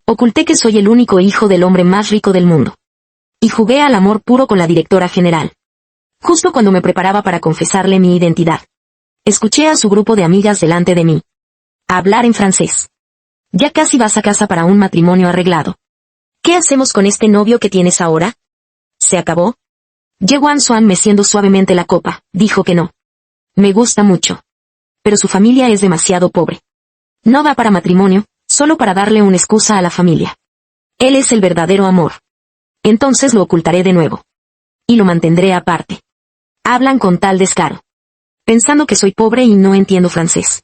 Oculté que soy el único hijo del hombre más rico del mundo. Y jugué al amor puro con la directora general. Justo cuando me preparaba para confesarle mi identidad, escuché a su grupo de amigas delante de mí hablar en francés. Ya casi vas a casa para un matrimonio arreglado. ¿Qué hacemos con este novio que tienes ahora? ¿Se acabó? Ye Wan-Xuan, meciendo suavemente la copa, dijo que no. Me gusta mucho. Pero su familia es demasiado pobre. No va para matrimonio, solo para darle una excusa a la familia. Él es el verdadero amor. Entonces lo ocultaré de nuevo. Y lo mantendré aparte. Hablan con tal descaro. Pensando que soy pobre y no entiendo francés.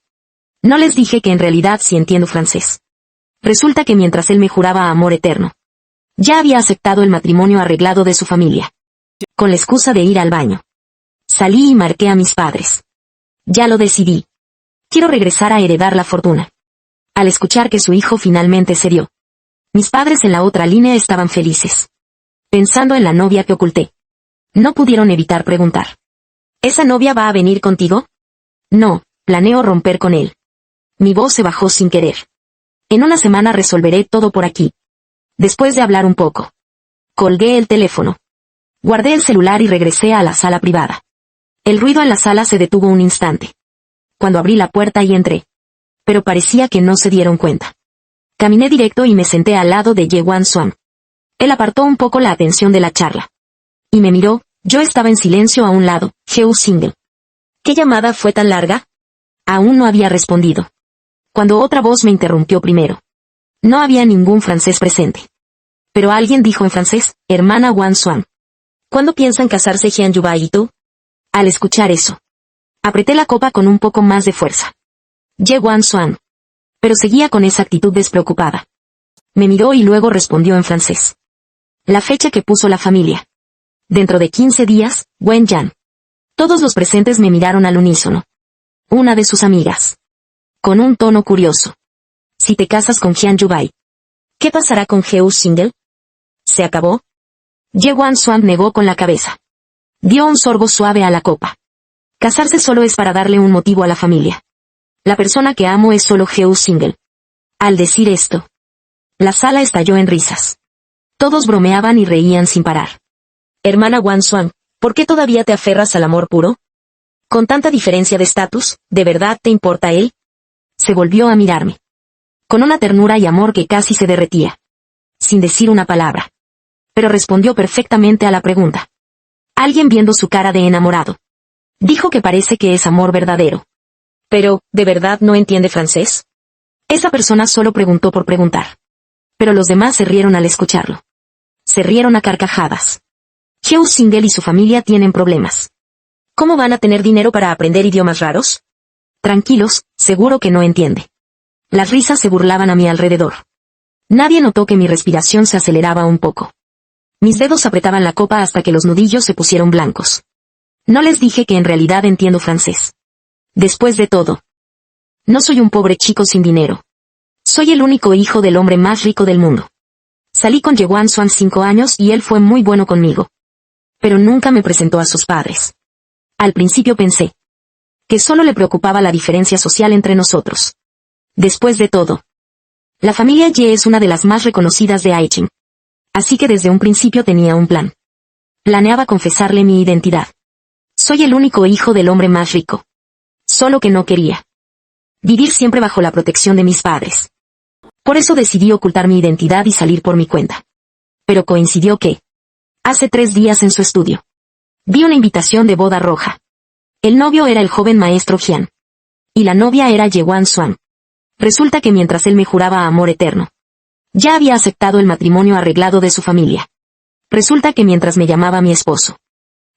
No les dije que en realidad sí entiendo francés. Resulta que mientras él me juraba amor eterno, ya había aceptado el matrimonio arreglado de su familia. Con la excusa de ir al baño. Salí y marqué a mis padres. Ya lo decidí. Quiero regresar a heredar la fortuna. Al escuchar que su hijo finalmente cedió, mis padres en la otra línea estaban felices. Pensando en la novia que oculté, no pudieron evitar preguntar. ¿Esa novia va a venir contigo? No, planeo romper con él. Mi voz se bajó sin querer. En una semana resolveré todo por aquí. Después de hablar un poco, colgué el teléfono. Guardé el celular y regresé a la sala privada. El ruido en la sala se detuvo un instante. Cuando abrí la puerta y entré. Pero parecía que no se dieron cuenta. Caminé directo y me senté al lado de Ye Wan-Xuan. Él apartó un poco la atención de la charla. Y me miró. Yo estaba en silencio a un lado. Heu Single. ¿Qué llamada fue tan larga? Aún no había respondido. Cuando otra voz me interrumpió primero. No había ningún francés presente. Pero alguien dijo en francés, hermana Wan-Xuan. ¿Cuándo piensan casarse Jian Yubai y tú? Al escuchar eso, apreté la copa con un poco más de fuerza. Ye Wan-Xuan. Pero seguía con esa actitud despreocupada. Me miró y luego respondió en francés. La fecha que puso la familia. Dentro de 15 días, Wen-Yan. Todos los presentes me miraron al unísono. Una de sus amigas. Con un tono curioso. Si te casas con Jian Yubai, ¿qué pasará con Heu Single? ¿Se acabó? Ye Wan-Xuan negó con la cabeza. Dio un sorbo suave a la copa. Casarse solo es para darle un motivo a la familia. La persona que amo es solo Heu Single. Al decir esto, la sala estalló en risas. Todos bromeaban y reían sin parar. Hermana Wan-Xuan, ¿por qué todavía te aferras al amor puro? Con tanta diferencia de estatus, ¿de verdad te importa él? Se volvió a mirarme. Con una ternura y amor que casi se derretía. Sin decir una palabra. Pero respondió perfectamente a la pregunta. Alguien viendo su cara de enamorado. Dijo que parece que es amor verdadero. Pero, ¿de verdad no entiende francés? Esa persona solo preguntó por preguntar. Pero los demás se rieron al escucharlo. Se rieron a carcajadas. Heu Single y su familia tienen problemas. ¿Cómo van a tener dinero para aprender idiomas raros? Tranquilos, seguro que no entiende. Las risas se burlaban a mi alrededor. Nadie notó que mi respiración se aceleraba un poco. Mis dedos apretaban la copa hasta que los nudillos se pusieron blancos. No les dije que en realidad entiendo francés. Después de todo, no soy un pobre chico sin dinero. Soy el único hijo del hombre más rico del mundo. Salí con Ye Wan-Xuan 5 años y él fue muy bueno conmigo. Pero nunca me presentó a sus padres. Al principio pensé que solo le preocupaba la diferencia social entre nosotros. Después de todo, la familia Ye es una de las más reconocidas de Aiching. Así que desde un principio tenía un plan. Planeaba confesarle mi identidad. Soy el único hijo del hombre más rico. Solo que no quería vivir siempre bajo la protección de mis padres. Por eso decidí ocultar mi identidad y salir por mi cuenta. Pero coincidió que, hace 3 días en su estudio, vi una invitación de boda roja. El novio era el joven maestro Jian. Y la novia era Ye Wan-Xuan. Resulta que mientras él me juraba amor eterno, ya había aceptado el matrimonio arreglado de su familia. Resulta que mientras me llamaba mi esposo,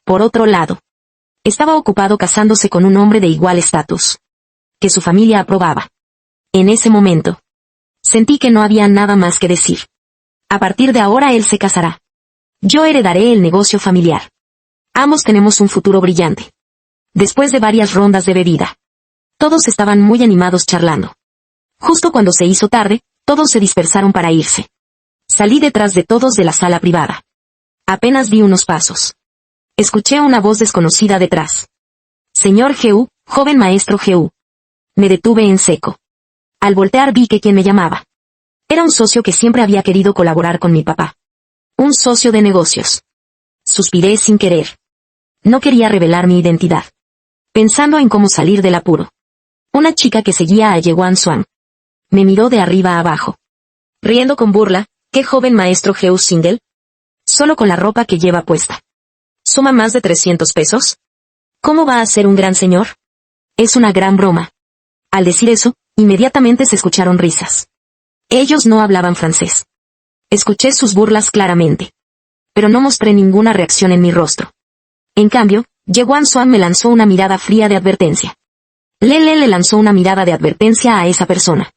por otro lado, estaba ocupado casándose con un hombre de igual estatus, que su familia aprobaba. En ese momento, sentí que no había nada más que decir. A partir de ahora él se casará. Yo heredaré el negocio familiar. Ambos tenemos un futuro brillante. Después de varias rondas de bebida, todos estaban muy animados charlando. Justo cuando se hizo tarde, todos se dispersaron para irse. Salí detrás de todos de la sala privada. Apenas di unos pasos. Escuché una voz desconocida detrás. Señor Heu, joven maestro Heu. Me detuve en seco. Al voltear vi que quien me llamaba Era un socio que siempre había querido colaborar con mi papá. Un socio de negocios. Suspiré sin querer. No quería revelar mi identidad. Pensando en cómo salir del apuro. Una chica que seguía a Ye Wan Xuan. Me miró de arriba a abajo. Riendo con burla, ¿qué joven maestro Geus Single? Solo con la ropa que lleva puesta. ¿Suma más de 300 pesos? ¿Cómo va a ser un gran señor? Es una gran broma. Al decir eso, inmediatamente se escucharon risas. Ellos no hablaban francés. Escuché sus burlas claramente. Pero no mostré ninguna reacción en mi rostro. En cambio, Ye Wan Xuan me lanzó una mirada fría de advertencia. Lele le lanzó una mirada de advertencia a esa persona.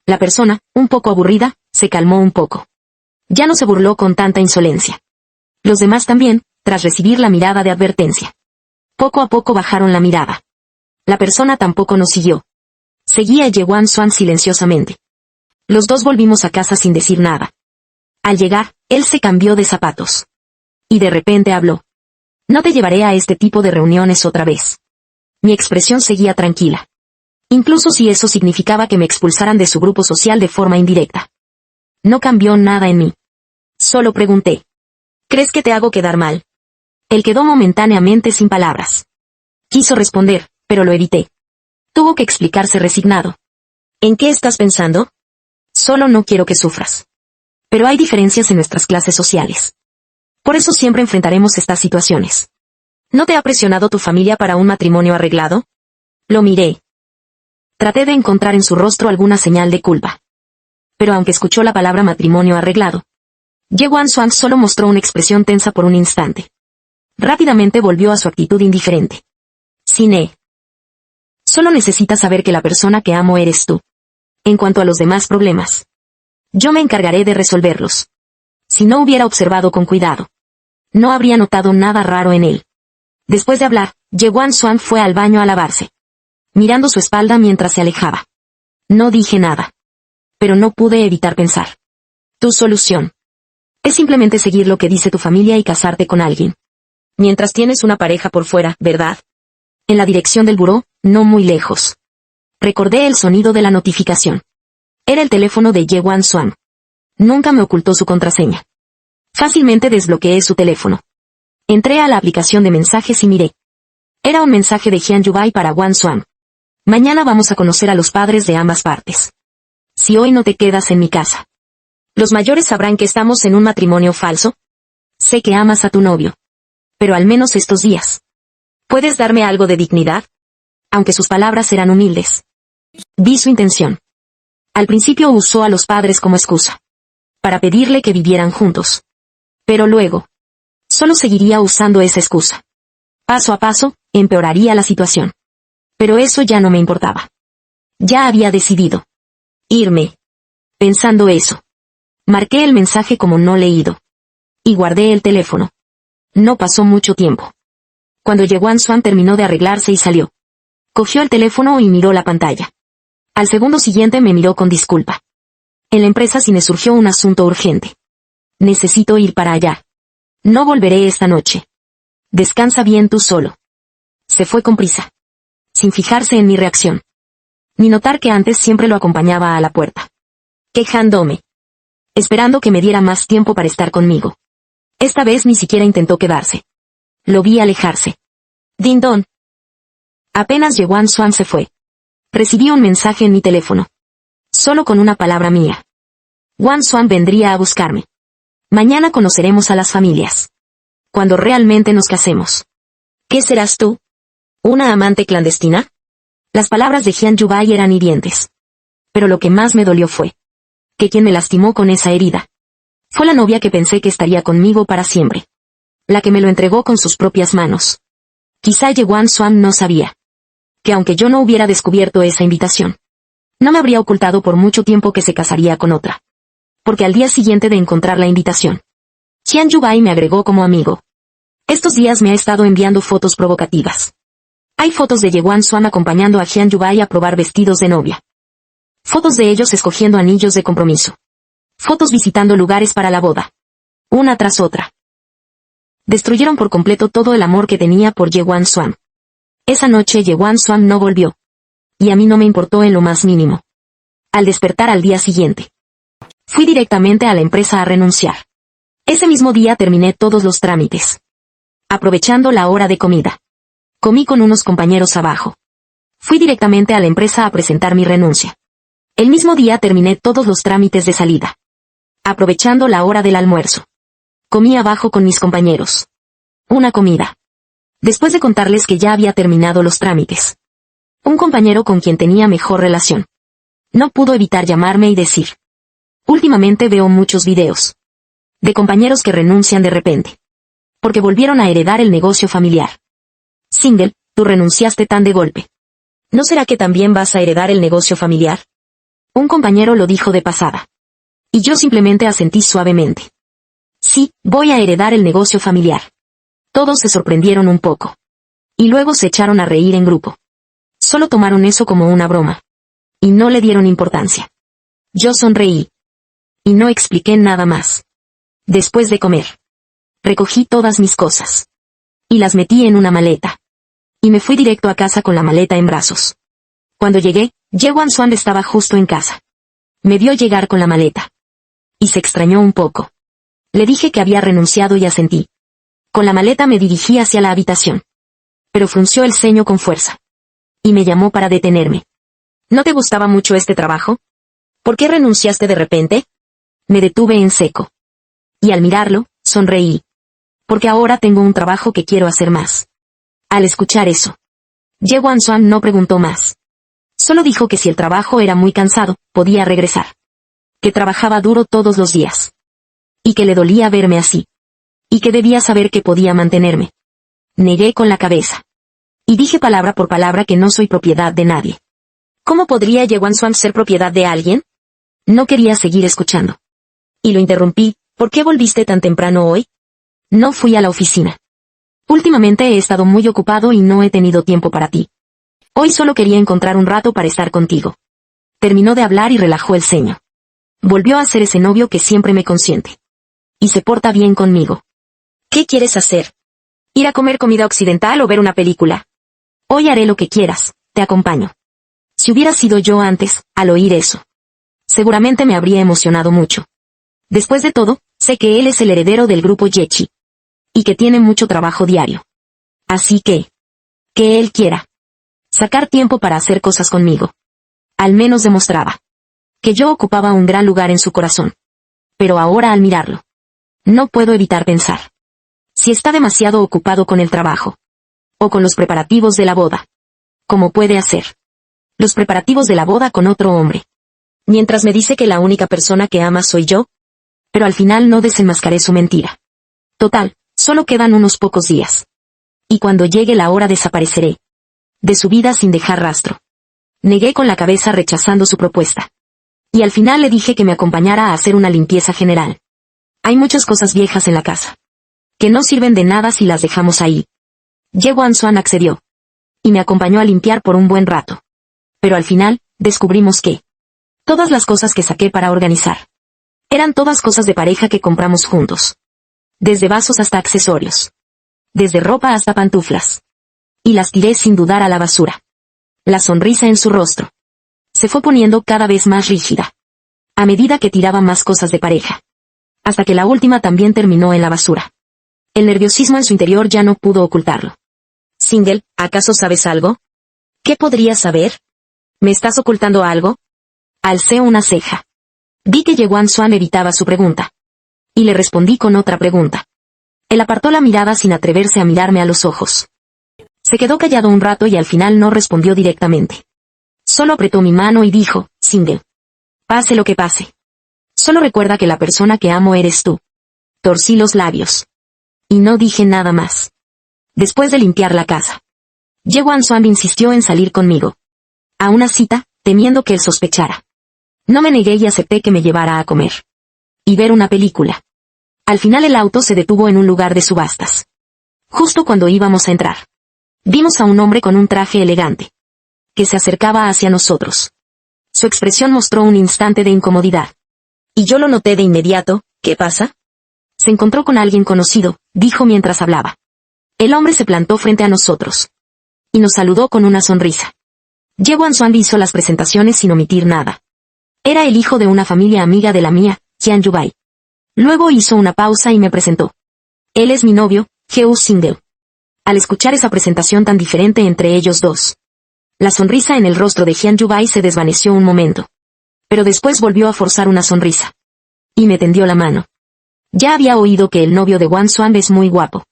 La persona, un poco aburrida, se calmó un poco. Ya no se burló con tanta insolencia. Los demás también, tras recibir la mirada de advertencia. Poco a poco bajaron la mirada. La persona tampoco nos siguió. Seguía a Ye Wan Xuan silenciosamente. Los dos volvimos a casa sin decir nada. Al llegar, él se cambió de zapatos. Y de repente habló. No te llevaré a este tipo de reuniones otra vez. Mi expresión seguía tranquila. Incluso si eso significaba que me expulsaran de su grupo social de forma indirecta. No cambió nada en mí. Solo pregunté. ¿Crees que te hago quedar mal? Él quedó momentáneamente sin palabras. Quiso responder, pero lo evité. Tuvo que explicarse resignado. ¿En qué estás pensando? Solo no quiero que sufras. Pero hay diferencias en nuestras clases sociales. Por eso siempre enfrentaremos estas situaciones. ¿No te ha presionado tu familia para un matrimonio arreglado? Lo miré. Traté de encontrar en su rostro alguna señal de culpa. Pero aunque escuchó la palabra matrimonio arreglado, Ye Wan Xuan solo mostró una expresión tensa por un instante. Rápidamente volvió a su actitud indiferente. Cine. Solo necesitas saber que la persona que amo eres tú. En cuanto a los demás problemas, yo me encargaré de resolverlos. Si no hubiera observado con cuidado, no habría notado nada raro en él. Después de hablar, Ye Wan Xuan fue al baño a lavarse, mirando su espalda mientras se alejaba. No dije nada. Pero no pude evitar pensar. Tu solución es simplemente seguir lo que dice tu familia y casarte con alguien. Mientras tienes una pareja por fuera, ¿verdad? En la dirección del buró, no muy lejos. Recordé el sonido de la notificación. Era el teléfono de Ye Wan Xuan. Nunca me ocultó su contraseña. Fácilmente desbloqueé su teléfono. Entré a la aplicación de mensajes y miré. Era un mensaje de Jian Yubai para Wan Xuan. Mañana vamos a conocer a los padres de ambas partes. Si hoy no te quedas en mi casa, ¿los mayores sabrán que estamos en un matrimonio falso? Sé que amas a tu novio. Pero al menos estos días. ¿Puedes darme algo de dignidad? Aunque sus palabras eran humildes. Vi su intención. Al principio usó a los padres como excusa. Para pedirle que vivieran juntos. Pero luego, solo seguiría usando esa excusa. Paso a paso, empeoraría la situación. Pero eso ya no me importaba. Ya había decidido irme. Pensando eso, marqué el mensaje como no leído. Y guardé el teléfono. No pasó mucho tiempo. Cuando Ye Wan Xuan terminó de arreglarse y salió. Cogió el teléfono y miró la pantalla. Al segundo siguiente me miró con disculpa. En la empresa sí me surgió un asunto urgente. Necesito ir para allá. No volveré esta noche. Descansa bien tú solo. Se fue con prisa. Sin fijarse en mi reacción. Ni notar que antes siempre lo acompañaba a la puerta. Quejándome. Esperando que me diera más tiempo para estar conmigo. Esta vez ni siquiera intentó quedarse. Lo vi alejarse. Din don. Apenas Ye Wan Xuan se fue. Recibí un mensaje en mi teléfono. Solo con una palabra mía. Wan Xuan vendría a buscarme. Mañana conoceremos a las familias. Cuando realmente nos casemos. ¿Qué serás tú? ¿Una amante clandestina? Las palabras de Jian Yubai eran hirientes. Pero lo que más me dolió fue que quien me lastimó con esa herida fue la novia que pensé que estaría conmigo para siempre. La que me lo entregó con sus propias manos. Quizá Ye Wan Xuan no sabía que aunque yo no hubiera descubierto esa invitación, no me habría ocultado por mucho tiempo que se casaría con otra. Porque al día siguiente de encontrar la invitación, Jian Yubai me agregó como amigo. Estos días me ha estado enviando fotos provocativas. Hay fotos de Ye Wan Xuan acompañando a Jian Yubai a probar vestidos de novia. Fotos de ellos escogiendo anillos de compromiso. Fotos visitando lugares para la boda. Una tras otra. Destruyeron por completo todo el amor que tenía por Ye Wan Xuan. Esa noche Ye Wan Xuan no volvió. Y a mí no me importó en lo más mínimo. Al despertar al día siguiente, Fui directamente a la empresa a renunciar. Ese mismo día terminé todos los trámites. Aprovechando la hora de comida. Comí con unos compañeros abajo. Fui directamente a la empresa a presentar mi renuncia. El mismo día terminé todos los trámites de salida. Aprovechando la hora del almuerzo. Comí abajo con mis compañeros. Una comida. Después de contarles que ya había terminado los trámites. Un compañero con quien tenía mejor relación. No pudo evitar llamarme y decir. Últimamente veo muchos videos. De compañeros que renuncian de repente. Porque volvieron a heredar el negocio familiar. Single, tú renunciaste tan de golpe. ¿No será que también vas a heredar el negocio familiar? Un compañero lo dijo de pasada. Y yo simplemente asentí suavemente. Sí, voy a heredar el negocio familiar. Todos se sorprendieron un poco. Y luego se echaron a reír en grupo. Solo tomaron eso como una broma. Y no le dieron importancia. Yo sonreí. Y no expliqué nada más. Después de comer. Recogí todas mis cosas. Y las metí en una maleta. Y me fui directo a casa con la maleta en brazos. Cuando llegué, Ye Wan-Swan estaba justo en casa. Me vio llegar con la maleta. Y se extrañó un poco. Le dije que había renunciado y asentí. Con la maleta me dirigí hacia la habitación. Pero frunció el ceño con fuerza. Y me llamó para detenerme. ¿No te gustaba mucho este trabajo? ¿Por qué renunciaste de repente? Me detuve en seco. Y al mirarlo, sonreí. Porque ahora tengo un trabajo que quiero hacer más. Al escuchar eso, Ye Wan-Swan no preguntó más. Solo dijo que si el trabajo era muy cansado, podía regresar. Que trabajaba duro todos los días. Y que le dolía verme así. Y que debía saber que podía mantenerme. Negué con la cabeza. Y dije palabra por palabra que no soy propiedad de nadie. ¿Cómo podría Ye Wan-Swan ser propiedad de alguien? No quería seguir escuchando. Y lo interrumpí. ¿Por qué volviste tan temprano hoy? No fui a la oficina. Últimamente he estado muy ocupado y no he tenido tiempo para ti. Hoy solo quería encontrar un rato para estar contigo. Terminó de hablar y relajó el ceño. Volvió a ser ese novio que siempre me consiente. Y se porta bien conmigo. ¿Qué quieres hacer? ¿Ir a comer comida occidental o ver una película? Hoy haré lo que quieras, te acompaño. Si hubiera sido yo antes, al oír eso. Seguramente me habría emocionado mucho. Después de todo, sé que él es el heredero del grupo Yechi. Y que tiene mucho trabajo diario. Así que él quiera. Sacar tiempo para hacer cosas conmigo. Al menos demostraba. Que yo ocupaba un gran lugar en su corazón. Pero ahora al mirarlo. No puedo evitar pensar. Si está demasiado ocupado con el trabajo. O con los preparativos de la boda. ¿Cómo puede hacer? Los preparativos de la boda con otro hombre. Mientras me dice que la única persona que ama soy yo. Pero al final no desenmascaré su mentira. Total, solo quedan unos pocos días. Y cuando llegue la hora desapareceré. De su vida sin dejar rastro. Negué con la cabeza rechazando su propuesta. Y al final le dije que me acompañara a hacer una limpieza general. Hay muchas cosas viejas en la casa. Que no sirven de nada si las dejamos ahí. Ye Wan-Swan accedió. Y me acompañó a limpiar por un buen rato. Pero al final, descubrimos que todas las cosas que saqué para organizar eran todas cosas de pareja que compramos juntos. Desde vasos hasta accesorios. Desde ropa hasta pantuflas. Y las tiré sin dudar a la basura. La sonrisa en su rostro se fue poniendo cada vez más rígida. A medida que tiraba más cosas de pareja. Hasta que la última también terminó en la basura. El nerviosismo en su interior ya no pudo ocultarlo. Single, ¿acaso sabes algo? ¿Qué podrías saber? ¿Me estás ocultando algo? Alcé una ceja. Vi que Ye Wan-Swan evitaba su pregunta. Y le respondí con otra pregunta. Él apartó la mirada sin atreverse a mirarme a los ojos. Se quedó callado un rato y al final no respondió directamente. Solo apretó mi mano y dijo, Single. Pase lo que pase. Solo recuerda que la persona que amo eres tú. Torcí los labios. Y no dije nada más. Después de limpiar la casa. Ye Wan-Swan insistió en salir conmigo. A una cita, temiendo que él sospechara. No me negué y acepté que me llevara a comer. Y ver una película. Al final el auto se detuvo en un lugar de subastas. Justo cuando íbamos a entrar. Vimos a un hombre con un traje elegante. Que se acercaba hacia nosotros. Su expresión mostró un instante de incomodidad. Y yo lo noté de inmediato. ¿Qué pasa? Se encontró con alguien conocido, dijo mientras hablaba. El hombre se plantó frente a nosotros. Y nos saludó con una sonrisa. Ye Wan-Swan hizo las presentaciones sin omitir nada. Era el hijo de una familia amiga de la mía, Hyun Yu-bae. Luego hizo una pausa y me presentó. Él es mi novio, Heo Singel. Al escuchar esa presentación tan diferente entre ellos dos, la sonrisa en el rostro de Hyun Yu-bae se desvaneció un momento. Pero después volvió a forzar una sonrisa. Y me tendió la mano. Ya había oído que el novio de Wan Swan es muy guapo.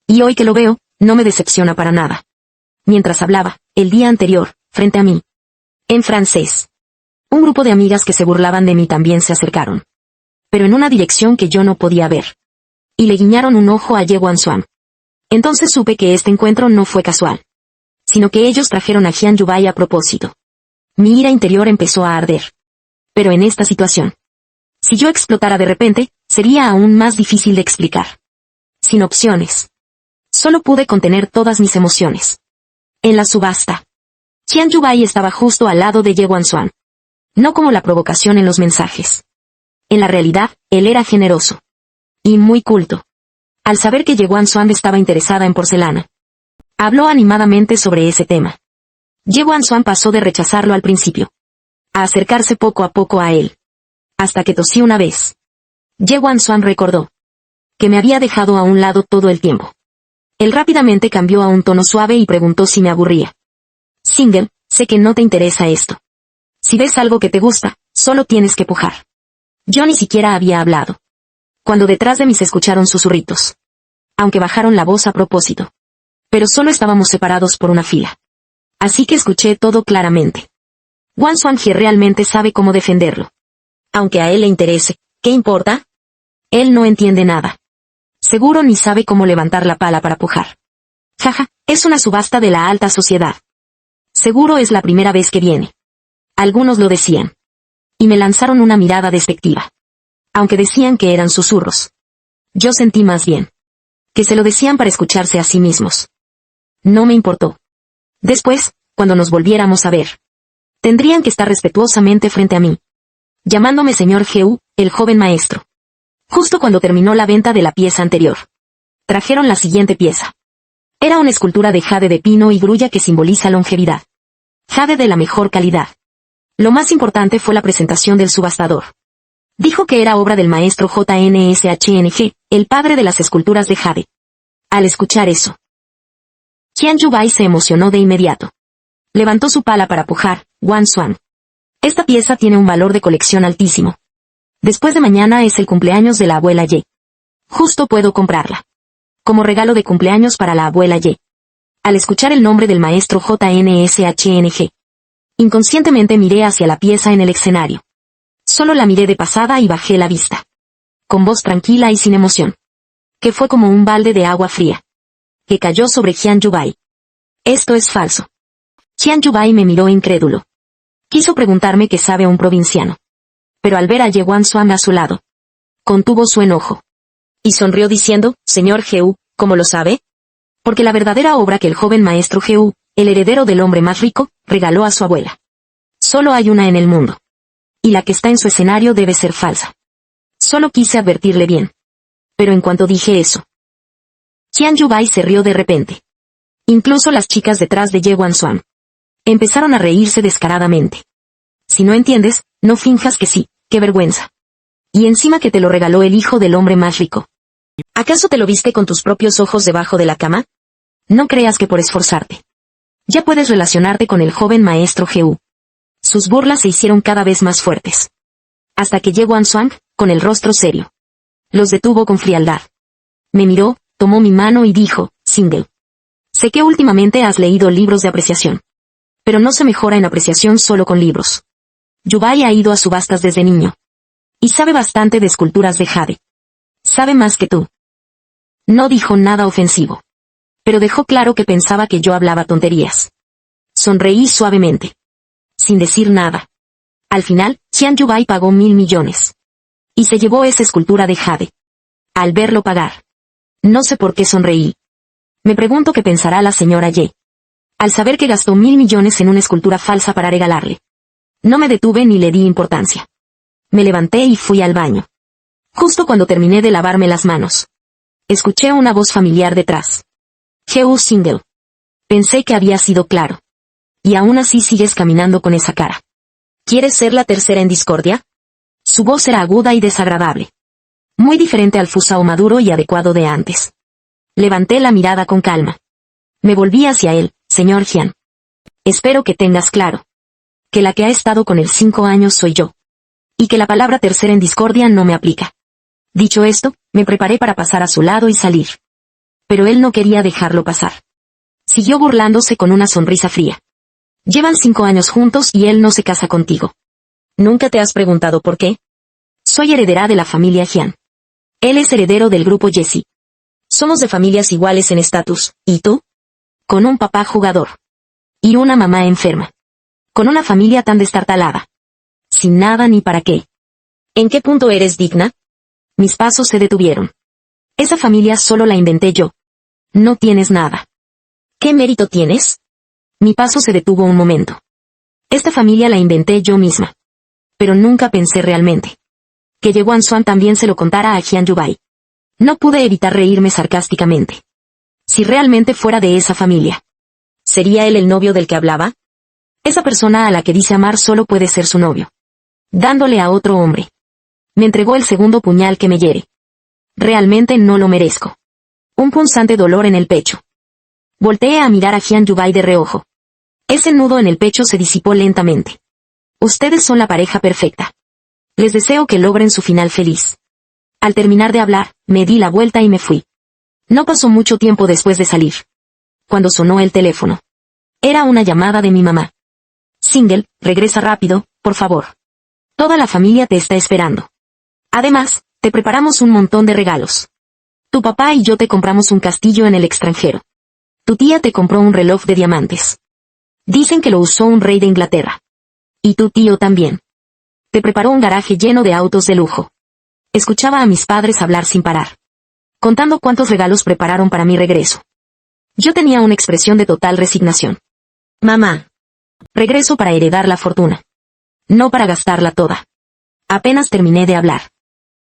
Y hoy que lo veo, no me decepciona para nada. Mientras hablaba, el día anterior, frente a mí, en francés, un grupo de amigas que se burlaban de mí también se acercaron. Pero en una dirección que yo no podía ver. Y le guiñaron un ojo a Ye Wan Swan. Entonces supe que este encuentro no fue casual. Sino que ellos trajeron a Hyun Yu-bae a propósito. Mi ira interior empezó a arder. Pero en esta situación, si yo explotara de repente, sería aún más difícil de explicar. Sin opciones. Solo pude contener todas mis emociones. En la subasta, Hyun Yu-bae estaba justo al lado de Ye Wan Swan. No como la provocación en los mensajes. En la realidad, él era generoso. Y muy culto. Al saber que Ye Wan Swan estaba interesada en porcelana, habló animadamente sobre ese tema. Ye Wan Swan pasó de rechazarlo al principio, a acercarse poco a poco a él. Hasta que tosí una vez. Ye Wan Swan recordó que me había dejado a un lado todo el tiempo. Él rápidamente cambió a un tono suave y preguntó si me aburría. Singel, sé que no te interesa esto. Si ves algo que te gusta, solo tienes que pujar. Yo ni siquiera había hablado. Cuando detrás de mí se escucharon susurritos. Aunque bajaron la voz a propósito. Pero solo estábamos separados por una fila. Así que escuché todo claramente. Wan Swan-hye realmente sabe cómo defenderlo. Aunque a él le interese, ¿qué importa? Él no entiende nada. Seguro ni sabe cómo levantar la pala para pujar. Jaja, es una subasta de la alta sociedad. Seguro es la primera vez que viene. Algunos lo decían. Y me lanzaron una mirada despectiva. Aunque decían que eran susurros. Yo sentí más bien que se lo decían para escucharse a sí mismos. No me importó. Después, cuando nos volviéramos a ver, tendrían que estar respetuosamente frente a mí, llamándome señor Heo, el joven maestro. Justo cuando terminó la venta de la pieza anterior, trajeron la siguiente pieza. Era una escultura de jade de pino y grulla que simboliza longevidad. Jade de la mejor calidad. Lo más importante fue la presentación del subastador. Dijo que era obra del maestro JNSHNG, el padre de las esculturas de jade. Al escuchar eso, Hyun Yu-bae se emocionó de inmediato. Levantó su pala para pujar. Wan Swan. Esta pieza tiene un valor de colección altísimo. Después de mañana es el cumpleaños de la abuela Ye. Justo puedo comprarla. Como regalo de cumpleaños para la abuela Ye. Al escuchar el nombre del maestro JNSHNG, inconscientemente miré hacia la pieza en el escenario. Solo la miré de pasada y bajé la vista. Con voz tranquila y sin emoción. Que fue como un balde de agua fría. Que cayó sobre Hyun Yu-bae. Esto es falso. Hyun Yu-bae me miró incrédulo. Quiso preguntarme qué sabe un provinciano. Pero al ver a Ye Wan Swan a su lado, contuvo su enojo. Y sonrió diciendo, señor Heo, ¿cómo lo sabe? Porque la verdadera obra que el joven maestro Heo, el heredero del hombre más rico, regaló a su abuela. Solo hay una en el mundo. Y la que está en su escenario debe ser falsa. Solo quise advertirle bien. Pero en cuanto dije eso, Hyun Yu-bae se rió de repente. Incluso las chicas detrás de Ye Wan Swan empezaron a reírse descaradamente. Si no entiendes, no finjas que sí, qué vergüenza. Y encima que te lo regaló el hijo del hombre más rico. ¿Acaso te lo viste con tus propios ojos debajo de la cama? No creas que por esforzarte ya puedes relacionarte con el joven maestro Heo. Sus burlas se hicieron cada vez más fuertes. Hasta que Ye Wan Swan, con el rostro serio, los detuvo con frialdad. Me miró, tomó mi mano y dijo, Singel. Sé que últimamente has leído libros de apreciación. Pero no se mejora en apreciación solo con libros. Yu-bae ha ido a subastas desde niño. Y sabe bastante de esculturas de jade. Sabe más que tú. No dijo nada ofensivo. Pero dejó claro que pensaba que yo hablaba tonterías. Sonreí suavemente. Sin decir nada. Al final, Hyun Yu-bae pagó 1.000 millones. Y se llevó esa escultura de jade. Al verlo pagar, no sé por qué sonreí. Me pregunto qué pensará la señora Ye. Al saber que gastó 1.000 millones en una escultura falsa para regalarle. No me detuve ni le di importancia. Me levanté y fui al baño. Justo cuando terminé de lavarme las manos, escuché una voz familiar detrás. Heo Singel. Pensé que había sido claro. Y aún así sigues caminando con esa cara. ¿Quieres ser la tercera en discordia? Su voz era aguda y desagradable. Muy diferente al fusao maduro y adecuado de antes. Levanté la mirada con calma. Me volví hacia él, señor Jian. Espero que tengas claro que la que ha estado con él 5 años soy yo. Y que la palabra tercera en discordia no me aplica. Dicho esto, me preparé para pasar a su lado y salir. Pero él no quería dejarlo pasar. Siguió burlándose con una sonrisa fría. Llevan 5 años juntos y él no se casa contigo. ¿Nunca te has preguntado por qué? Soy heredera de la familia Jian. Él es heredero del grupo Jesse. Somos de familias iguales en estatus, ¿y tú? Con un papá jugador. Y una mamá enferma. Con una familia tan destartalada. Sin nada ni para qué. ¿En qué punto eres digna? Mis pasos se detuvieron. Esa familia solo la inventé yo. No tienes nada. ¿Qué mérito tienes? Mi paso se detuvo un momento. Esta familia la inventé yo misma. Pero nunca pensé realmente que Ye Xuan también se lo contara a Jian Yubai. No pude evitar reírme sarcásticamente. Si realmente fuera de esa familia, ¿sería él el novio del que hablaba? Esa persona a la que dice amar solo puede ser su novio. Dándole a otro hombre. Me entregó el segundo puñal que me hiere. Realmente no lo merezco. Un punzante dolor en el pecho. Volteé a mirar a Jian Yubai de reojo. Ese nudo en el pecho se disipó lentamente. Ustedes son la pareja perfecta. Les deseo que logren su final feliz. Al terminar de hablar, me di la vuelta y me fui. No pasó mucho tiempo después de salir. Cuando sonó el teléfono. Era una llamada de mi mamá. Single, regresa rápido, por favor. Toda la familia te está esperando. Además, te preparamos un montón de regalos. Tu papá y yo te compramos un castillo en el extranjero. Tu tía te compró un reloj de diamantes. Dicen que lo usó un rey de Inglaterra. Y tu tío también. Te preparó un garaje lleno de autos de lujo. Escuchaba a mis padres hablar sin parar. Contando cuántos regalos prepararon para mi regreso. Yo tenía una expresión de total resignación. Mamá. Regreso para heredar la fortuna. No para gastarla toda. Apenas terminé de hablar.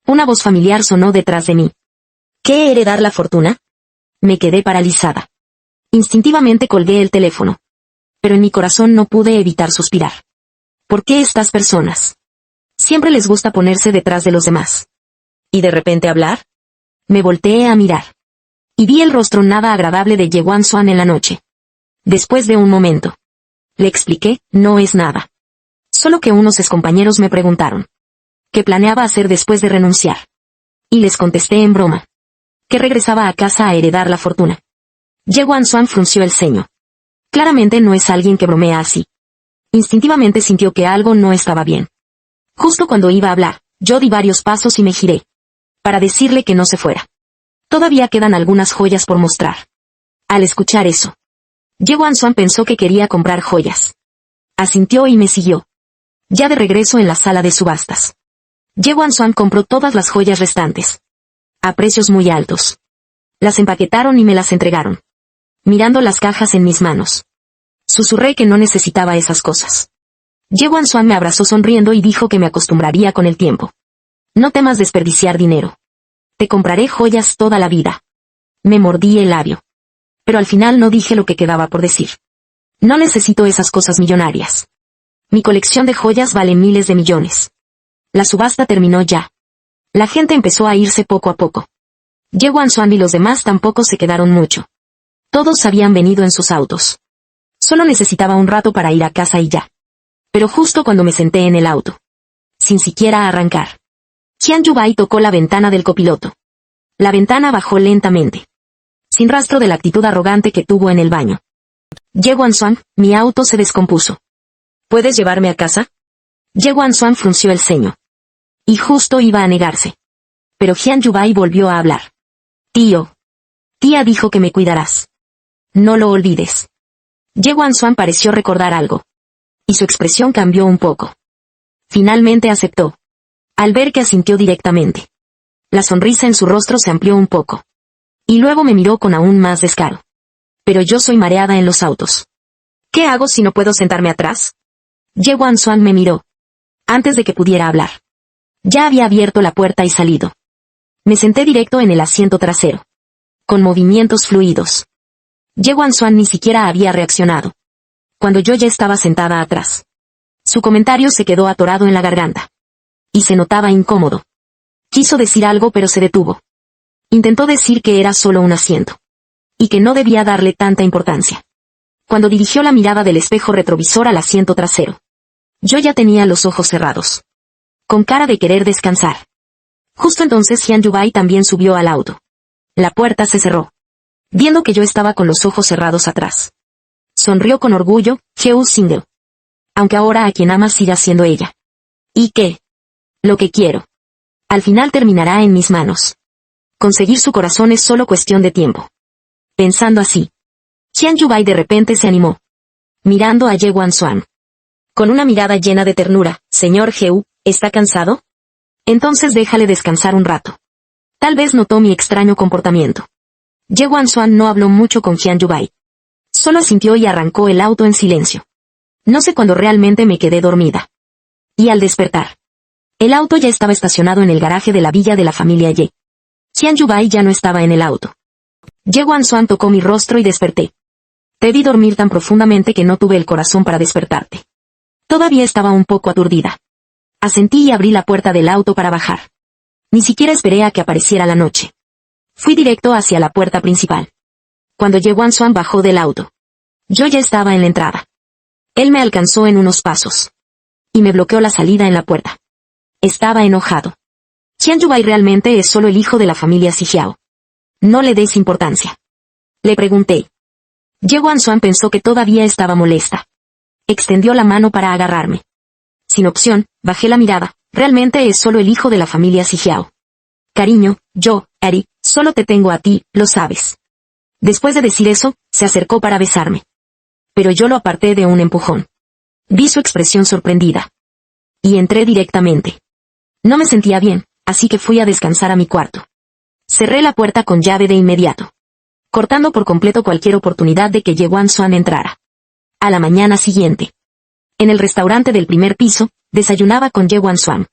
Una voz familiar sonó detrás de mí. ¿Qué heredar la fortuna? Me quedé paralizada. Instintivamente colgué el teléfono. Pero en mi corazón no pude evitar suspirar. ¿Por qué estas personas? Siempre les gusta ponerse detrás de los demás. ¿Y de repente hablar? Me volteé a mirar. Y vi el rostro nada agradable de Ye Xuan en la noche. Después de un momento. Le expliqué, no es nada. Solo que unos excompañeros me preguntaron. ¿Qué planeaba hacer después de renunciar? Y les contesté en broma. Que regresaba a casa a heredar la fortuna. Ye Xuan frunció el ceño. Claramente no es alguien que bromea así. Instintivamente sintió que algo no estaba bien. Justo cuando iba a hablar, yo di varios pasos y me giré. Para decirle que no se fuera. Todavía quedan algunas joyas por mostrar. Al escuchar eso, Ye Xuan pensó que quería comprar joyas. Asintió y me siguió. Ya de regreso en la sala de subastas. Ye Xuan compró todas las joyas restantes. A precios muy altos. Las empaquetaron y me las entregaron. Mirando las cajas en mis manos. Susurré que no necesitaba esas cosas. Ye Xuan me abrazó sonriendo y dijo que me acostumbraría con el tiempo. No temas desperdiciar dinero. Te compraré joyas toda la vida. Me mordí el labio. Pero al final no dije lo que quedaba por decir. No necesito esas cosas millonarias. Mi colección de joyas vale miles de millones. La subasta terminó ya. La gente empezó a irse poco a poco. Ye Xuan y los demás tampoco se quedaron mucho. Todos habían venido en sus autos. Solo necesitaba un rato para ir a casa y ya. Pero justo cuando me senté en el auto. Sin siquiera arrancar. Jian Yubai tocó la ventana del copiloto. La ventana bajó lentamente. Sin rastro de la actitud arrogante que tuvo en el baño. Ye Xuan, mi auto se descompuso. ¿Puedes llevarme a casa? Ye Xuan frunció el ceño. Y justo iba a negarse. Pero Jian Yubai volvió a hablar. Tío. Tía dijo que me cuidarás. No lo olvides. Ye Xuan pareció recordar algo. Y su expresión cambió un poco. Finalmente aceptó. Al ver que asintió directamente. La sonrisa en su rostro se amplió un poco. Y luego me miró con aún más descaro. Pero yo soy mareada en los autos. ¿Qué hago si no puedo sentarme atrás? Ye Xuan me miró. Antes de que pudiera hablar. Ya había abierto la puerta y salido. Me senté directo en el asiento trasero. Con movimientos fluidos. Ye Xuan ni siquiera había reaccionado. Cuando yo ya estaba sentada atrás. Su comentario se quedó atorado en la garganta. Y se notaba incómodo. Quiso decir algo pero se detuvo. Intentó decir que era solo un asiento. Y que no debía darle tanta importancia. Cuando dirigió la mirada del espejo retrovisor al asiento trasero. Yo ya tenía los ojos cerrados. Con cara de querer descansar. Justo entonces Hyun Yubai también subió al auto. La puerta se cerró. Viendo que yo estaba con los ojos cerrados atrás. Sonrió con orgullo, Heo Single. Aunque ahora a quien ama siga siendo ella. ¿Y qué? Lo que quiero. Al final terminará en mis manos. Conseguir su corazón es solo cuestión de tiempo. Pensando así. Hyun Yubai de repente se animó. Mirando a Ye Wan-swan. Con una mirada llena de ternura, señor Heo, ¿está cansado? Entonces déjale descansar un rato. Tal vez notó mi extraño comportamiento. Ye Wan-swan no habló mucho con Hyun Yubai. Solo asintió y arrancó el auto en silencio. No sé cuándo realmente me quedé dormida. Y al despertar. El auto ya estaba estacionado en el garaje de la villa de la familia Ye. Hyun Yubai ya no estaba en el auto. Ye Wan-swan tocó mi rostro y desperté. Te vi dormir tan profundamente que no tuve el corazón para despertarte. Todavía estaba un poco aturdida. Asentí y abrí la puerta del auto para bajar. Ni siquiera esperé a que apareciera la noche. Fui directo hacia la puerta principal. Cuando Ye Wan-swan bajó del auto. Yo ya estaba en la entrada. Él me alcanzó en unos pasos. Y me bloqueó la salida en la puerta. Estaba enojado. Hyun Yubai realmente es solo el hijo de la familia Sijiao. No le des importancia. Le pregunté. Ye Wan-swan pensó que todavía estaba molesta. Extendió la mano para agarrarme. Sin opción, bajé la mirada. Realmente es solo el hijo de la familia Sijiao. Cariño, yo, Ari, solo te tengo a ti, lo sabes. Después de decir eso, se acercó para besarme. Pero yo lo aparté de un empujón. Vi su expresión sorprendida. Y entré directamente. No me sentía bien, así que fui a descansar a mi cuarto. Cerré la puerta con llave de inmediato. Cortando por completo cualquier oportunidad de que Ye Wan-swan entrara. A la mañana siguiente. En el restaurante del primer piso, desayunaba con Ye Wan-swan.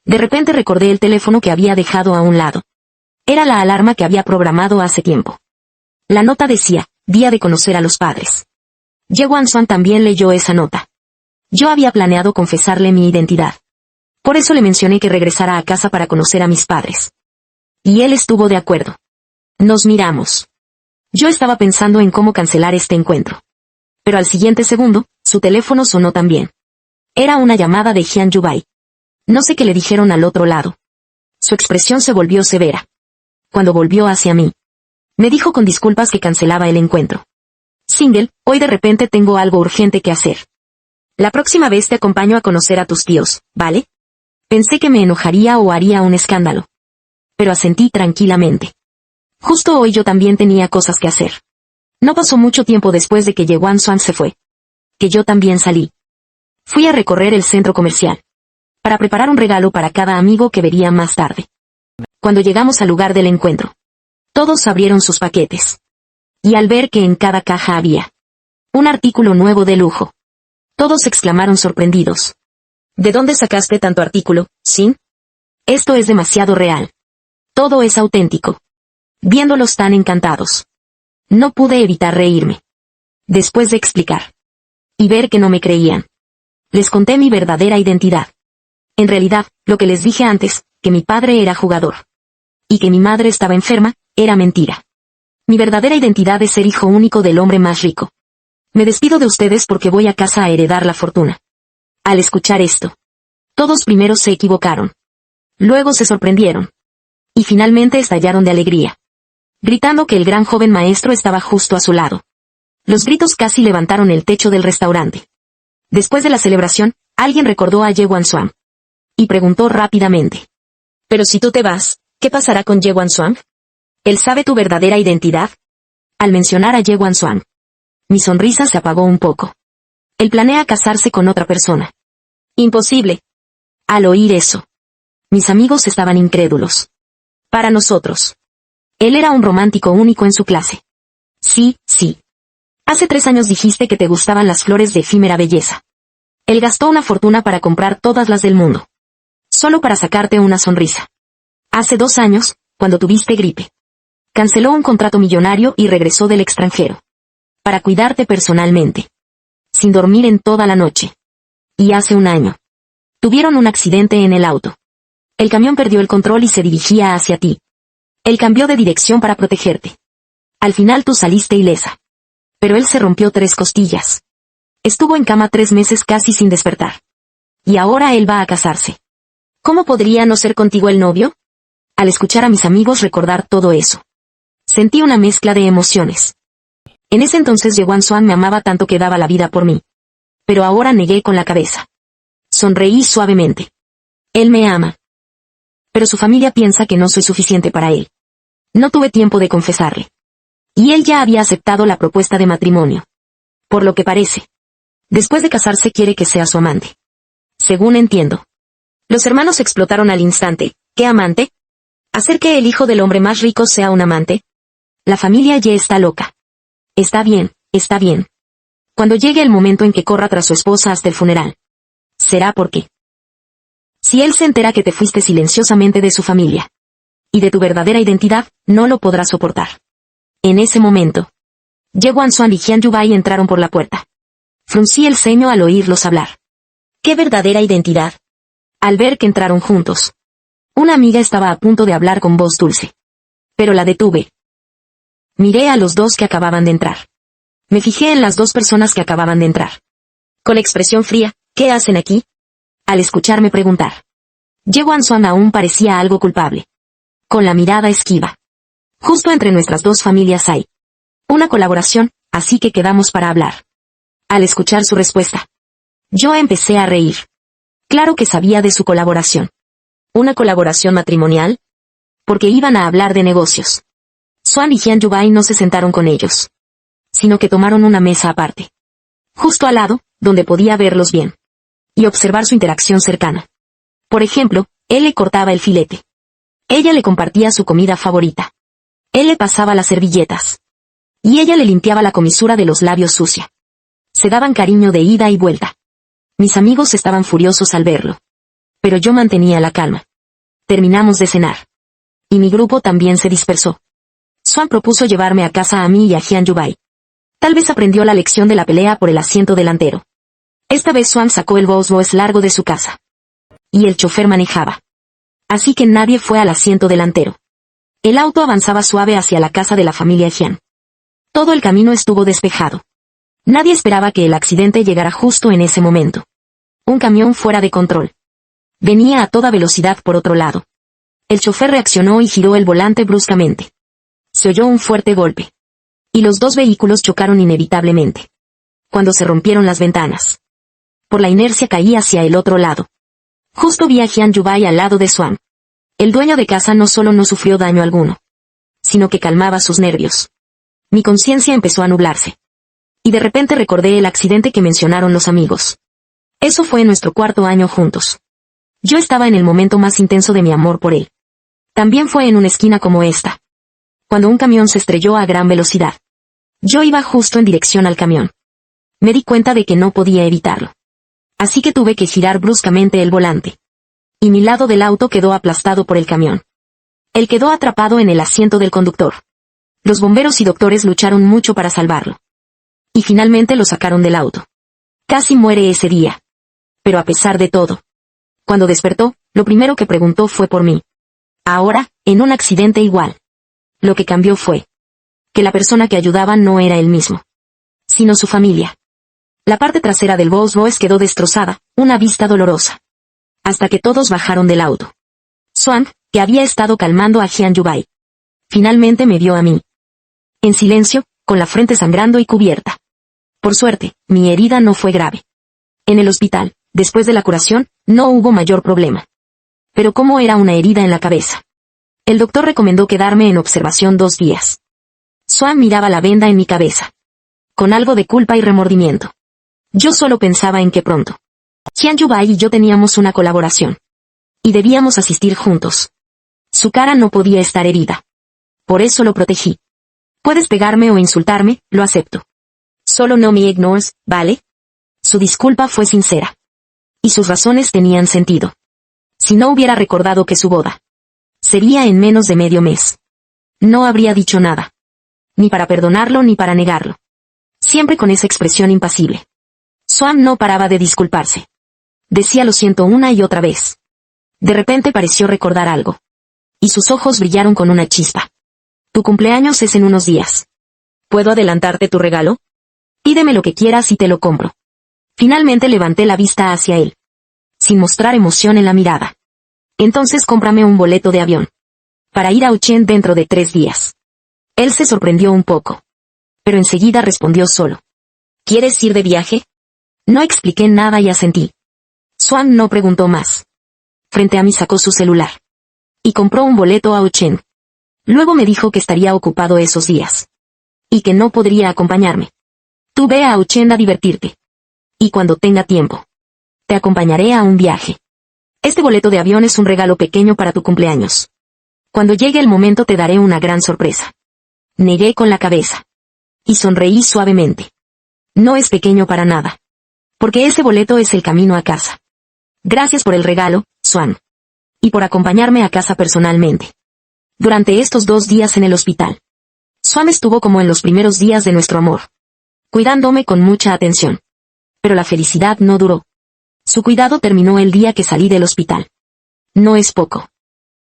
De repente recordé el teléfono que había dejado a un lado. Era la alarma que había programado hace tiempo. La nota decía, día de conocer a los padres. Ye Wan-swan también leyó esa nota. Yo había planeado confesarle mi identidad. Por eso le mencioné que regresara a casa para conocer a mis padres. Y él estuvo de acuerdo. Nos miramos. Yo estaba pensando en cómo cancelar este encuentro. Pero al siguiente segundo, su teléfono sonó también. Era una llamada de Hyun Yubai. No sé qué le dijeron al otro lado. Su expresión se volvió severa. Cuando volvió hacia mí. Me dijo con disculpas que cancelaba el encuentro. Single, hoy de repente tengo algo urgente que hacer. La próxima vez te acompaño a conocer a tus tíos, ¿vale? Pensé que me enojaría o haría un escándalo. Pero asentí tranquilamente. Justo hoy yo también tenía cosas que hacer. No pasó mucho tiempo después de que Ye Wan-swan se fue. Que yo también salí. Fui a recorrer el centro comercial. Para preparar un regalo para cada amigo que vería más tarde. Cuando llegamos al lugar del encuentro. Todos abrieron sus paquetes. Y al ver que en cada caja había un artículo nuevo de lujo. Todos exclamaron sorprendidos. ¿De dónde sacaste tanto artículo, Sin? Esto es demasiado real. Todo es auténtico. Viéndolos tan encantados. No pude evitar reírme. Después de explicar. Y ver que no me creían. Les conté mi verdadera identidad. En realidad, lo que les dije antes, que mi padre era jugador. Y que mi madre estaba enferma, era mentira. Mi verdadera identidad es ser hijo único del hombre más rico. Me despido de ustedes porque voy a casa a heredar la fortuna. Al escuchar esto. Todos primero se equivocaron. Luego se sorprendieron. Y finalmente estallaron de alegría. Gritando que el gran joven maestro estaba justo a su lado. Los gritos casi levantaron el techo del restaurante. Después de la celebración, alguien recordó a Ye Wan-swan. Y preguntó rápidamente. Pero si tú te vas, ¿qué pasará con Ye Wan-swan? ¿Él sabe tu verdadera identidad? Al mencionar a Ye Wan-swan. Mi sonrisa se apagó un poco. Él planea casarse con otra persona. Imposible. Al oír eso. Mis amigos estaban incrédulos. Para nosotros. Él era un romántico único en su clase. Sí, sí. Hace 3 años dijiste que te gustaban las flores de efímera belleza. Él gastó una fortuna para comprar todas las del mundo. Solo para sacarte una sonrisa. Hace 2 años, cuando tuviste gripe. Canceló un contrato millonario y regresó del extranjero. Para cuidarte personalmente. Sin dormir en toda la noche. Y hace un año. Tuvieron un accidente en el auto. El camión perdió el control y se dirigía hacia ti. Él cambió de dirección para protegerte. Al final tú saliste ilesa. Pero él se rompió 3 costillas. Estuvo en cama 3 meses casi sin despertar. Y ahora él va a casarse. ¿Cómo podría no ser contigo el novio? Al escuchar a mis amigos recordar todo eso, sentí una mezcla de emociones. En ese entonces Yewan Swan me amaba tanto que daba la vida por mí. Pero ahora negué con la cabeza. Sonreí suavemente. Él me ama. Pero su familia piensa que no soy suficiente para él. No tuve tiempo de confesarle. Y él ya había aceptado la propuesta de matrimonio. Por lo que parece. Después de casarse quiere que sea su amante. Según entiendo. Los hermanos explotaron al instante. ¿Qué amante? ¿Hacer que el hijo del hombre más rico sea un amante? La familia ya está loca. Está bien, está bien. Cuando llegue el momento en que corra tras su esposa hasta el funeral. Será porque. Si él se entera que te fuiste silenciosamente de su familia. Y de tu verdadera identidad, no lo podrá soportar. En ese momento. Yewan Swan y Hyun Yubai entraron por la puerta. Fruncí el ceño al oírlos hablar. ¿Qué verdadera identidad? Al ver que entraron juntos. Una amiga estaba a punto de hablar con voz dulce. Pero la detuve. Miré a los dos que acababan de entrar. Me fijé en las 2 personas que acababan de entrar. Con expresión fría, ¿qué hacen aquí? Al escucharme preguntar. Yewan Swan aún parecía algo culpable. Con la mirada esquiva. Justo entre nuestras 2 familias hay una colaboración, así que quedamos para hablar. Al escuchar su respuesta. Yo empecé a reír. Claro que sabía de su colaboración. ¿Una colaboración matrimonial? Porque iban a hablar de negocios. Swan y Hyun Yubai no se sentaron con ellos. Sino que tomaron una mesa aparte. Justo al lado, donde podía verlos bien. Y observar su interacción cercana. Por ejemplo, él le cortaba el filete. Ella le compartía su comida favorita. Él le pasaba las servilletas. Y ella le limpiaba la comisura de los labios sucia. Se daban cariño de ida y vuelta. Mis amigos estaban furiosos al verlo. Pero yo mantenía la calma. Terminamos de cenar. Y mi grupo también se dispersó. Swan propuso llevarme a casa a mí y a Hyun Yubai. Tal vez aprendió la lección de la pelea por el asiento delantero. Esta vez Swan sacó el Rolls-Royce largo de su casa. Y el chofer manejaba. Así que nadie fue al asiento delantero. El auto avanzaba suave hacia la casa de la familia Hyun. Todo el camino estuvo despejado. Nadie esperaba que el accidente llegara justo en ese momento. Un camión fuera de control. Venía a toda velocidad por otro lado. El chofer reaccionó y giró el volante bruscamente. Se oyó un fuerte golpe. Y los 2 vehículos chocaron inevitablemente. Cuando se rompieron las ventanas. Por la inercia caí hacia el otro lado. Justo vi a Hyun Yubai al lado de Swan. El dueño de casa no solo no sufrió daño alguno, sino que calmaba sus nervios. Mi conciencia empezó a nublarse. Y de repente recordé el accidente que mencionaron los amigos. Eso fue en nuestro 4º año juntos. Yo estaba en el momento más intenso de mi amor por él. También fue en una esquina como esta. Cuando un camión se estrelló a gran velocidad. Yo iba justo en dirección al camión. Me di cuenta de que no podía evitarlo. Así que tuve que girar bruscamente el volante. Y mi lado del auto quedó aplastado por el camión. Él quedó atrapado en el asiento del conductor. Los bomberos y doctores lucharon mucho para salvarlo. Y finalmente lo sacaron del auto. Casi muere ese día. Pero a pesar de todo. Cuando despertó, lo primero que preguntó fue por mí. Ahora, en un accidente igual. Lo que cambió fue que la persona que ayudaba no era él mismo, sino su familia. La parte trasera del Rolls-Royce quedó destrozada, una vista dolorosa. Hasta que todos bajaron del auto. Swan, que había estado calmando a Hyun Yubai, finalmente me vio a mí. En silencio, con la frente sangrando y cubierta. Por suerte, mi herida no fue grave. En el hospital, después de la curación, no hubo mayor problema. Pero como era una herida en la cabeza. El doctor recomendó quedarme en observación 2 días. Swan miraba la venda en mi cabeza. Con algo de culpa y remordimiento. Yo solo pensaba en que pronto. Hyun Yubai y yo teníamos una colaboración. Y debíamos asistir juntos. Su cara no podía estar herida. Por eso lo protegí. Puedes pegarme o insultarme, lo acepto. Solo no me ignores, ¿vale? Su disculpa fue sincera. Y sus razones tenían sentido. Si no hubiera recordado que su boda sería en menos de medio mes, no habría dicho nada. Ni para perdonarlo ni para negarlo. Siempre con esa expresión impasible. Swan no paraba de disculparse. Decía lo siento una y otra vez. De repente pareció recordar algo. Y sus ojos brillaron con una chispa. Tu cumpleaños es en unos días. ¿Puedo adelantarte tu regalo? Pídeme lo que quieras y te lo compro. Finalmente levanté la vista hacia él, sin mostrar emoción en la mirada. Entonces cómprame un boleto de avión. Para ir a Uchén dentro de 3 días. Él se sorprendió un poco. Pero enseguida respondió solo. ¿Quieres ir de viaje? No expliqué nada y asentí. Swan no preguntó más. Frente a mí sacó su celular. Y compró un boleto a Uchén. Luego me dijo que estaría ocupado esos días. Y que no podría acompañarme. Tú ve a Uchén a divertirte. Y cuando tenga tiempo, te acompañaré a un viaje. Este boleto de avión es un regalo pequeño para tu cumpleaños. Cuando llegue el momento te daré una gran sorpresa. Negué con la cabeza. Y sonreí suavemente. No es pequeño para nada. Porque ese boleto es el camino a casa. Gracias por el regalo, Swan. Y por acompañarme a casa personalmente. Durante estos 2 días en el hospital. Swan estuvo como en los primeros días de nuestro amor. Cuidándome con mucha atención. Pero la felicidad no duró. Su cuidado terminó el día que salí del hospital. No es poco.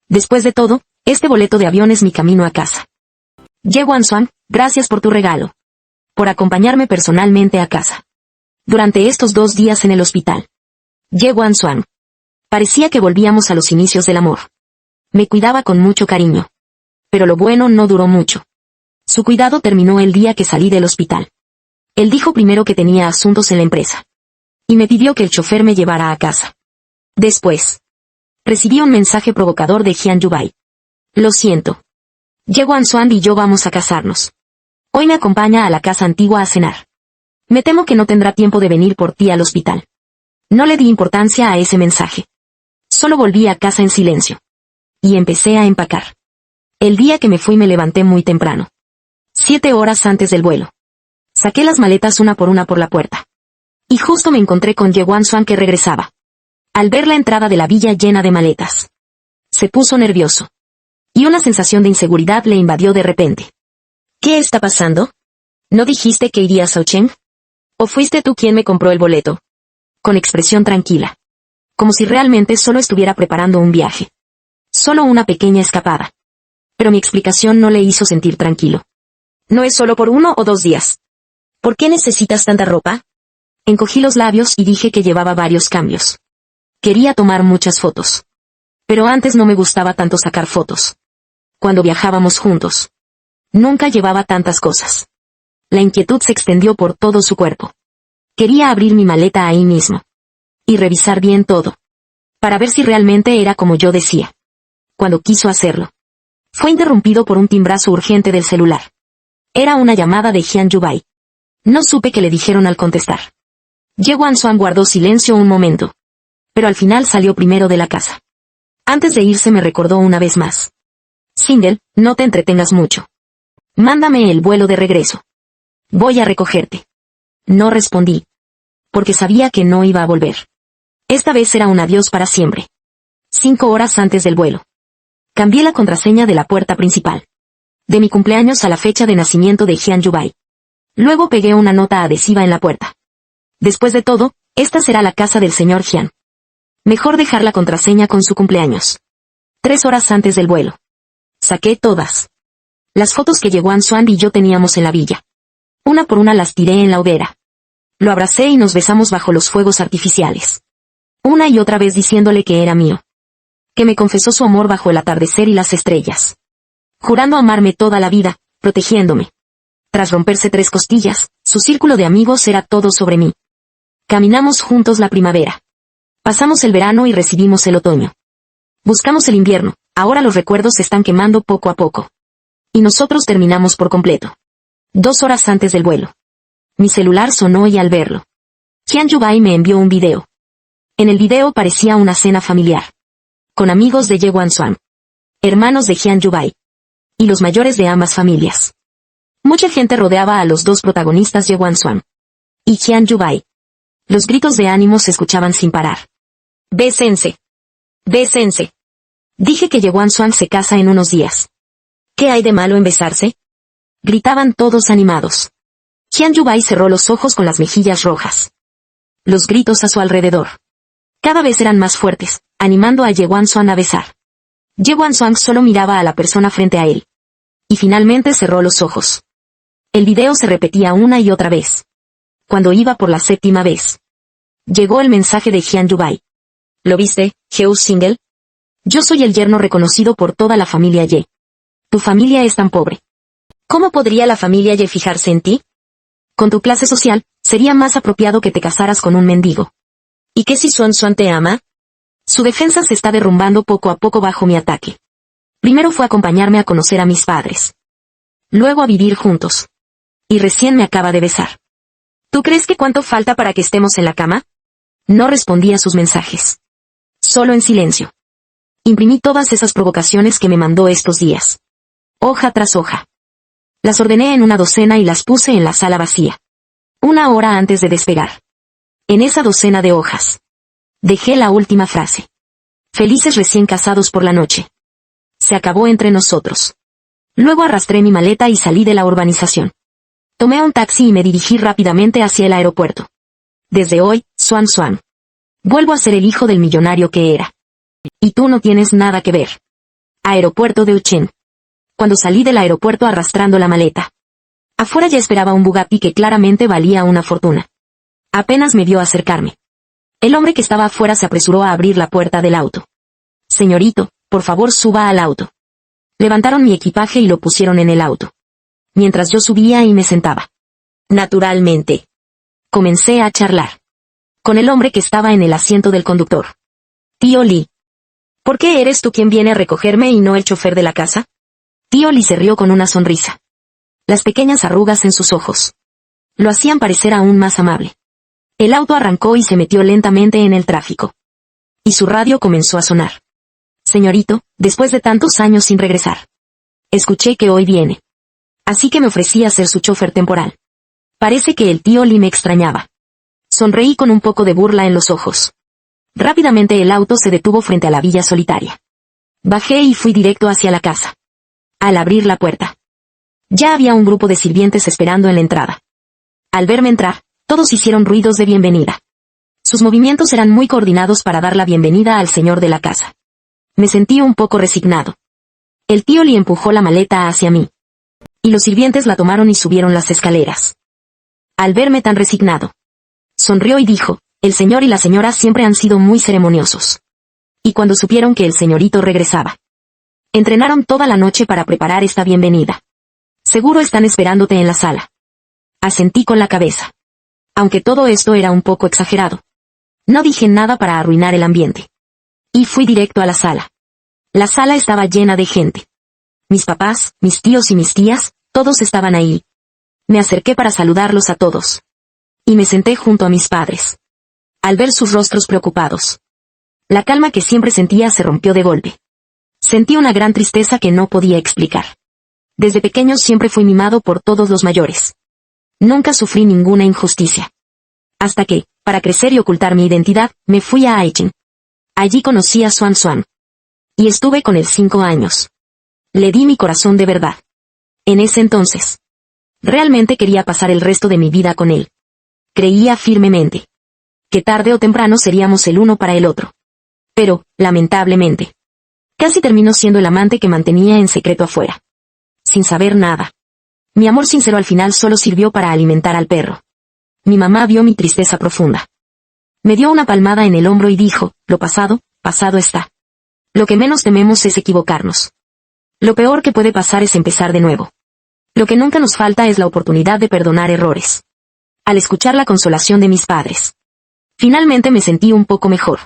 Después de todo, este boleto de avión es mi camino a casa. Yewan Swan, gracias por tu regalo. Por acompañarme personalmente a casa. Durante estos 2 días en el hospital. Yewan Swan. Parecía que volvíamos a los inicios del amor. Me cuidaba con mucho cariño. Pero lo bueno no duró mucho. Su cuidado terminó el día que salí del hospital. Él dijo primero que tenía asuntos en la empresa. Y me pidió que el chofer me llevara a casa. Después. Recibí un mensaje provocador de Hyun Yubai. Lo siento. Yewan Swan y yo vamos a casarnos. Hoy me acompaña a la casa antigua a cenar. Me temo que no tendrá tiempo de venir por ti al hospital. No le di importancia a ese mensaje. Solo volví a casa en silencio. Y empecé a empacar. El día que me fui me levanté muy temprano. 7 horas antes del vuelo. Saqué las maletas una por la puerta. Y justo me encontré con Yewan Swan que regresaba. Al ver la entrada de la villa llena de maletas. Se puso nervioso. Y una sensación de inseguridad le invadió de repente. ¿Qué está pasando? ¿No dijiste que irías a Uchén? ¿O fuiste tú quien me compró el boleto? Con expresión tranquila. Como si realmente solo estuviera preparando un viaje. Solo una pequeña escapada. Pero mi explicación no le hizo sentir tranquilo. No es solo por 1 o 2 días. ¿Por qué necesitas tanta ropa? Encogí los labios y dije que llevaba varios cambios. Quería tomar muchas fotos. Pero antes no me gustaba tanto sacar fotos. Cuando viajábamos juntos. Nunca llevaba tantas cosas. La inquietud se extendió por todo su cuerpo. Quería abrir mi maleta ahí mismo. Y revisar bien todo. Para ver si realmente era como yo decía. Cuando quiso hacerlo. Fue interrumpido por un timbrazo urgente del celular. Era una llamada de Hyun Yubai. No supe qué le dijeron al contestar. Yewan Swan guardó silencio un momento. Pero al final salió primero de la casa. Antes de irse me recordó una vez más. Single, no te entretengas mucho. Mándame el vuelo de regreso. Voy a recogerte. No respondí. Porque sabía que no iba a volver. Esta vez era un adiós para siempre. 5 horas antes del vuelo. Cambié la contraseña de la puerta principal. De mi cumpleaños a la fecha de nacimiento de Hyun Yubai. Luego pegué una nota adhesiva en la puerta. Después de todo, esta será la casa del señor Hyun. Mejor dejar la contraseña con su cumpleaños. 3 horas antes del vuelo. Saqué todas. Las fotos que Yewan Swan y yo teníamos en la villa. Una por una las tiré en la hoguera. Lo abracé y nos besamos bajo los fuegos artificiales. Una y otra vez diciéndole que era mío. Que me confesó su amor bajo el atardecer y las estrellas. Jurando amarme toda la vida, protegiéndome. Tras romperse 3 costillas, su círculo de amigos era todo sobre mí. Caminamos juntos la primavera. Pasamos el verano y recibimos el otoño. Buscamos el invierno, ahora los recuerdos se están quemando poco a poco. Y nosotros terminamos por completo. 2 horas antes del vuelo. Mi celular sonó y al verlo. Hyun Yubai me envió un video. En el video parecía una cena familiar. Con amigos de Yewan Swan. Hermanos de Hyun Yubai. Y los mayores de ambas familias. Mucha gente rodeaba a los 2 protagonistas Yewan Swan. Y Hyun Yubai. Los gritos de ánimo se escuchaban sin parar. Bésense. Bésense. Dije que Yewan Swan se casa en unos días. ¿Qué hay de malo en besarse? Gritaban todos animados. Hyun Yubai cerró los ojos con las mejillas rojas. Los gritos a su alrededor. Cada vez eran más fuertes, animando a Ye Wansuan a besar. Ye Wansuan solo miraba a la persona frente a él. Y finalmente cerró los ojos. El video se repetía una y otra vez. Cuando iba por la 7ª vez, llegó el mensaje de Hyun Yubai. ¿Lo viste, Heo Single? Yo soy el yerno reconocido por toda la familia Ye. Tu familia es tan pobre. ¿Cómo podría la familia Ye fijarse en ti? Con tu clase social, sería más apropiado que te casaras con un mendigo. ¿Y qué si Suan Suan te ama? Su defensa se está derrumbando poco a poco bajo mi ataque. Primero fue acompañarme a conocer a mis padres. Luego a vivir juntos. Y recién me acaba de besar. ¿Tú crees que cuánto falta para que estemos en la cama? No respondí a sus mensajes. Solo en silencio. Imprimí todas esas provocaciones que me mandó estos días. Hoja tras hoja. Las ordené en una docena y las puse en la sala vacía. 1 hora antes de despegar. En esa docena de hojas. Dejé la última frase. Felices recién casados por la noche. Se acabó entre nosotros. Luego arrastré mi maleta y salí de la urbanización. Tomé un taxi y me dirigí rápidamente hacia el aeropuerto. Desde hoy, Suan Suan. Vuelvo a ser el hijo del millonario que era. Y tú no tienes nada que ver. Aeropuerto de Uchen. Cuando salí del aeropuerto arrastrando la maleta. Afuera ya esperaba un Bugatti que claramente valía una fortuna. Apenas me vio acercarme. El hombre que estaba afuera se apresuró a abrir la puerta del auto. Señorito, por favor suba al auto. Levantaron mi equipaje y lo pusieron en el auto. Mientras yo subía y me sentaba. Naturalmente. Comencé a charlar. Con el hombre que estaba en el asiento del conductor. Tío Lee. ¿Por qué eres tú quien viene a recogerme y no el chofer de la casa? Tío Lee se rió con una sonrisa. Las pequeñas arrugas en sus ojos lo hacían parecer aún más amable. El auto arrancó y se metió lentamente en el tráfico. Y su radio comenzó a sonar. Señorito, después de tantos años sin regresar. Escuché que hoy viene. Así que me ofrecí a ser su chofer temporal. Parece que el tío Lee me extrañaba. Sonreí con un poco de burla en los ojos. Rápidamente el auto se detuvo frente a la villa solitaria. Bajé y fui directo hacia la casa. Al abrir la puerta, ya había un grupo de sirvientes esperando en la entrada. Al verme entrar, todos hicieron ruidos de bienvenida. Sus movimientos eran muy coordinados para dar la bienvenida al señor de la casa. Me sentí un poco resignado. El tío Lee empujó la maleta hacia mí. Y los sirvientes la tomaron y subieron las escaleras. Al verme tan resignado, sonrió y dijo, el señor y la señora siempre han sido muy ceremoniosos. Y cuando supieron que el señorito regresaba, entrenaron toda la noche para preparar esta bienvenida. Seguro están esperándote en la sala. Asentí con la cabeza. Aunque todo esto era un poco exagerado. No dije nada para arruinar el ambiente. Y fui directo a la sala. La sala estaba llena de gente. Mis papás, mis tíos y mis tías, todos estaban ahí. Me acerqué para saludarlos a todos. Y me senté junto a mis padres. Al ver sus rostros preocupados, la calma que siempre sentía se rompió de golpe. Sentí una gran tristeza que no podía explicar. Desde pequeño siempre fui mimado por todos los mayores. Nunca sufrí ninguna injusticia. Hasta que, para crecer y ocultar mi identidad, me fui a Aichen. Allí conocí a Suan Suan. Y estuve con él 5 años. Le di mi corazón de verdad. En ese entonces, realmente quería pasar el resto de mi vida con él. Creía firmemente que tarde o temprano seríamos el uno para el otro. Pero, lamentablemente, casi terminó siendo el amante que mantenía en secreto afuera. Sin saber nada. Mi amor sincero al final solo sirvió para alimentar al perro. Mi mamá vio mi tristeza profunda. Me dio una palmada en el hombro y dijo, lo pasado, pasado está. Lo que menos tememos es equivocarnos. Lo peor que puede pasar es empezar de nuevo. Lo que nunca nos falta es la oportunidad de perdonar errores. Al escuchar la consolación de mis padres, finalmente me sentí un poco mejor.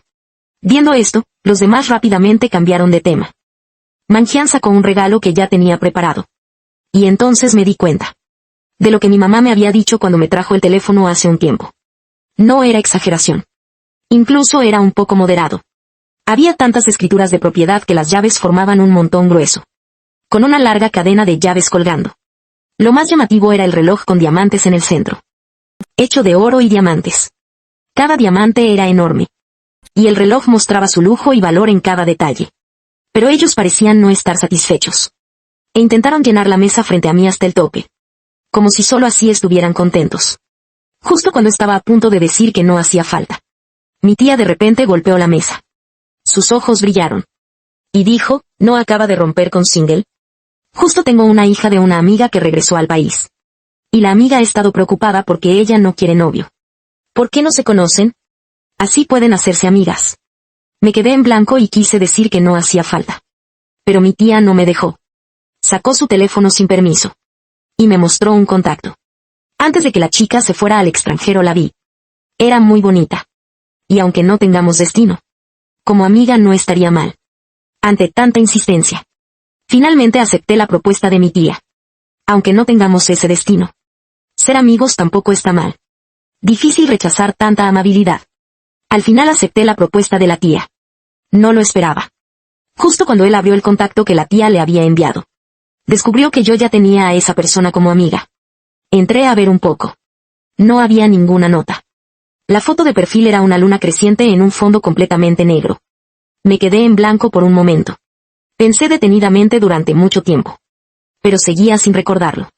Viendo esto, los demás rápidamente cambiaron de tema. Manjian sacó un regalo que ya tenía preparado. Y entonces me di cuenta de lo que mi mamá me había dicho cuando me trajo el teléfono hace un tiempo. No era exageración. Incluso era un poco moderado. Había tantas escrituras de propiedad que las llaves formaban un montón grueso, con una larga cadena de llaves colgando. Lo más llamativo era el reloj con diamantes en el centro. Hecho de oro y diamantes. Cada diamante era enorme. Y el reloj mostraba su lujo y valor en cada detalle. Pero ellos parecían no estar satisfechos. E intentaron llenar la mesa frente a mí hasta el tope. Como si solo así estuvieran contentos. Justo cuando estaba a punto de decir que no hacía falta. Mi tía de repente golpeó la mesa. Sus ojos brillaron. Y dijo, ¿no acaba de romper con Single? Justo tengo una hija de una amiga que regresó al país. Y la amiga ha estado preocupada porque ella no quiere novio. ¿Por qué no se conocen? Así pueden hacerse amigas. Me quedé en blanco y quise decir que no hacía falta. Pero mi tía no me dejó. Sacó su teléfono sin permiso. Y me mostró un contacto. Antes de que la chica se fuera al extranjero la vi. Era muy bonita. Y aunque no tengamos destino, como amiga no estaría mal. Ante tanta insistencia, finalmente acepté la propuesta de mi tía. Aunque no tengamos ese destino, ser amigos tampoco está mal. Difícil rechazar tanta amabilidad. Al final acepté la propuesta de la tía. No lo esperaba. Justo cuando él abrió el contacto que la tía le había enviado, descubrió que yo ya tenía a esa persona como amiga. Entré a ver un poco. No había ninguna nota. La foto de perfil era una luna creciente en un fondo completamente negro. Me quedé en blanco por un momento. Pensé detenidamente durante mucho tiempo. Pero seguía sin recordarlo.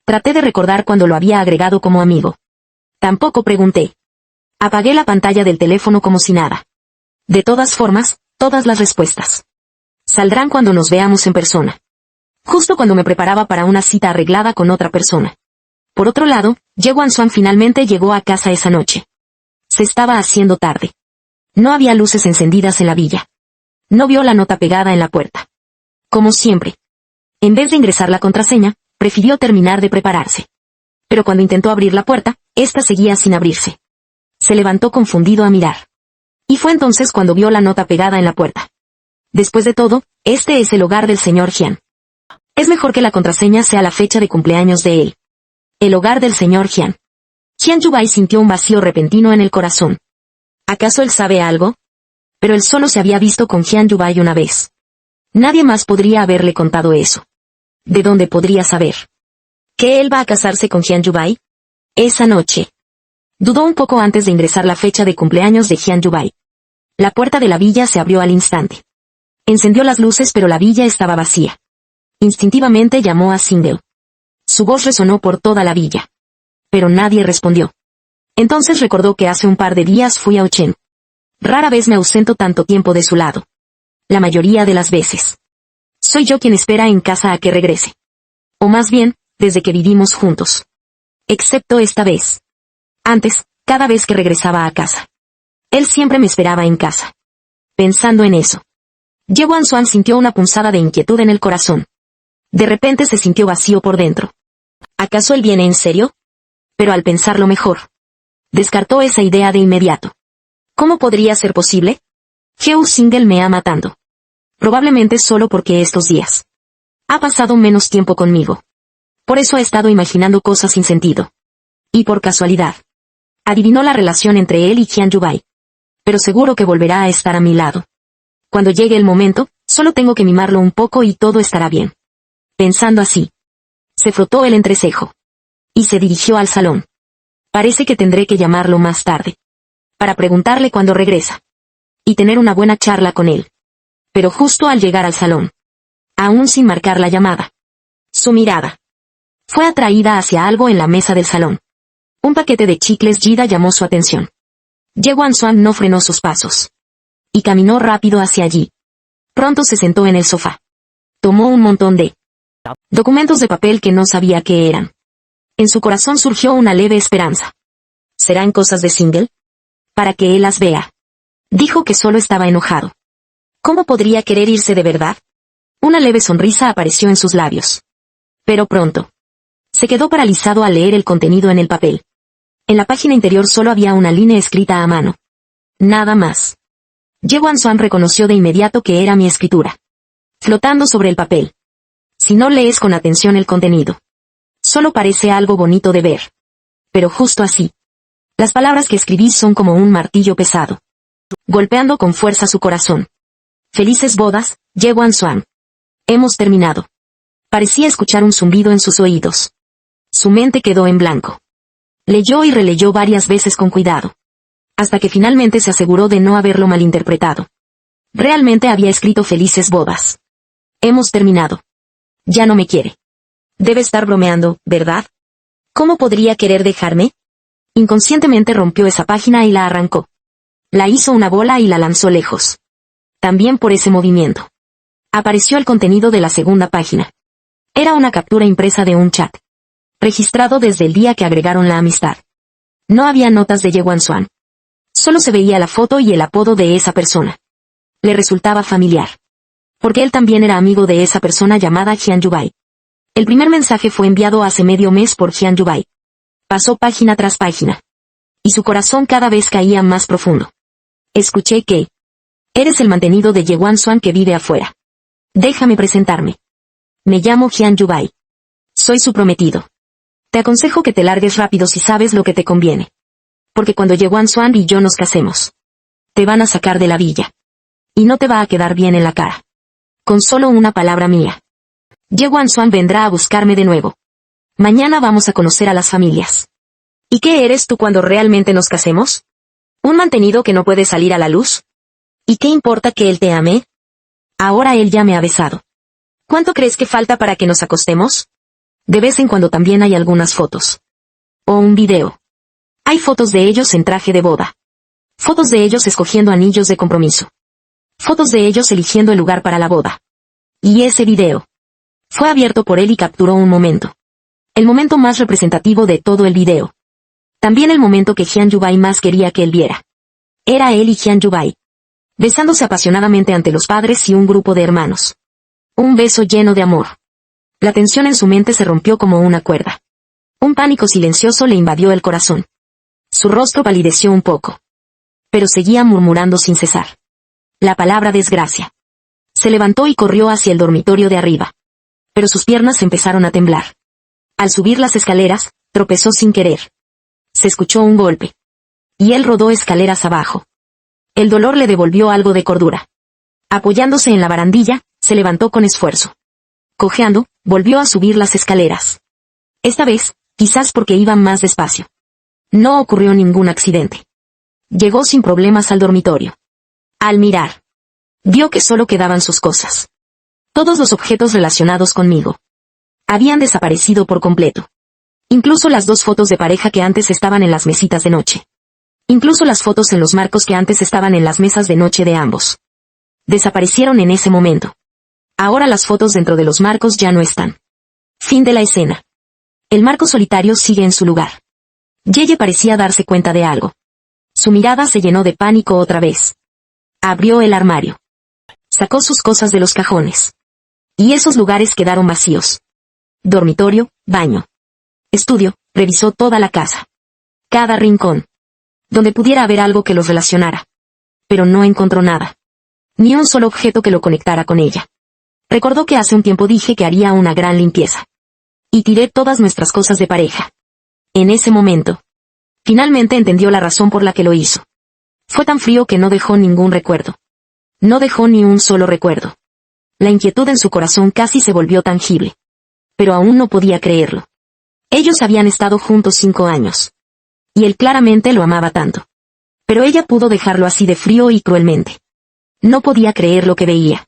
Traté de recordar cuando lo había agregado como amigo. Tampoco pregunté. Apagué la pantalla del teléfono como si nada. De todas formas, todas las respuestas saldrán cuando nos veamos en persona. Justo cuando me preparaba para una cita arreglada con otra persona. Por otro lado, Ye Wan-Suan finalmente llegó a casa esa noche. Se estaba haciendo tarde. No había luces encendidas en la villa. No vio la nota pegada en la puerta. Como siempre. En vez de ingresar la contraseña, prefirió terminar de prepararse. Pero cuando intentó abrir la puerta, ésta seguía sin abrirse. Se levantó confundido a mirar. Y fue entonces cuando vio la nota pegada en la puerta. Después de todo, este es el hogar del señor Jian. Es mejor que la contraseña sea la fecha de cumpleaños de él. El hogar del señor Jian. Jian Yubai sintió un vacío repentino en el corazón. ¿Acaso él sabe algo? Pero él solo se había visto con Jian Yubai una vez. Nadie más podría haberle contado eso. ¿De dónde podría saber? ¿Que él va a casarse con Jian Yubai? Esa noche. Dudó un poco antes de ingresar la fecha de cumpleaños de Jian Yubai. La puerta de la villa se abrió al instante. Encendió las luces pero la villa estaba vacía. Instintivamente llamó a Single. Su voz resonó por toda la villa. Pero nadie respondió. Entonces recordó que hace un par de días fui a Ochen. Rara vez me ausento tanto tiempo de su lado. La mayoría de las veces. Soy yo quien espera en casa a que regrese. O más bien, desde que vivimos juntos. Excepto esta vez. Antes, cada vez que regresaba a casa. Él siempre me esperaba en casa. Pensando en eso. Ye Wan-Suan sintió una punzada de inquietud en el corazón. De repente se sintió vacío por dentro. ¿Acaso él viene en serio? Pero al pensarlo mejor, descartó esa idea de inmediato. ¿Cómo podría ser posible? Heo Single me ama tanto. Probablemente solo porque estos días ha pasado menos tiempo conmigo. Por eso ha estado imaginando cosas sin sentido. Y por casualidad, adivinó la relación entre él y Jian Yubai. Pero seguro que volverá a estar a mi lado. Cuando llegue el momento, solo tengo que mimarlo un poco y todo estará bien. Pensando así, se frotó el entrecejo. Y se dirigió al salón. Parece que tendré que llamarlo más tarde. Para preguntarle cuándo regresa. Y tener una buena charla con él. Pero justo al llegar al salón, aún sin marcar la llamada, su mirada fue atraída hacia algo en la mesa del salón. Un paquete de chicles Jida llamó su atención. Ye Wan-Suan no frenó sus pasos. Y caminó rápido hacia allí. Pronto se sentó en el sofá. Tomó un montón de documentos de papel que no sabía qué eran. En su corazón surgió una leve esperanza. ¿Serán cosas de Single? Para que él las vea. Dijo que solo estaba enojado. ¿Cómo podría querer irse de verdad? Una leve sonrisa apareció en sus labios. Pero pronto. Se quedó paralizado al leer el contenido en el papel. En la página interior solo había una línea escrita a mano. Nada más. Ye Wan-Suan reconoció de inmediato que era mi escritura. Flotando sobre el papel. Si no lees con atención el contenido, solo parece algo bonito de ver. Pero justo así. Las palabras que escribí son como un martillo pesado. Golpeando con fuerza su corazón. Felices bodas, Ye Wan-Suan. Hemos terminado. Parecía escuchar un zumbido en sus oídos. Su mente quedó en blanco. Leyó y releyó varias veces con cuidado. Hasta que finalmente se aseguró de no haberlo malinterpretado. Realmente había escrito felices bodas. Hemos terminado. Ya no me quiere. Debe estar bromeando, ¿verdad? ¿Cómo podría querer dejarme? Inconscientemente rompió esa página y la arrancó. La hizo una bola y la lanzó lejos. También por ese movimiento apareció el contenido de la segunda página. Era una captura impresa de un chat, registrado desde el día que agregaron la amistad. No había notas de Ye Wansuan. Solo se veía la foto y el apodo de esa persona. Le resultaba familiar, porque él también era amigo de esa persona llamada Jian Yubai. El primer mensaje fue enviado hace medio mes por Jian Yubai. Pasó página tras página, y su corazón cada vez caía más profundo. Escuché que eres el mantenido de Ye Wansuan que vive afuera. Déjame presentarme. Me llamo Jian Yubai. Soy su prometido. Te aconsejo que te largues rápido si sabes lo que te conviene. Porque cuando Ye Wansuan y yo nos casemos, te van a sacar de la villa. Y no te va a quedar bien en la cara. Con solo una palabra mía. Ye Wansuan vendrá a buscarme de nuevo. Mañana vamos a conocer a las familias. ¿Y qué eres tú cuando realmente nos casemos? ¿Un mantenido que no puede salir a la luz? ¿Y qué importa que él te ame? Ahora él ya me ha besado. ¿Cuánto crees que falta para que nos acostemos? De vez en cuando también hay algunas fotos. O un video. Hay fotos de ellos en traje de boda. Fotos de ellos escogiendo anillos de compromiso. Fotos de ellos eligiendo el lugar para la boda. Y ese video fue abierto por él y capturó un momento. El momento más representativo de todo el video. También el momento que Jian Yubai más quería que él viera. Era él y Jian Yubai besándose apasionadamente ante los padres y un grupo de hermanos. Un beso lleno de amor. La tensión en su mente se rompió como una cuerda. Un pánico silencioso le invadió el corazón. Su rostro palideció un poco. Pero seguía murmurando sin cesar la palabra desgracia. Se levantó y corrió hacia el dormitorio de arriba. Pero sus piernas empezaron a temblar. Al subir las escaleras, tropezó sin querer. Se escuchó un golpe. Y él rodó escaleras abajo. El dolor le devolvió algo de cordura. Apoyándose en la barandilla, se levantó con esfuerzo. Cojeando, volvió a subir las escaleras. Esta vez, quizás porque iba más despacio. No ocurrió ningún accidente. Llegó sin problemas al dormitorio. Al mirar, vio que solo quedaban sus cosas. Todos los objetos relacionados conmigo habían desaparecido por completo. Incluso las 2 fotos de pareja que antes estaban en las mesitas de noche. Incluso las fotos en los marcos que antes estaban en las mesas de noche de ambos. Desaparecieron en ese momento. Ahora las fotos dentro de los marcos ya no están. Fin de la escena. El marco solitario sigue en su lugar. Yeye parecía darse cuenta de algo. Su mirada se llenó de pánico otra vez. Abrió el armario. Sacó sus cosas de los cajones. Y esos lugares quedaron vacíos. Dormitorio, baño, estudio, revisó toda la casa. Cada rincón. Donde pudiera haber algo que los relacionara. Pero no encontró nada. Ni un solo objeto que lo conectara con ella. Recordó que hace un tiempo dije que haría una gran limpieza. Y tiré todas nuestras cosas de pareja. En ese momento, finalmente entendió la razón por la que lo hizo. Fue tan frío que no dejó ningún recuerdo. No dejó ni un solo recuerdo. La inquietud en su corazón casi se volvió tangible. Pero aún no podía creerlo. Ellos habían estado juntos 5 años. Y él claramente lo amaba tanto. Pero ella pudo dejarlo así de frío y cruelmente. No podía creer lo que veía.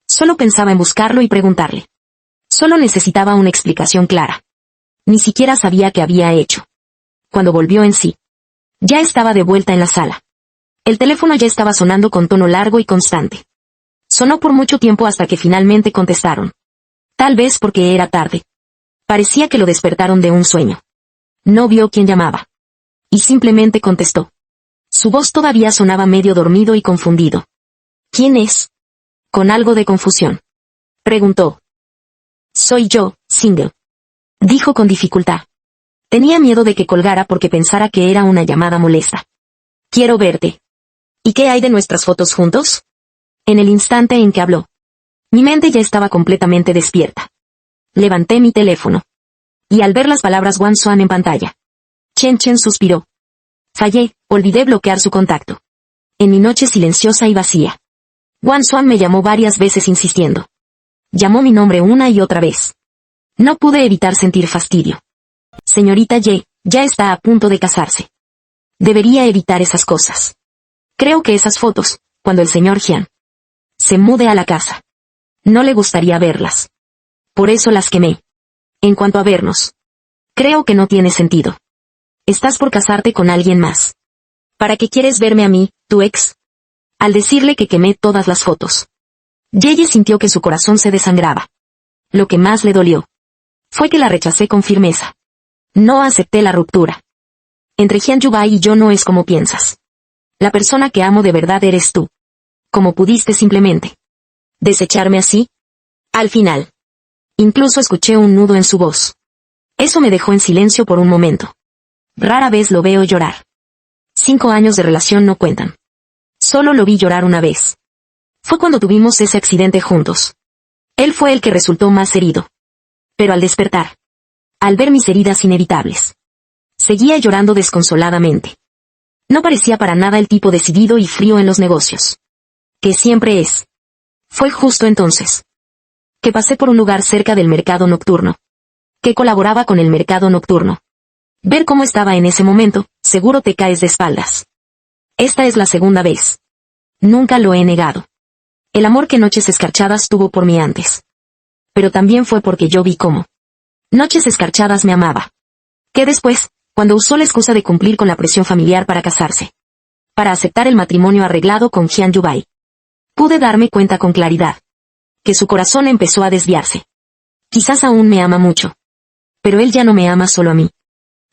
Solo pensaba en buscarlo y preguntarle. Solo necesitaba una explicación clara. Ni siquiera sabía qué había hecho. Cuando volvió en sí, ya estaba de vuelta en la sala. El teléfono ya estaba sonando con tono largo y constante. Sonó por mucho tiempo hasta que finalmente contestaron. Tal vez porque era tarde. Parecía que lo despertaron de un sueño. No vio quién llamaba. Y simplemente contestó. Su voz todavía sonaba medio dormido y confundido. ¿Quién es? Con algo de confusión. Preguntó. Soy yo, Single. Dijo con dificultad. Tenía miedo de que colgara porque pensara que era una llamada molesta. Quiero verte. ¿Y qué hay de nuestras fotos juntos? En el instante en que habló, mi mente ya estaba completamente despierta. Levanté mi teléfono. Y al ver las palabras Wansuan en pantalla, Chen Chen suspiró. Fallé, olvidé bloquear su contacto. En mi noche silenciosa y vacía, Wansuan me llamó varias veces insistiendo. Llamó mi nombre una y otra vez. No pude evitar sentir fastidio. Señorita Ye, ya está a punto de casarse. Debería evitar esas cosas. Creo que esas fotos, cuando el señor Jian se mude a la casa, no le gustaría verlas. Por eso las quemé. En cuanto a vernos, creo que no tiene sentido. Estás por casarte con alguien más. ¿Para qué quieres verme a mí, ¿Tu ex? Al decirle que quemé todas las fotos. Yeye sintió que su corazón se desangraba. Lo que más le dolió fue que la rechacé con firmeza. No acepté la ruptura. Entre Hyun Yu-bae y yo no es como piensas. La persona que amo de verdad eres tú. ¿Cómo pudiste simplemente desecharme así? Al final, incluso escuché un nudo en su voz. Eso me dejó en silencio por un momento. Rara vez lo veo llorar. 5 años de relación no cuentan. Solo lo vi llorar una vez. Fue cuando tuvimos ese accidente juntos. Él fue el que resultó más herido. Pero al despertar, al ver mis heridas inevitables, seguía llorando desconsoladamente. No parecía para nada el tipo decidido y frío en los negocios que siempre es. Fue justo entonces que pasé por un lugar cerca del mercado nocturno, que colaboraba con el mercado nocturno. Ver cómo estaba en ese momento, seguro te caes de espaldas. Esta es la segunda vez. Nunca lo he negado. El amor que Noches Escarchadas tuvo por mí antes. Pero también fue porque yo vi cómo Noches Escarchadas me amaba. Que después, cuando usó la excusa de cumplir con la presión familiar para casarse, para aceptar el matrimonio arreglado con Hyun Yu-bae, pude darme cuenta con claridad que su corazón empezó a desviarse. Quizás aún me ama mucho, pero él ya no me ama solo a mí.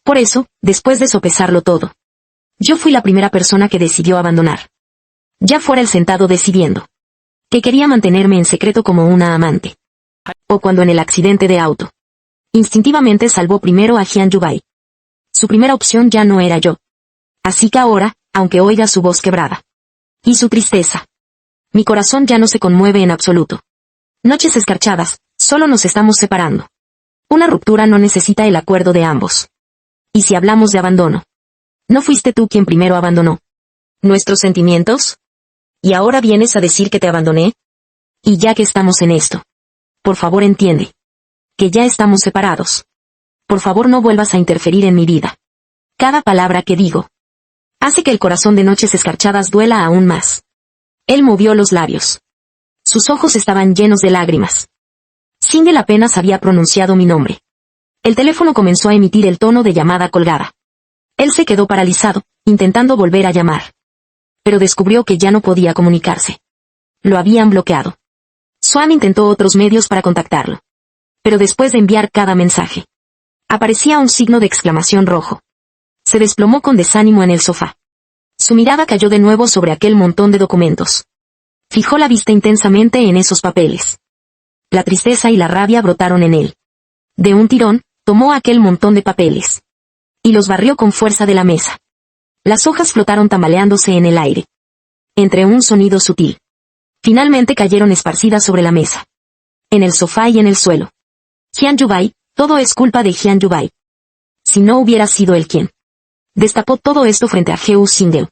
Por eso, después de sopesarlo todo, yo fui la primera persona que decidió abandonar. Ya fuera el sentado decidiendo que quería mantenerme en secreto como una amante. O cuando en el accidente de auto, instintivamente salvó primero a Hyun Yu-bae. Su primera opción ya no era yo. Así que ahora, aunque oiga su voz quebrada y su tristeza, mi corazón ya no se conmueve en absoluto. Noches Escarchadas, solo nos estamos separando. Una ruptura no necesita el acuerdo de ambos. Y si hablamos de abandono, ¿no fuiste tú quien primero abandonó nuestros sentimientos? ¿Y ahora vienes a decir que te abandoné? Y ya que estamos en esto, por favor entiende que ya estamos separados. Por favor no vuelvas a interferir en mi vida. Cada palabra que digo hace que el corazón de Noches Escarchadas duela aún más. Él movió los labios. Sus ojos estaban llenos de lágrimas. Single apenas había pronunciado mi nombre. El teléfono comenzó a emitir el tono de llamada colgada. Él se quedó paralizado, intentando volver a llamar. Pero descubrió que ya no podía comunicarse. Lo habían bloqueado. Swan intentó otros medios para contactarlo. Pero después de enviar cada mensaje, aparecía un signo de exclamación rojo. Se desplomó con desánimo en el sofá. Su mirada cayó de nuevo sobre aquel montón de documentos. Fijó la vista intensamente en esos papeles. La tristeza y la rabia brotaron en él. De un tirón, tomó aquel montón de papeles y los barrió con fuerza de la mesa. Las hojas flotaron tambaleándose en el aire, entre un sonido sutil. Finalmente cayeron esparcidas sobre la mesa, en el sofá y en el suelo. Hyun Yu-bae, todo es culpa de Hyun Yu-bae. Si no hubiera sido él quien destapó todo esto frente a Heo Single,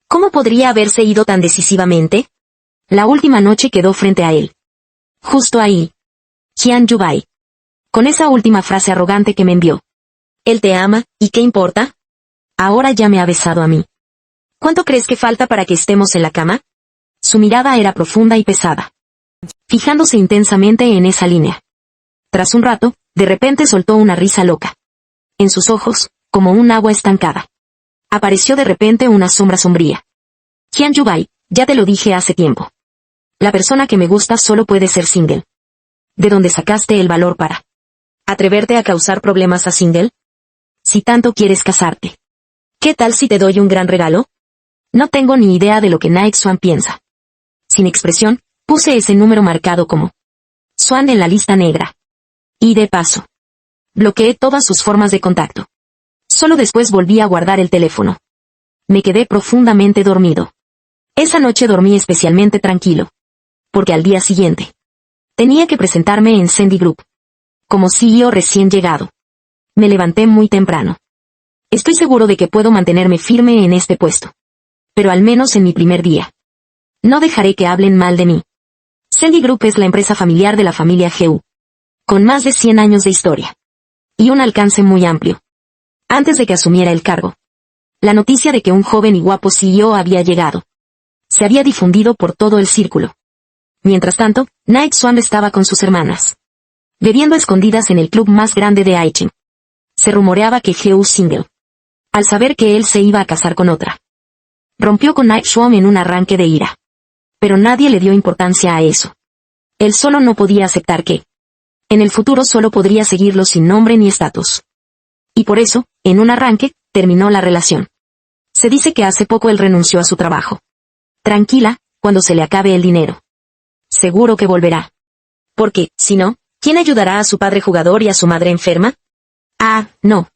¿cómo podría haberse ido tan decisivamente? La última noche quedó frente a él. Justo ahí. Hyun Yu-bae. Con esa última frase arrogante que me envió. Él te ama, ¿y qué importa? Ahora ya me ha besado a mí. ¿Cuánto crees que falta para que estemos en la cama? Su mirada era profunda y pesada, fijándose intensamente en esa línea. Tras un rato, de repente soltó una risa loca. En sus ojos, como un agua estancada, apareció de repente una sombra sombría. Hyun Yu-bae, ya te lo dije hace tiempo. La persona que me gusta solo puede ser Single. ¿De dónde sacaste el valor para atreverte a causar problemas a Single? Si tanto quieres casarte, ¿qué tal si te doy un gran regalo? No tengo ni idea de lo que Night Swan piensa. Sin expresión, puse ese número marcado como Swan en la lista negra. Y de paso, bloqueé todas sus formas de contacto. Solo después volví a guardar el teléfono. Me quedé profundamente dormido. Esa noche dormí especialmente tranquilo, porque al día siguiente tenía que presentarme en Sendy Group como CEO recién llegado. Me levanté muy temprano. Estoy seguro de que puedo mantenerme firme en este puesto. Pero al menos en mi primer día, no dejaré que hablen mal de mí. Sendy Group es la empresa familiar de la familia Heo, con más de 100 años de historia y un alcance muy amplio. Antes de que asumiera el cargo, la noticia de que un joven y guapo CEO había llegado se había difundido por todo el círculo. Mientras tanto, Night Swan estaba con sus hermanas, bebiendo a escondidas en el club más grande de Aichen. Se rumoreaba que Heo Single, al saber que él se iba a casar con otra, Rompió con Night Swarm en un arranque de ira. Pero nadie le dio importancia a eso. Él solo no podía aceptar que, en el futuro solo podría seguirlo sin nombre ni estatus. Y por eso, en un arranque, terminó la relación. Se dice que hace poco él renunció a su trabajo. Tranquila, cuando se le acabe el dinero. Seguro que volverá. Porque, si no, ¿quién ayudará a su padre jugador y a su madre enferma? Ah, no.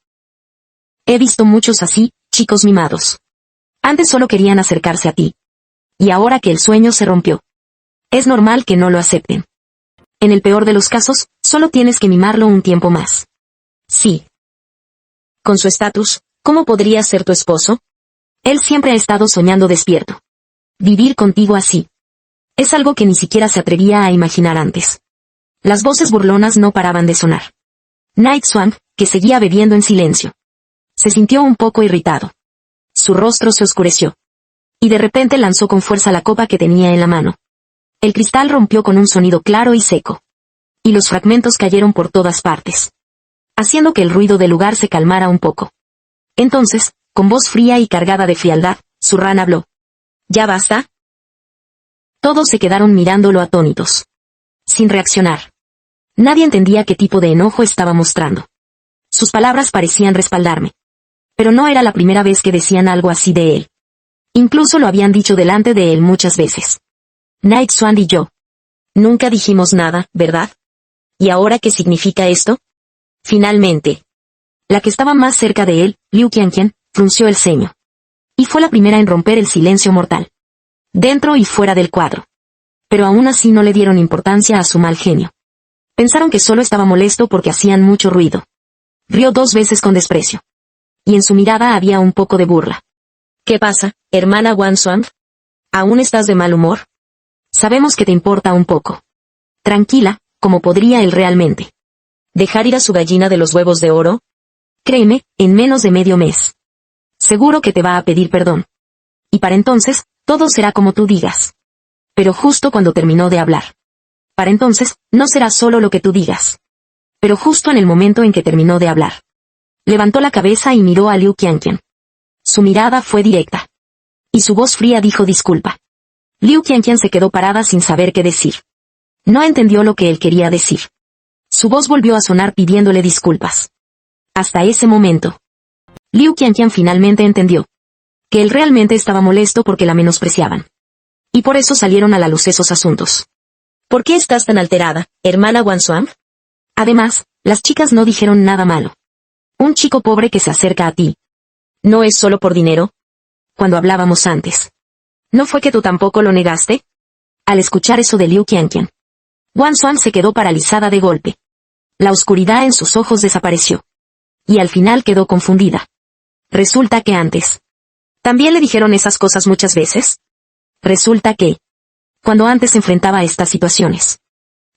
He visto muchos así, chicos mimados. Antes solo querían acercarse a ti. Y ahora que el sueño se rompió, es normal que no lo acepten. En el peor de los casos, solo tienes que mimarlo un tiempo más. Sí. Con su estatus, ¿cómo podría ser tu esposo? Él siempre ha estado soñando despierto. Vivir contigo así. Es algo que ni siquiera se atrevía a imaginar antes. Las voces burlonas no paraban de sonar. Night Swan, que seguía bebiendo en silencio, se sintió un poco irritado. Su rostro se oscureció. Y de repente lanzó con fuerza la copa que tenía en la mano. El cristal rompió con un sonido claro y seco. Y los fragmentos cayeron por todas partes, haciendo que el ruido del lugar se calmara un poco. Entonces, con voz fría y cargada de frialdad, Zurrán habló. ¿Ya basta? Todos se quedaron mirándolo atónitos, sin reaccionar. Nadie entendía qué tipo de enojo estaba mostrando. Sus palabras parecían respaldarme. Pero no era la primera vez que decían algo así de él. Incluso lo habían dicho delante de él muchas veces. Night Swan y yo. Nunca dijimos nada, ¿verdad? ¿Y ahora qué significa esto? Finalmente. La que estaba más cerca de él, Liu Qianqian, frunció el ceño. Y fue la primera en romper el silencio mortal. Dentro y fuera del cuadro. Pero aún así no le dieron importancia a su mal genio. Pensaron que solo estaba molesto porque hacían mucho ruido. Rió 2 veces con desprecio. Y en su mirada había un poco de burla. ¿Qué pasa, hermana Wan Xuan? ¿Aún estás de mal humor? Sabemos que te importa un poco. Tranquila, como podría él realmente. ¿Dejar ir a su gallina de los huevos de oro? Créeme, en menos de medio mes. Seguro que te va a pedir perdón. Y para entonces, todo será como tú digas. Pero justo cuando terminó de hablar. Para entonces, no será solo lo que tú digas. Pero justo en el momento en que terminó de hablar. Levantó la cabeza y miró a Liu Qianqian. Su mirada fue directa. Y su voz fría dijo disculpa. Liu Qianqian se quedó parada sin saber qué decir. No entendió lo que él quería decir. Su voz volvió a sonar pidiéndole disculpas. Hasta ese momento, Liu Qianqian finalmente entendió que él realmente estaba molesto porque la menospreciaban. Y por eso salieron a la luz esos asuntos. ¿Por qué estás tan alterada, hermana Wan Xuan? Además, las chicas no dijeron nada malo. Un chico pobre que se acerca a ti. ¿No es solo por dinero? Cuando hablábamos antes. ¿No fue que tú tampoco lo negaste? Al escuchar eso de Liu Qianqian, Wan Xuan se quedó paralizada de golpe. La oscuridad en sus ojos desapareció. Y al final quedó confundida. Resulta que antes. ¿También le dijeron esas cosas muchas veces? Resulta que, cuando antes se enfrentaba a estas situaciones,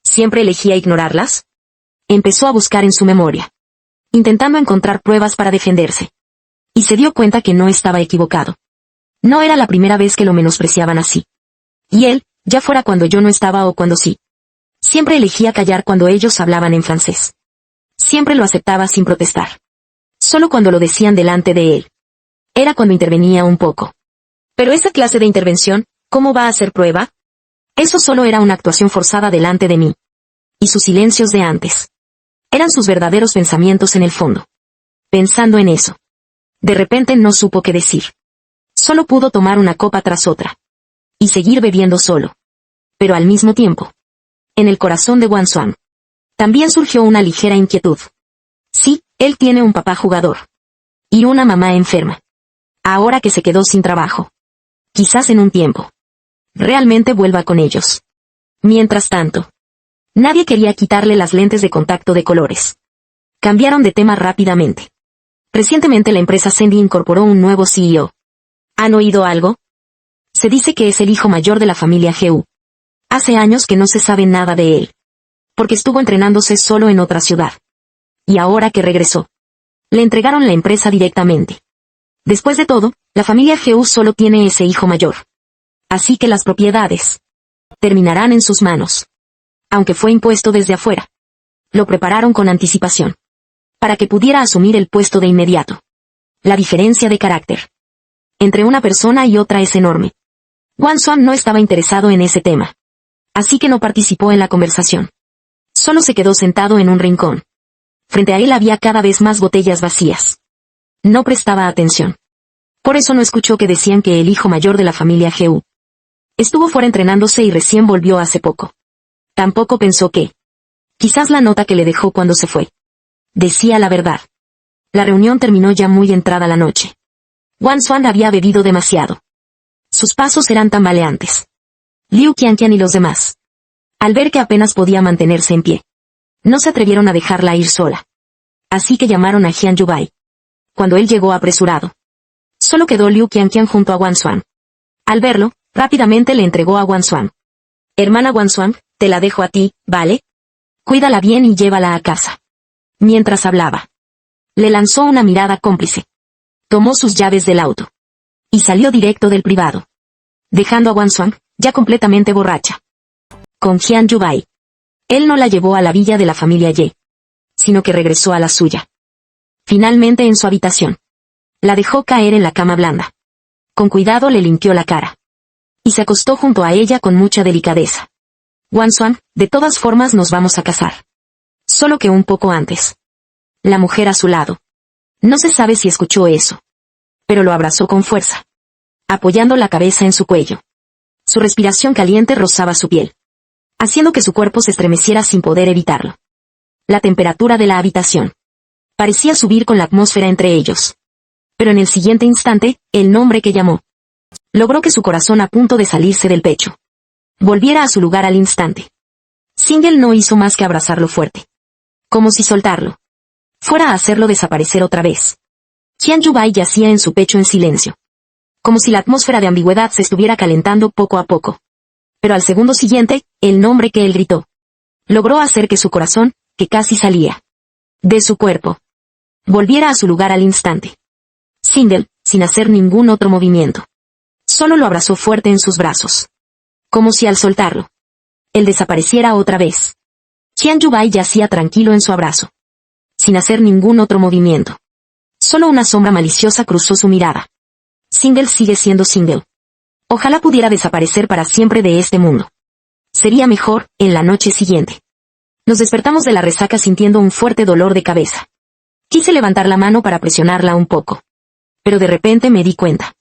¿siempre elegía ignorarlas? Empezó a buscar en su memoria, intentando encontrar pruebas para defenderse. Y se dio cuenta que no estaba equivocado. No era la primera vez que lo menospreciaban así. Y él, ya fuera cuando yo no estaba o cuando sí. Siempre elegía callar cuando ellos hablaban en francés. Siempre lo aceptaba sin protestar. Solo cuando lo decían delante de él. Era cuando intervenía un poco. Pero esa clase de intervención, ¿cómo va a ser prueba? Eso solo era una actuación forzada delante de mí. Y sus silencios de antes. Eran sus verdaderos pensamientos en el fondo. Pensando en eso. De repente no supo qué decir. Solo pudo tomar una copa tras otra. Y seguir bebiendo solo. Pero al mismo tiempo, en el corazón de Wan Xuan, también surgió una ligera inquietud. Sí, él tiene un papá jugador. Y una mamá enferma. Ahora que se quedó sin trabajo. Quizás en un tiempo. Realmente vuelva con ellos. Mientras tanto, nadie quería quitarle las lentes de contacto de colores. Cambiaron de tema rápidamente. Recientemente la empresa Sendy incorporó un nuevo CEO. ¿Han oído algo? Se dice que es el hijo mayor de la familia Gu. Hace años que no se sabe nada de él. Porque estuvo entrenándose solo en otra ciudad. Y ahora que regresó, le entregaron la empresa directamente. Después de todo, la familia Gu solo tiene ese hijo mayor. Así que las propiedades terminarán en sus manos. Aunque fue impuesto desde afuera. Lo prepararon con anticipación. Para que pudiera asumir el puesto de inmediato. La diferencia de carácter. Entre una persona y otra es enorme. Wan Xuan no estaba interesado en ese tema. Así que no participó en la conversación. Solo se quedó sentado en un rincón. Frente a él había cada vez más botellas vacías. No prestaba atención. Por eso no escuchó que decían que el hijo mayor de la familia Geu estuvo fuera entrenándose y recién volvió hace poco. Tampoco pensó que quizás la nota que le dejó cuando se fue decía la verdad. La reunión terminó ya muy entrada la noche. Wan Xuan había bebido demasiado. Sus pasos eran tambaleantes. Liu Qianqian y los demás, al ver que apenas podía mantenerse en pie, no se atrevieron a dejarla ir sola. Así que llamaron a Jian Yubai. Cuando él llegó apresurado, solo quedó Liu Qianqian junto a Wan Xuan. Al verlo, rápidamente le entregó a Wan Xuan. Hermana Wan Xuan, te la dejo a ti, ¿vale? Cuídala bien y llévala a casa. Mientras hablaba, le lanzó una mirada cómplice. Tomó sus llaves del auto y salió directo del privado, dejando a Wan Xuan, ya completamente borracha, con Jian Yubai. Él no la llevó a la villa de la familia Ye, sino que regresó a la suya. Finalmente en su habitación, la dejó caer en la cama blanda. Con cuidado le limpió la cara y se acostó junto a ella con mucha delicadeza. Wan Xuan, de todas formas nos vamos a casar. Solo que un poco antes. La mujer a su lado. No se sabe si escuchó eso, pero lo abrazó con fuerza, apoyando la cabeza en su cuello. Su respiración caliente rozaba su piel, haciendo que su cuerpo se estremeciera sin poder evitarlo. La temperatura de la habitación parecía subir con la atmósfera entre ellos. Pero en el siguiente instante, el nombre que llamó logró que su corazón a punto de salirse del pecho volviera a su lugar al instante. Single no hizo más que abrazarlo fuerte, como si soltarlo fuera a hacerlo desaparecer otra vez. Jian Yubai yacía en su pecho en silencio, como si la atmósfera de ambigüedad se estuviera calentando poco a poco. Pero al segundo siguiente, el nombre que él gritó logró hacer que su corazón, que casi salía de su cuerpo, volviera a su lugar al instante. Single, sin hacer ningún otro movimiento, solo lo abrazó fuerte en sus brazos, como si al soltarlo, él desapareciera otra vez. Jian Yubai yacía tranquilo en su abrazo, sin hacer ningún otro movimiento. Solo una sombra maliciosa cruzó su mirada. Single sigue siendo Single. Ojalá pudiera desaparecer para siempre de este mundo. Sería mejor, en la noche siguiente. Nos despertamos de la resaca sintiendo un fuerte dolor de cabeza. Quise levantar la mano para presionarla un poco, pero de repente me di cuenta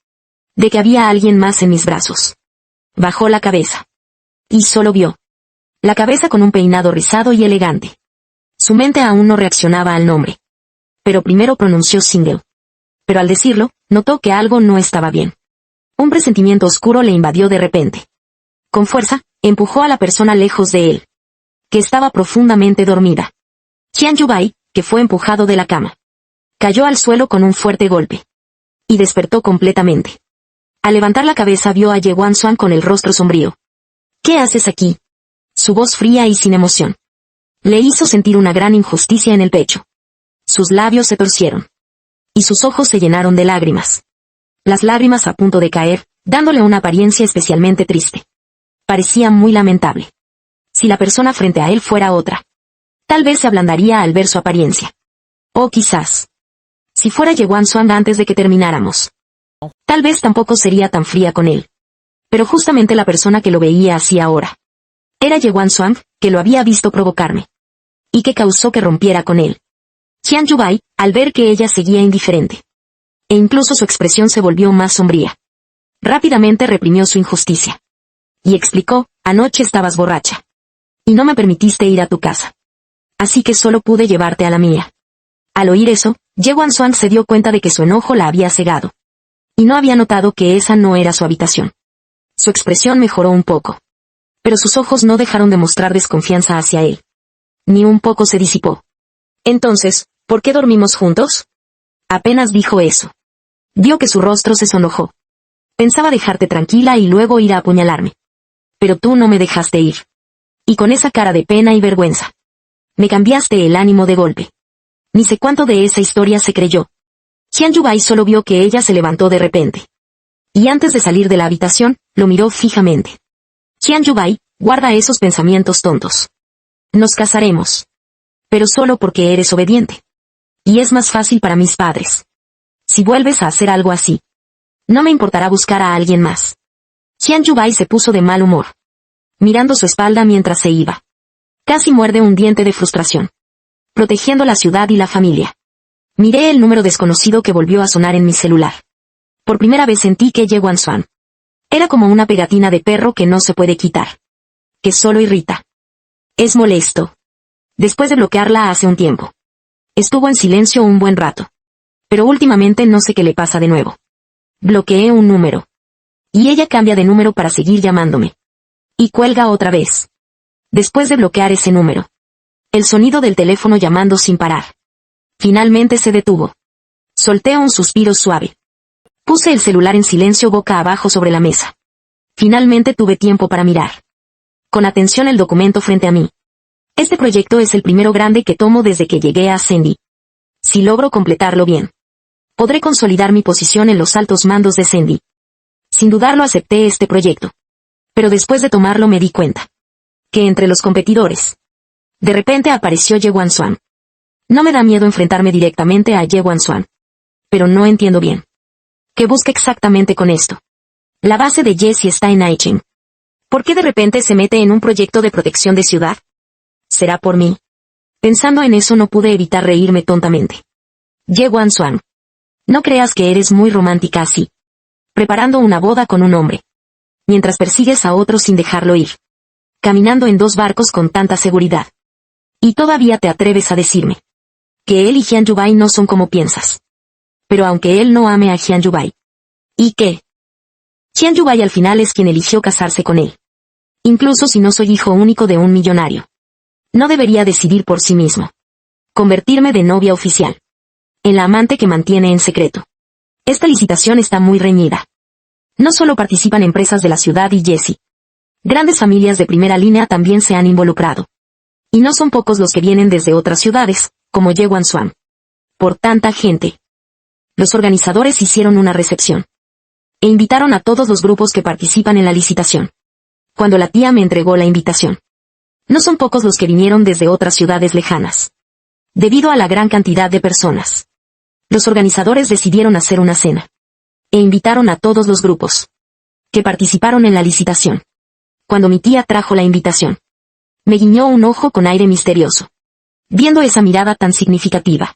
de que había alguien más en mis brazos. Bajó la cabeza y solo vio la cabeza con un peinado rizado y elegante. Su mente aún no reaccionaba al nombre, pero primero pronunció Single. Pero al decirlo, notó que algo no estaba bien. Un presentimiento oscuro le invadió de repente. Con fuerza, empujó a la persona lejos de él, que estaba profundamente dormida. Jian Yubai, que fue empujado de la cama, cayó al suelo con un fuerte golpe y despertó completamente. Al levantar la cabeza vio a Ye Wan Xuan con el rostro sombrío. ¿Qué haces aquí? Su voz fría y sin emoción le hizo sentir una gran injusticia en el pecho. Sus labios se torcieron y sus ojos se llenaron de lágrimas. Las lágrimas a punto de caer, dándole una apariencia especialmente triste. Parecía muy lamentable. Si la persona frente a él fuera otra, tal vez se ablandaría al ver su apariencia. O quizás, si fuera Ye Wan Xuan antes de que termináramos, tal vez tampoco sería tan fría con él. Pero justamente la persona que lo veía así ahora era Ye Wan Xuan, que lo había visto provocarme y que causó que rompiera con él. Jian Yubai, al ver que ella seguía indiferente, e incluso su expresión se volvió más sombría, rápidamente reprimió su injusticia y explicó: anoche estabas borracha y no me permitiste ir a tu casa, así que solo pude llevarte a la mía. Al oír eso, Ye Wan Xuan se dio cuenta de que su enojo la había cegado y no había notado que esa no era su habitación. Su expresión mejoró un poco, pero sus ojos no dejaron de mostrar desconfianza hacia él. Ni un poco se disipó. Entonces, ¿por qué dormimos juntos? Apenas dijo eso, vio que su rostro se sonrojó. Pensaba dejarte tranquila y luego ir a apuñalarme. Pero tú no me dejaste ir. Y con esa cara de pena y vergüenza, me cambiaste el ánimo de golpe. Ni sé cuánto de esa historia se creyó. Jian Yubai solo vio que ella se levantó de repente. Y antes de salir de la habitación, lo miró fijamente. Jian Yubai, guarda esos pensamientos tontos. Nos casaremos. Pero solo porque eres obediente. Y es más fácil para mis padres. Si vuelves a hacer algo así, No me importará buscar a alguien más. Hyun Yubai se puso de mal humor, mirando su espalda mientras se iba. Casi muerde un diente de frustración. Protegiendo la ciudad y la familia. Miré el número desconocido que volvió a sonar en mi celular. Por primera vez sentí que Ye Wan-swan. Era como una pegatina de perro que no se puede quitar. Que solo irrita. Es molesto. Después de bloquearla hace un tiempo. Estuvo en silencio un buen rato. Pero últimamente no sé qué le pasa de nuevo. Bloqueé un número. Y ella cambia de número para seguir llamándome. Y cuelga otra vez. Después de bloquear ese número. El sonido del teléfono llamando sin parar. Finalmente se detuvo. Solté un suspiro suave. Puse el celular en silencio boca abajo sobre la mesa. Finalmente tuve tiempo para mirar con atención el documento frente a mí. Este proyecto es el primero grande que tomo desde que llegué a Sendy. Si logro completarlo bien, podré consolidar mi posición en los altos mandos de Sendy. Sin dudarlo acepté este proyecto. Pero después de tomarlo me di cuenta que entre los competidores, de repente apareció Ye Wan-swan. No me da miedo enfrentarme directamente a Ye Wan-swan. Pero no entiendo bien. ¿Qué busca exactamente con esto? La base de Jessie está en Aichen. ¿Por qué de repente se mete en un proyecto de protección de ciudad? ¿Será por mí? Pensando en eso no pude evitar reírme tontamente. Ye Wan-swan. No creas que eres muy romántica así. Preparando una boda con un hombre. Mientras persigues a otro sin dejarlo ir. Caminando en 2 barcos con tanta seguridad. Y todavía te atreves a decirme que él y Hyun Yubai no son como piensas. Pero aunque él no ame a Hyun Yubai. ¿Y qué? Hyun Yubai al final es quien eligió casarse con él. Incluso si no soy hijo único de un millonario. No debería decidir por sí mismo. Convertirme de novia oficial. En la amante que mantiene en secreto. Esta licitación está muy reñida. No solo participan empresas de la ciudad y Jessie. Grandes familias de primera línea también se han involucrado. Y no son pocos los que vienen desde otras ciudades, como Ye Wan-swan. Por tanta gente. Los organizadores hicieron una recepción. E invitaron a todos los grupos que participan en la licitación. Cuando la tía me entregó la invitación. No son pocos los que vinieron desde otras ciudades lejanas. Debido a la gran cantidad de personas. Los organizadores decidieron hacer una cena. E invitaron a todos los grupos. Que participaron en la licitación. Cuando mi tía trajo la invitación. Me guiñó un ojo con aire misterioso. Viendo esa mirada tan significativa.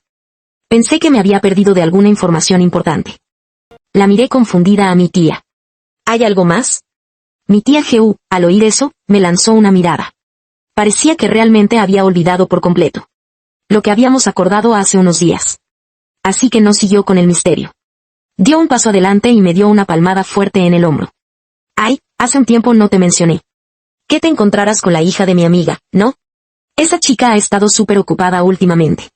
Pensé que me había perdido de alguna información importante. La miré confundida a mi tía. ¿Hay algo más? Mi tía Geu, al oír eso, me lanzó una mirada. Parecía que realmente había olvidado por completo lo que habíamos acordado hace unos días. Así que no siguió con el misterio. Dio un paso adelante y me dio una palmada fuerte en el hombro. Ay, hace un tiempo no te mencioné. Que te encontraras con la hija de mi amiga, ¿no? Esa chica ha estado súper ocupada últimamente.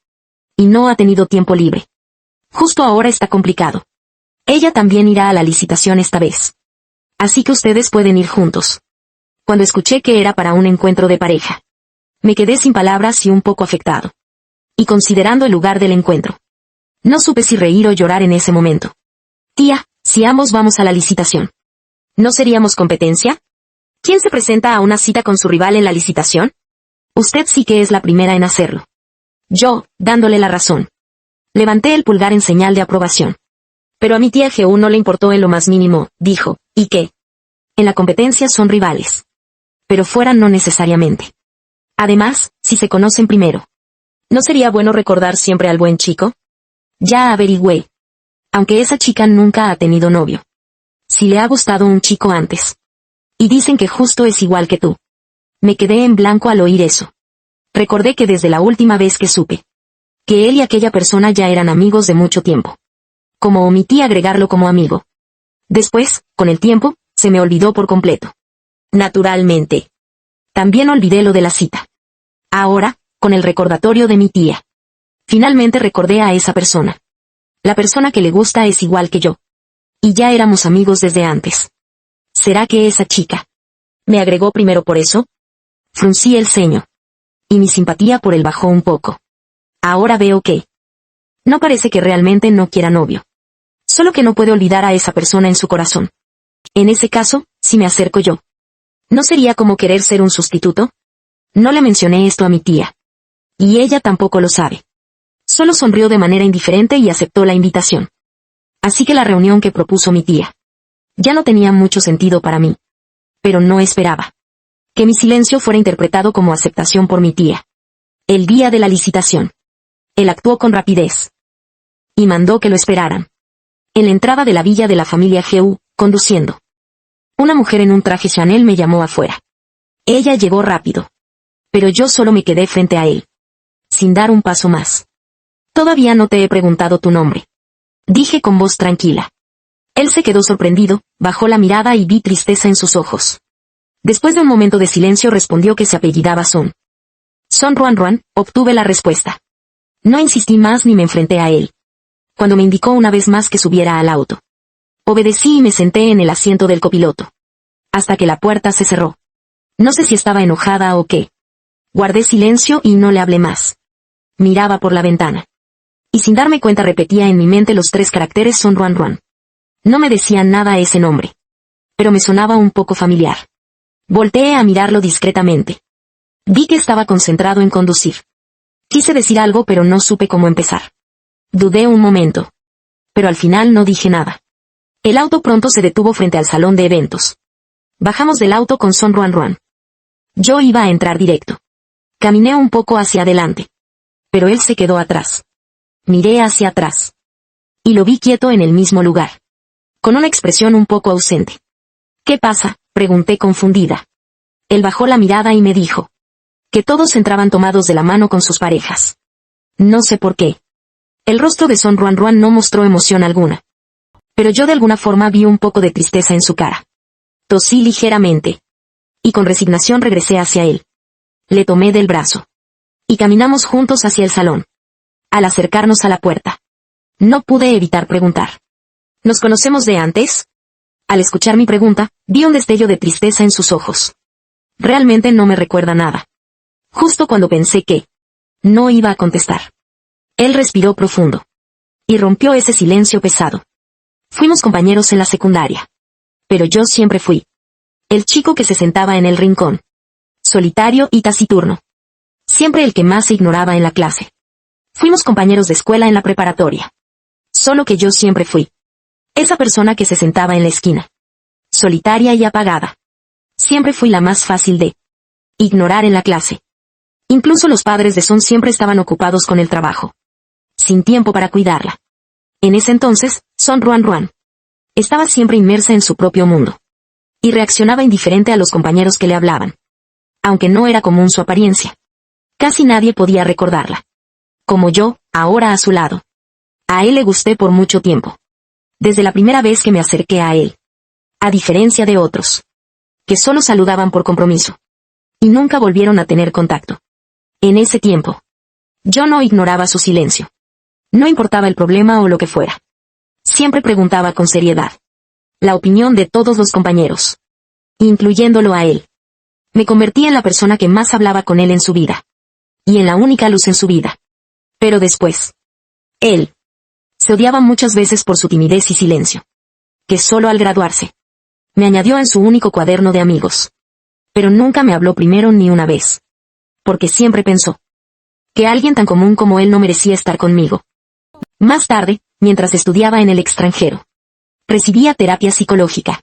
Y no ha tenido tiempo libre. Justo ahora está complicado. Ella también irá a la licitación esta vez. Así que ustedes pueden ir juntos. Cuando escuché que era para un encuentro de pareja, me quedé sin palabras y un poco afectado. Y considerando el lugar del encuentro, no supe si reír o llorar en ese momento. Tía, si ambos vamos a la licitación, ¿no seríamos competencia? ¿Quién se presenta a una cita con su rival en la licitación? Usted sí que es la primera en hacerlo. Yo, dándole la razón. Levanté el pulgar en señal de aprobación. Pero a mi tía Geu no le importó en lo más mínimo, dijo, ¿y qué? En la competencia son rivales. Pero fuera no necesariamente. Además, si se conocen primero. ¿No sería bueno recordar siempre al buen chico? Ya averigüé. Aunque esa chica nunca ha tenido novio. Si le ha gustado un chico antes. Y dicen que justo es igual que tú. Me quedé en blanco al oír eso. Recordé que desde la última vez que supe que él y aquella persona ya eran amigos de mucho tiempo. Como omití agregarlo como amigo. Después, con el tiempo, se me olvidó por completo. Naturalmente. También olvidé lo de la cita. Ahora, con el recordatorio de mi tía. Finalmente recordé a esa persona. La persona que le gusta es igual que yo. Y ya éramos amigos desde antes. ¿Será que esa chica me agregó primero por eso? Fruncí el ceño. Y mi simpatía por él bajó un poco. Ahora veo que no parece que realmente no quiera novio. Solo que no puede olvidar a esa persona en su corazón. En ese caso, si me acerco yo, ¿no sería como querer ser un sustituto? No le mencioné esto a mi tía. Y ella tampoco lo sabe. Solo sonrió de manera indiferente y aceptó la invitación. Así que la reunión que propuso mi tía ya no tenía mucho sentido para mí. Pero no esperaba que mi silencio fuera interpretado como aceptación por mi tía. El día de la licitación, él actuó con rapidez y mandó que lo esperaran en la entrada de la villa de la familia Geu, conduciendo. Una mujer en un traje Chanel me llamó afuera. Ella llegó rápido, pero yo solo me quedé frente a él, sin dar un paso más. Todavía no te he preguntado tu nombre, dije con voz tranquila. Él se quedó sorprendido, bajó la mirada y vi tristeza en sus ojos. Después de un momento de silencio respondió que se apellidaba Son. Son Ruan Ruan, obtuve la respuesta. No insistí más ni me enfrenté a él. Cuando me indicó una vez más que subiera al auto, obedecí y me senté en el asiento del copiloto, hasta que la puerta se cerró. No sé si estaba enojada o qué. Guardé silencio y no le hablé más. Miraba por la ventana. Y sin darme cuenta repetía en mi mente los 3 caracteres Son Ruan Ruan. No me decía nada ese nombre, pero me sonaba un poco familiar. Volteé a mirarlo discretamente. Vi que estaba concentrado en conducir. Quise decir algo pero no supe cómo empezar. Dudé un momento, pero al final no dije nada. El auto pronto se detuvo frente al salón de eventos. Bajamos del auto con Son Ruan Ruan. Yo iba a entrar directo. Caminé un poco hacia adelante, pero él se quedó atrás. Miré hacia atrás y lo vi quieto en el mismo lugar, con una expresión un poco ausente. ¿Qué pasa?, pregunté confundida. Él bajó la mirada y me dijo que todos entraban tomados de la mano con sus parejas. No sé por qué. El rostro de Son Ruan Ruan no mostró emoción alguna, pero yo de alguna forma vi un poco de tristeza en su cara. Tosí ligeramente y con resignación regresé hacia él. Le tomé del brazo y caminamos juntos hacia el salón. Al acercarnos a la puerta, no pude evitar preguntar: ¿nos conocemos de antes? Al escuchar mi pregunta, vi un destello de tristeza en sus ojos. Realmente no me recuerda nada. Justo cuando pensé que no iba a contestar, él respiró profundo y rompió ese silencio pesado. Fuimos compañeros en la secundaria, pero yo siempre fui el chico que se sentaba en el rincón, solitario y taciturno. Siempre el que más se ignoraba en la clase. Fuimos compañeros de escuela en la preparatoria. Solo que yo siempre fui esa persona que se sentaba en la esquina, solitaria y apagada. Siempre fui la más fácil de ignorar en la clase. Incluso los padres de Son siempre estaban ocupados con el trabajo, sin tiempo para cuidarla. En ese entonces, Son Ruan Ruan estaba siempre inmersa en su propio mundo y reaccionaba indiferente a los compañeros que le hablaban. Aunque no era común su apariencia, casi nadie podía recordarla como yo, ahora a su lado. A él le gusté por mucho tiempo, desde la primera vez que me acerqué a él. A diferencia de otros, que solo saludaban por compromiso y nunca volvieron a tener contacto. En ese tiempo, yo no ignoraba su silencio. No importaba el problema o lo que fuera. Siempre preguntaba con seriedad la opinión de todos los compañeros, incluyéndolo a él. Me convertí en la persona que más hablaba con él en su vida, y en la única luz en su vida. Pero después, él se odiaba muchas veces por su timidez y silencio, que solo al graduarse me añadió en su único cuaderno de amigos. Pero nunca me habló primero ni una vez, porque siempre pensó que alguien tan común como él no merecía estar conmigo. Más tarde, mientras estudiaba en el extranjero, recibía terapia psicológica,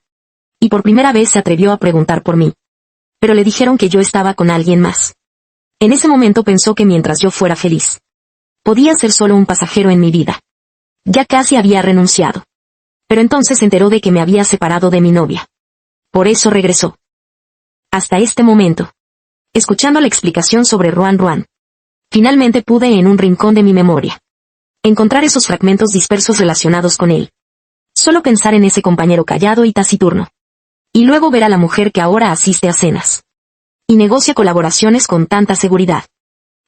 y por primera vez se atrevió a preguntar por mí. Pero le dijeron que yo estaba con alguien más. En ese momento pensó que mientras yo fuera feliz, podía ser solo un pasajero en mi vida. Ya casi había renunciado. Pero entonces se enteró de que me había separado de mi novia. Por eso regresó. Hasta este momento, escuchando la explicación sobre Ruan Ruan, finalmente pude en un rincón de mi memoria encontrar esos fragmentos dispersos relacionados con él. Solo pensar en ese compañero callado y taciturno. Y luego ver a la mujer que ahora asiste a cenas y negocia colaboraciones con tanta seguridad.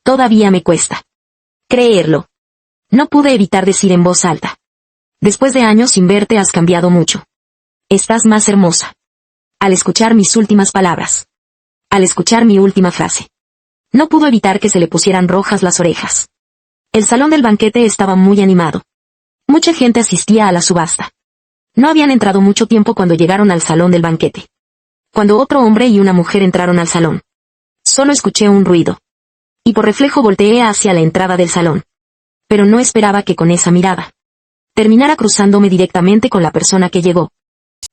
Todavía me cuesta creerlo. No pude evitar decir en voz alta: después de años sin verte has cambiado mucho. Estás más hermosa. Al escuchar mis últimas palabras, al escuchar mi última frase, no pudo evitar que se le pusieran rojas las orejas. El salón del banquete estaba muy animado. Mucha gente asistía a la subasta. No habían entrado mucho tiempo cuando llegaron al salón del banquete. Cuando otro hombre y una mujer entraron al salón, solo escuché un ruido, y por reflejo volteé hacia la entrada del salón. Pero no esperaba que con esa mirada terminara cruzándome directamente con la persona que llegó.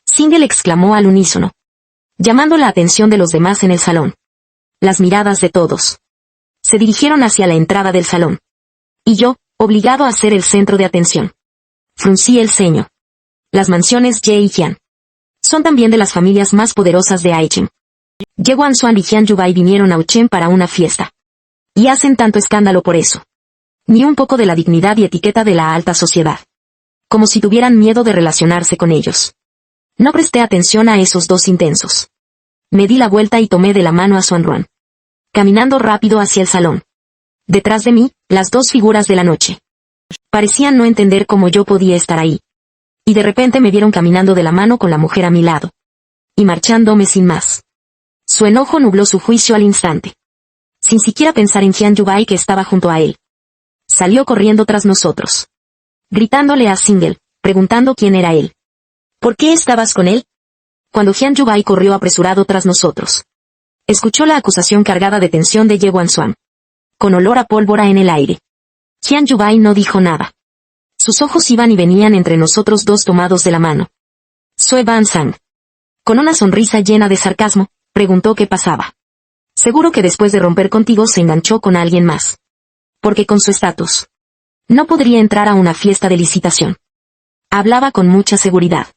Single exclamó al unísono, llamando la atención de los demás en el salón. Las miradas de todos se dirigieron hacia la entrada del salón. Y yo, obligado a ser el centro de atención, fruncí el ceño. Las mansiones Ye y Jian son también de las familias más poderosas de Aichen. Ye Wanxuan y Jian Yubai vinieron a Uchen para una fiesta. Y hacen tanto escándalo por eso. Ni un poco de la dignidad y etiqueta de la alta sociedad. Como si tuvieran miedo de relacionarse con ellos. No presté atención a esos dos intensos. Me di la vuelta y tomé de la mano a Xuanruan, caminando rápido hacia el salón. Detrás de mí, las dos figuras de la noche. Parecían no entender cómo yo podía estar ahí. Y de repente me vieron caminando de la mano con la mujer a mi lado. Y marchándome sin más. Su enojo nubló su juicio al instante. Sin siquiera pensar en Jian Yubai que estaba junto a él. Salió corriendo tras nosotros. Gritándole a Single, preguntando quién era él. ¿Por qué estabas con él? Cuando Jian Yubai corrió apresurado tras nosotros. Escuchó la acusación cargada de tensión de Ye Wanxuan. Con olor a pólvora en el aire. Jian Yubai no dijo nada. Sus ojos iban y venían entre nosotros dos tomados de la mano. Sue Ban Sang. Con una sonrisa llena de sarcasmo, preguntó qué pasaba. Seguro que después de romper contigo se enganchó con alguien más. Porque con su estatus no podría entrar a una fiesta de licitación. Hablaba con mucha seguridad.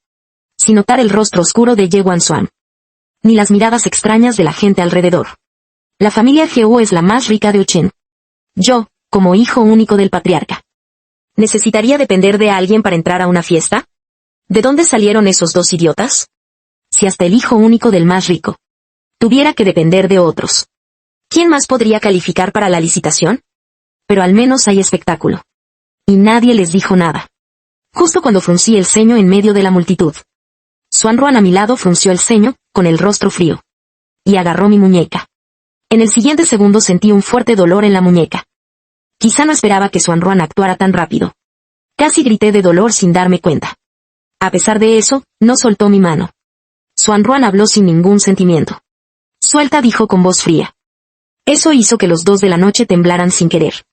Sin notar el rostro oscuro de Ye Wanxuan. Ni las miradas extrañas de la gente alrededor. La familia Geu es la más rica de Uchen. Yo, como hijo único del patriarca, ¿necesitaría depender de alguien para entrar a una fiesta? ¿De dónde salieron esos dos idiotas? Si hasta el hijo único del más rico tuviera que depender de otros, ¿quién más podría calificar para la licitación? Pero al menos hay espectáculo. Y nadie les dijo nada. Justo cuando fruncí el ceño en medio de la multitud. Xuanruan a mi lado frunció el ceño, con el rostro frío. Y agarró mi muñeca. En el siguiente segundo sentí un fuerte dolor en la muñeca. Quizá no esperaba que Xuanruan actuara tan rápido. Casi grité de dolor sin darme cuenta. A pesar de eso, no soltó mi mano. Xuanruan habló sin ningún sentimiento. Suelta, dijo con voz fría. Eso hizo que los dos de la noche temblaran sin querer.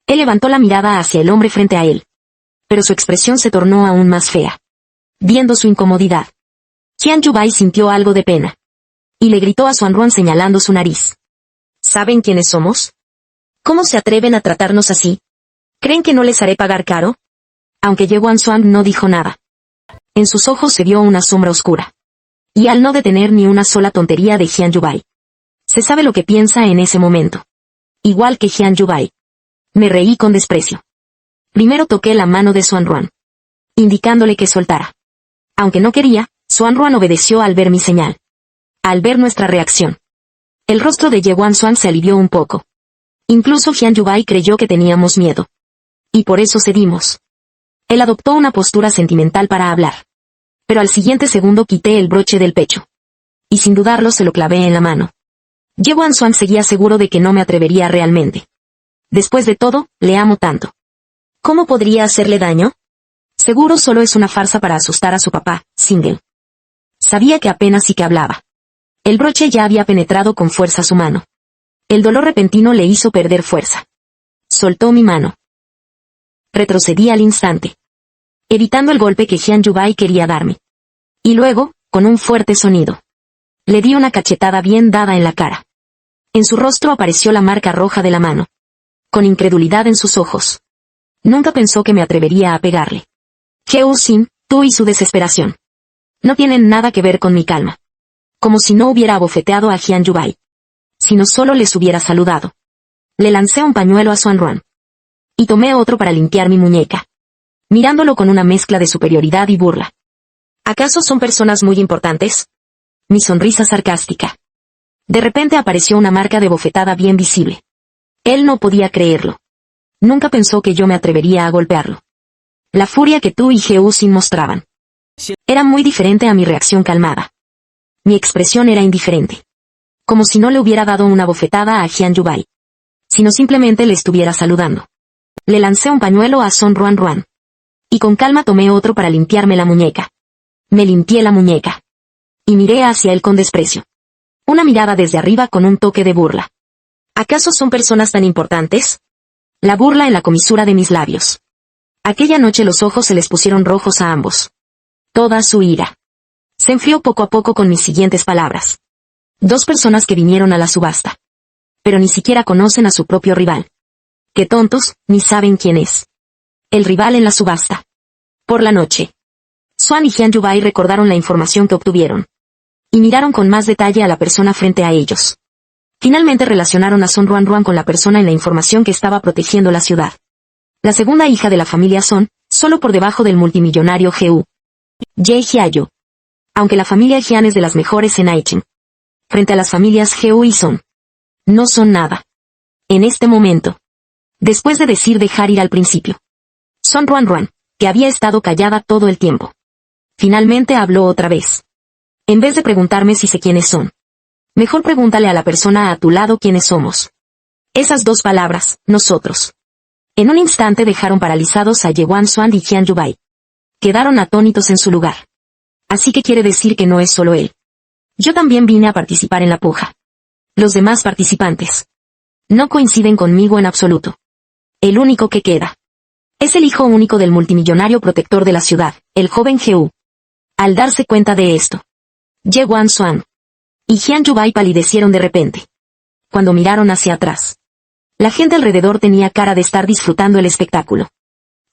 Él levantó la mirada hacia el hombre frente a él. Pero su expresión se tornó aún más fea. Viendo su incomodidad. Jian Yubai sintió algo de pena. Y le gritó a Xuanruan señalando su nariz. ¿Saben quiénes somos? ¿Cómo se atreven a tratarnos así? ¿Creen que no les haré pagar caro? Aunque Ye Wanxuan no dijo nada. En sus ojos se vio una sombra oscura. Y al no detener ni una sola tontería de Jian Yubai. Se sabe lo que piensa en ese momento. Igual que Jian Yubai. Me reí con desprecio. Primero toqué la mano de Xuanruan, indicándole que soltara. Aunque no quería, Xuanruan obedeció al ver mi señal. Al ver nuestra reacción. El rostro de Ye Wanxuan se alivió un poco. Incluso Jian Yubai creyó que teníamos miedo. Y por eso cedimos. Él adoptó una postura sentimental para hablar. Pero al siguiente segundo quité el broche del pecho. Y sin dudarlo se lo clavé en la mano. Ye Wanxuan seguía seguro de que no me atrevería realmente. Después de todo, le amo tanto. ¿Cómo podría hacerle daño? Seguro solo es una farsa para asustar a su papá, Single. Sabía que apenas sí que hablaba. El broche ya había penetrado con fuerza su mano. El dolor repentino le hizo perder fuerza. Soltó mi mano. Retrocedí al instante, evitando el golpe que Jian Yubai quería darme. Y luego, con un fuerte sonido, le di una cachetada bien dada en la cara. En su rostro apareció la marca roja de la mano. Con incredulidad en sus ojos. Nunca pensó que me atrevería a pegarle. Geu Sin, tú y su desesperación. No tienen nada que ver con mi calma. Como si no hubiera abofeteado a Jian Yubai. Sino solo les hubiera saludado. Le lancé un pañuelo a Xuanruan. Y tomé otro para limpiar mi muñeca. Mirándolo con una mezcla de superioridad y burla. ¿Acaso son personas muy importantes? Mi sonrisa sarcástica. De repente apareció una marca de bofetada bien visible. Él no podía creerlo. Nunca pensó que yo me atrevería a golpearlo. La furia que tú y Geu Sin mostraban era muy diferente a mi reacción calmada. Mi expresión era indiferente. Como si no le hubiera dado una bofetada a Jian Yubai. Sino simplemente le estuviera saludando. Le lancé un pañuelo a Son Ruan Ruan. Y con calma tomé otro para limpiarme la muñeca. Me limpié la muñeca. Y miré hacia él con desprecio. Una mirada desde arriba con un toque de burla. ¿Acaso son personas tan importantes? La burla en la comisura de mis labios. Aquella noche los ojos se les pusieron rojos a ambos. Toda su ira se enfrió poco a poco con mis siguientes palabras. Dos personas que vinieron a la subasta. Pero ni siquiera conocen a su propio rival. Qué tontos, ni saben quién es. El rival en la subasta. Por la noche, Swan y Hyun Yubai recordaron la información que obtuvieron. Y miraron con más detalle a la persona frente a ellos. Finalmente relacionaron a Son Ruan Ruan con la persona en la información que estaba protegiendo la ciudad. La segunda hija de la familia Son, solo por debajo del multimillonario Geu Ye Hyayo. Aunque la familia Hyun es de las mejores en Aichen. Frente a las familias Geu y Son. No son nada. En este momento. Después de dejar ir al principio. Son Ruan Ruan, que había estado callada todo el tiempo. Finalmente habló otra vez. En vez de preguntarme si sé quiénes son. Mejor pregúntale a la persona a tu lado quiénes somos. Esas dos palabras, nosotros. En un instante dejaron paralizados a Yewan Swan y Hyun Yubai. Quedaron atónitos en su lugar. Así que quiere decir que no es solo él. Yo también vine a participar en la puja. Los demás participantes no coinciden conmigo en absoluto. El único que queda es el hijo único del multimillonario protector de la ciudad, el joven Geu. Al darse cuenta de esto, Yewan Swan y Hyun Yubai palidecieron de repente. Cuando miraron hacia atrás, la gente alrededor tenía cara de estar disfrutando el espectáculo.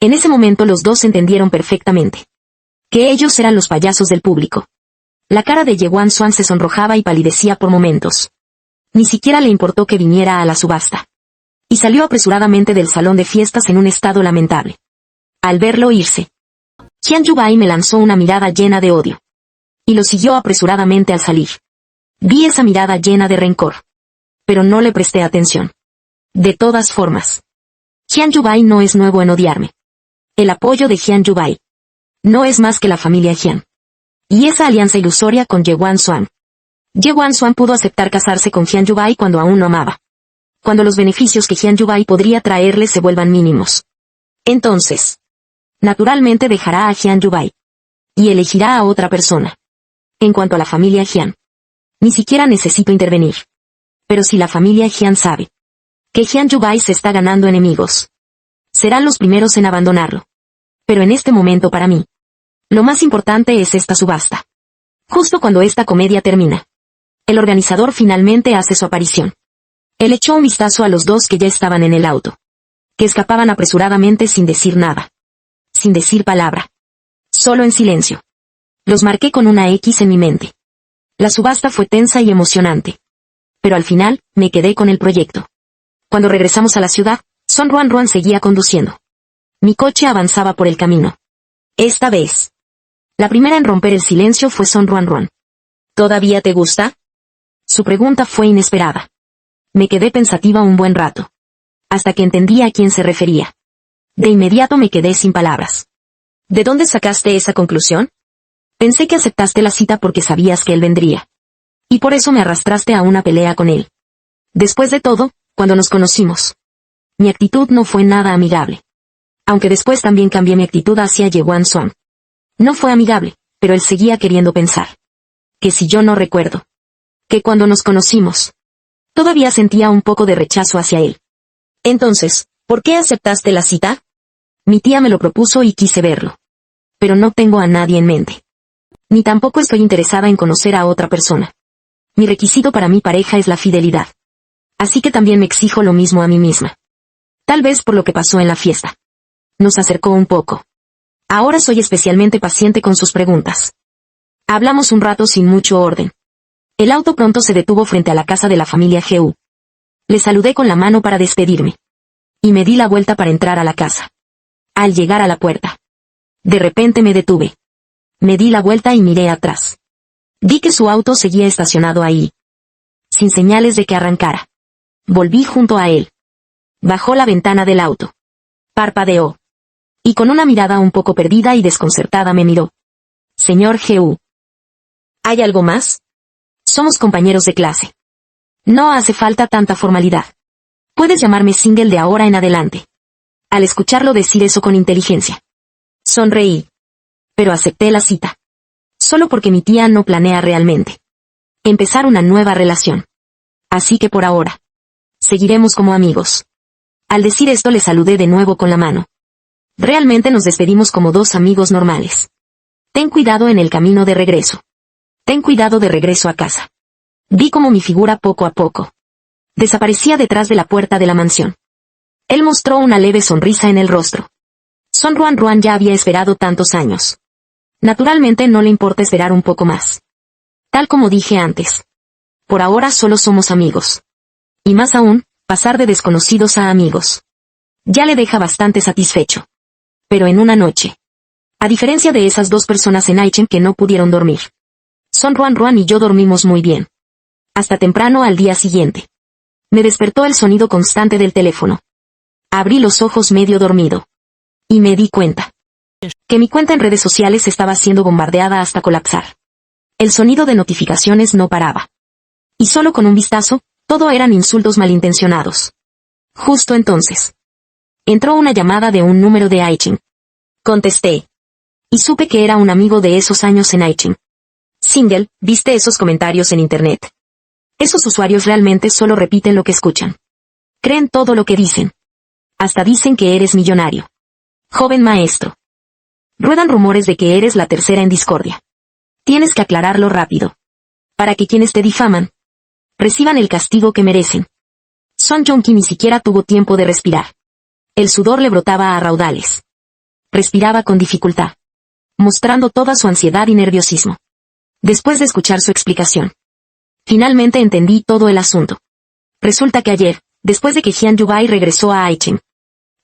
En ese momento los dos entendieron perfectamente que ellos eran los payasos del público. La cara de Yewan Swan se sonrojaba y palidecía por momentos. Ni siquiera le importó que viniera a la subasta. Y salió apresuradamente del salón de fiestas en un estado lamentable. Al verlo irse, Hyun Yubai me lanzó una mirada llena de odio. Y lo siguió apresuradamente al salir. Vi esa mirada llena de rencor. Pero no le presté atención. De todas formas, Hyun Yubai no es nuevo en odiarme. El apoyo de Hyun Yubai no es más que la familia Hyun. Y esa alianza ilusoria con Yewan Swan. Yewan Swan pudo aceptar casarse con Hyun Yubai cuando aún no amaba. Cuando los beneficios que Hyun Yubai podría traerle se vuelvan mínimos. Entonces, naturalmente dejará a Hyun Yubai. Y elegirá a otra persona. En cuanto a la familia Hyun, ni siquiera necesito intervenir. Pero si la familia Hyun sabe que Hyun Yubai se está ganando enemigos, serán los primeros en abandonarlo. Pero en este momento para mí, lo más importante es esta subasta. Justo cuando esta comedia termina, el organizador finalmente hace su aparición. Él echó un vistazo a los dos que ya estaban en el auto, que escapaban apresuradamente sin decir nada. Sin decir palabra. Solo en silencio. Los marqué con una X en mi mente. La subasta fue tensa y emocionante. Pero al final, me quedé con el proyecto. Cuando regresamos a la ciudad, Son Ruan Ruan seguía conduciendo. Mi coche avanzaba por el camino. Esta vez, la primera en romper el silencio fue Son Ruan Ruan. ¿Todavía te gusta? Su pregunta fue inesperada. Me quedé pensativa un buen rato. Hasta que entendí a quién se refería. De inmediato me quedé sin palabras. ¿De dónde sacaste esa conclusión? Pensé que aceptaste la cita porque sabías que él vendría. Y por eso me arrastraste a una pelea con él. Después de todo, cuando nos conocimos, mi actitud no fue nada amigable. Aunque después también cambié mi actitud hacia Yewan Swan. No fue amigable, pero él seguía queriendo pensar. Que si yo no recuerdo. Que cuando nos conocimos, todavía sentía un poco de rechazo hacia él. Entonces, ¿por qué aceptaste la cita? Mi tía me lo propuso y quise verlo. Pero no tengo a nadie en mente. Ni tampoco estoy interesada en conocer a otra persona. Mi requisito para mi pareja es la fidelidad. Así que también me exijo lo mismo a mí misma. Tal vez por lo que pasó en la fiesta. Nos acercó un poco. Ahora soy especialmente paciente con sus preguntas. Hablamos un rato sin mucho orden. El auto pronto se detuvo frente a la casa de la familia Geu. Le saludé con la mano para despedirme. Y me di la vuelta para entrar a la casa. Al llegar a la puerta, de repente me detuve. Me di la vuelta y miré atrás. Vi que su auto seguía estacionado ahí. Sin señales de que arrancara. Volví junto a él. Bajó la ventana del auto. Parpadeó. Y con una mirada un poco perdida y desconcertada me miró. Señor Geu. ¿Hay algo más? Somos compañeros de clase. No hace falta tanta formalidad. Puedes llamarme Single de ahora en adelante. Al escucharlo decir eso con inteligencia, sonreí. Pero acepté la cita. Solo porque mi tía no planea realmente empezar una nueva relación. Así que por ahora, seguiremos como amigos. Al decir esto le saludé de nuevo con la mano. Realmente nos despedimos como dos amigos normales. Ten cuidado en el camino de regreso. Ten cuidado de regreso a casa. Vi como mi figura poco a poco desaparecía detrás de la puerta de la mansión. Él mostró una leve sonrisa en el rostro. Son Ruan ya había esperado tantos años. Naturalmente no le importa esperar un poco más. Tal como dije antes. Por ahora solo somos amigos. Y más aún, pasar de desconocidos a amigos. Ya le deja bastante satisfecho. Pero en una noche. A diferencia de esas dos personas en Aichen que no pudieron dormir. Son Ruan y yo dormimos muy bien. Hasta temprano al día siguiente. Me despertó el sonido constante del teléfono. Abrí los ojos medio dormido. Y me di cuenta. Que mi cuenta en redes sociales estaba siendo bombardeada hasta colapsar. El sonido de notificaciones no paraba. Y solo con un vistazo, todo eran insultos malintencionados. Justo entonces. Entró una llamada de un número de Aichen. Contesté. Y supe que era un amigo de esos años en Aichen. Single, ¿viste esos comentarios en internet? Esos usuarios realmente solo repiten lo que escuchan. Creen todo lo que dicen. Hasta dicen que eres millonario. Joven maestro. Ruedan rumores de que eres la tercera en discordia. Tienes que aclararlo rápido. Para que quienes te difaman reciban el castigo que merecen. Son Joong-ki ni siquiera tuvo tiempo de respirar. El sudor le brotaba a raudales. Respiraba con dificultad, mostrando toda su ansiedad y nerviosismo. Después de escuchar su explicación, finalmente entendí todo el asunto. Resulta que ayer, después de que Hyun Yubai regresó a Aichen,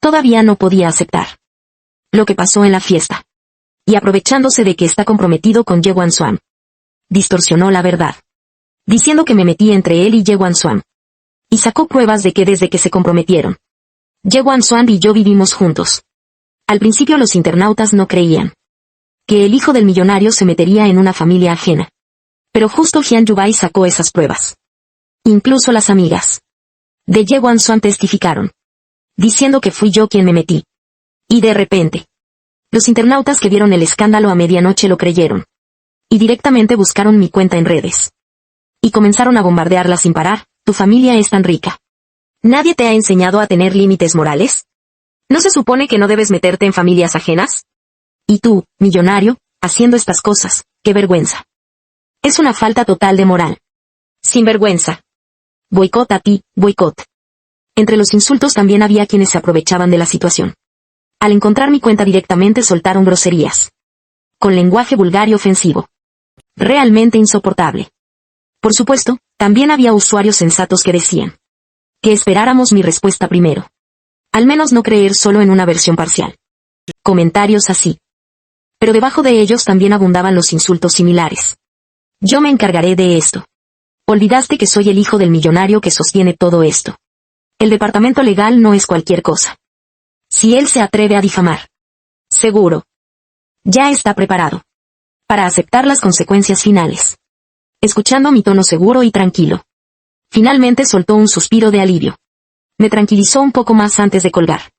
todavía no podía aceptar lo que pasó en la fiesta. Y aprovechándose de que está comprometido con Ye Wan-swan, distorsionó la verdad, diciendo que me metí entre él y Ye Wan-swan. Y sacó pruebas de que desde que se comprometieron, Ye Wan-swan y yo vivimos juntos. Al principio los internautas no creían que el hijo del millonario se metería en una familia ajena. Pero justo Hyun Yubai sacó esas pruebas. Incluso las amigas de Ye Wan-swan testificaron, diciendo que fui yo quien me metí. Y de repente, los internautas que vieron el escándalo a medianoche lo creyeron. Y directamente buscaron mi cuenta en redes. Y comenzaron a bombardearla sin parar. Tu familia es tan rica. ¿Nadie te ha enseñado a tener límites morales? ¿No se supone que no debes meterte en familias ajenas? Y tú, millonario, haciendo estas cosas, qué vergüenza. Es una falta total de moral. Sin vergüenza. Boicot a ti, boicot. Entre los insultos también había quienes se aprovechaban de la situación. Al encontrar mi cuenta directamente soltaron groserías. Con lenguaje vulgar y ofensivo. Realmente insoportable. Por supuesto, también había usuarios sensatos que decían que esperáramos mi respuesta primero. Al menos no creer solo en una versión parcial. Comentarios así. Pero debajo de ellos también abundaban los insultos similares. Yo me encargaré de esto. Olvidaste que soy el hijo del millonario que sostiene todo esto. El departamento legal no es cualquier cosa. Si él se atreve a difamar, seguro, ya está preparado para aceptar las consecuencias finales. Escuchando mi tono seguro y tranquilo, finalmente soltó un suspiro de alivio. Me tranquilizó un poco más antes de colgar.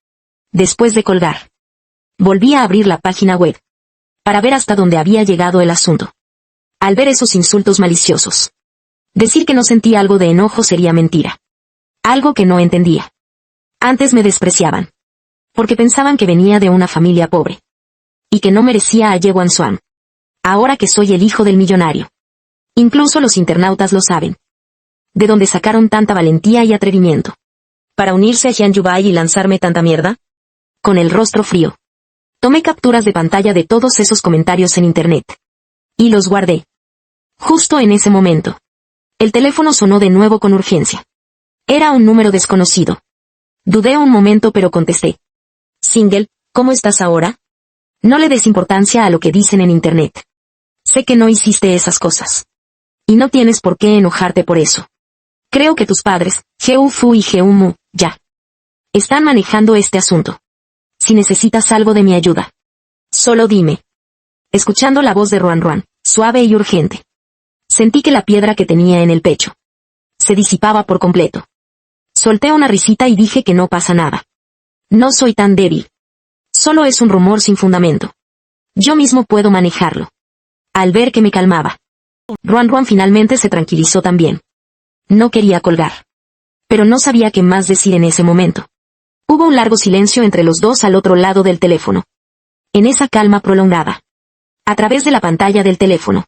Después de colgar, volví a abrir la página web para ver hasta dónde había llegado el asunto. Al ver esos insultos maliciosos, decir que no sentía algo de enojo sería mentira. Algo que no entendía. Antes me despreciaban, porque pensaban que venía de una familia pobre, y que no merecía a Ye Wan-swan. Ahora que soy el hijo del millonario. Incluso los internautas lo saben. ¿De dónde sacaron tanta valentía y atrevimiento? ¿Para unirse a Hyun Yubai y lanzarme tanta mierda? Con el rostro frío, tomé capturas de pantalla de todos esos comentarios en internet. Y los guardé. Justo en ese momento, el teléfono sonó de nuevo con urgencia. Era un número desconocido. Dudé un momento pero contesté. Single, ¿cómo estás ahora? No le des importancia a lo que dicen en internet. Sé que no hiciste esas cosas. Y no tienes por qué enojarte por eso. Creo que tus padres, Jeu-fu y Jeu-mu, ya están manejando este asunto. Si necesitas algo de mi ayuda, solo dime. Escuchando la voz de Ruan, suave y urgente, sentí que la piedra que tenía en el pecho se disipaba por completo. Solté una risita y dije que no pasa nada. No soy tan débil. Solo es un rumor sin fundamento. Yo mismo puedo manejarlo. Al ver que me calmaba, Ruan finalmente se tranquilizó también. No quería colgar. Pero no sabía qué más decir en ese momento. Hubo un largo silencio entre los dos al otro lado del teléfono. En esa calma prolongada, a través de la pantalla del teléfono,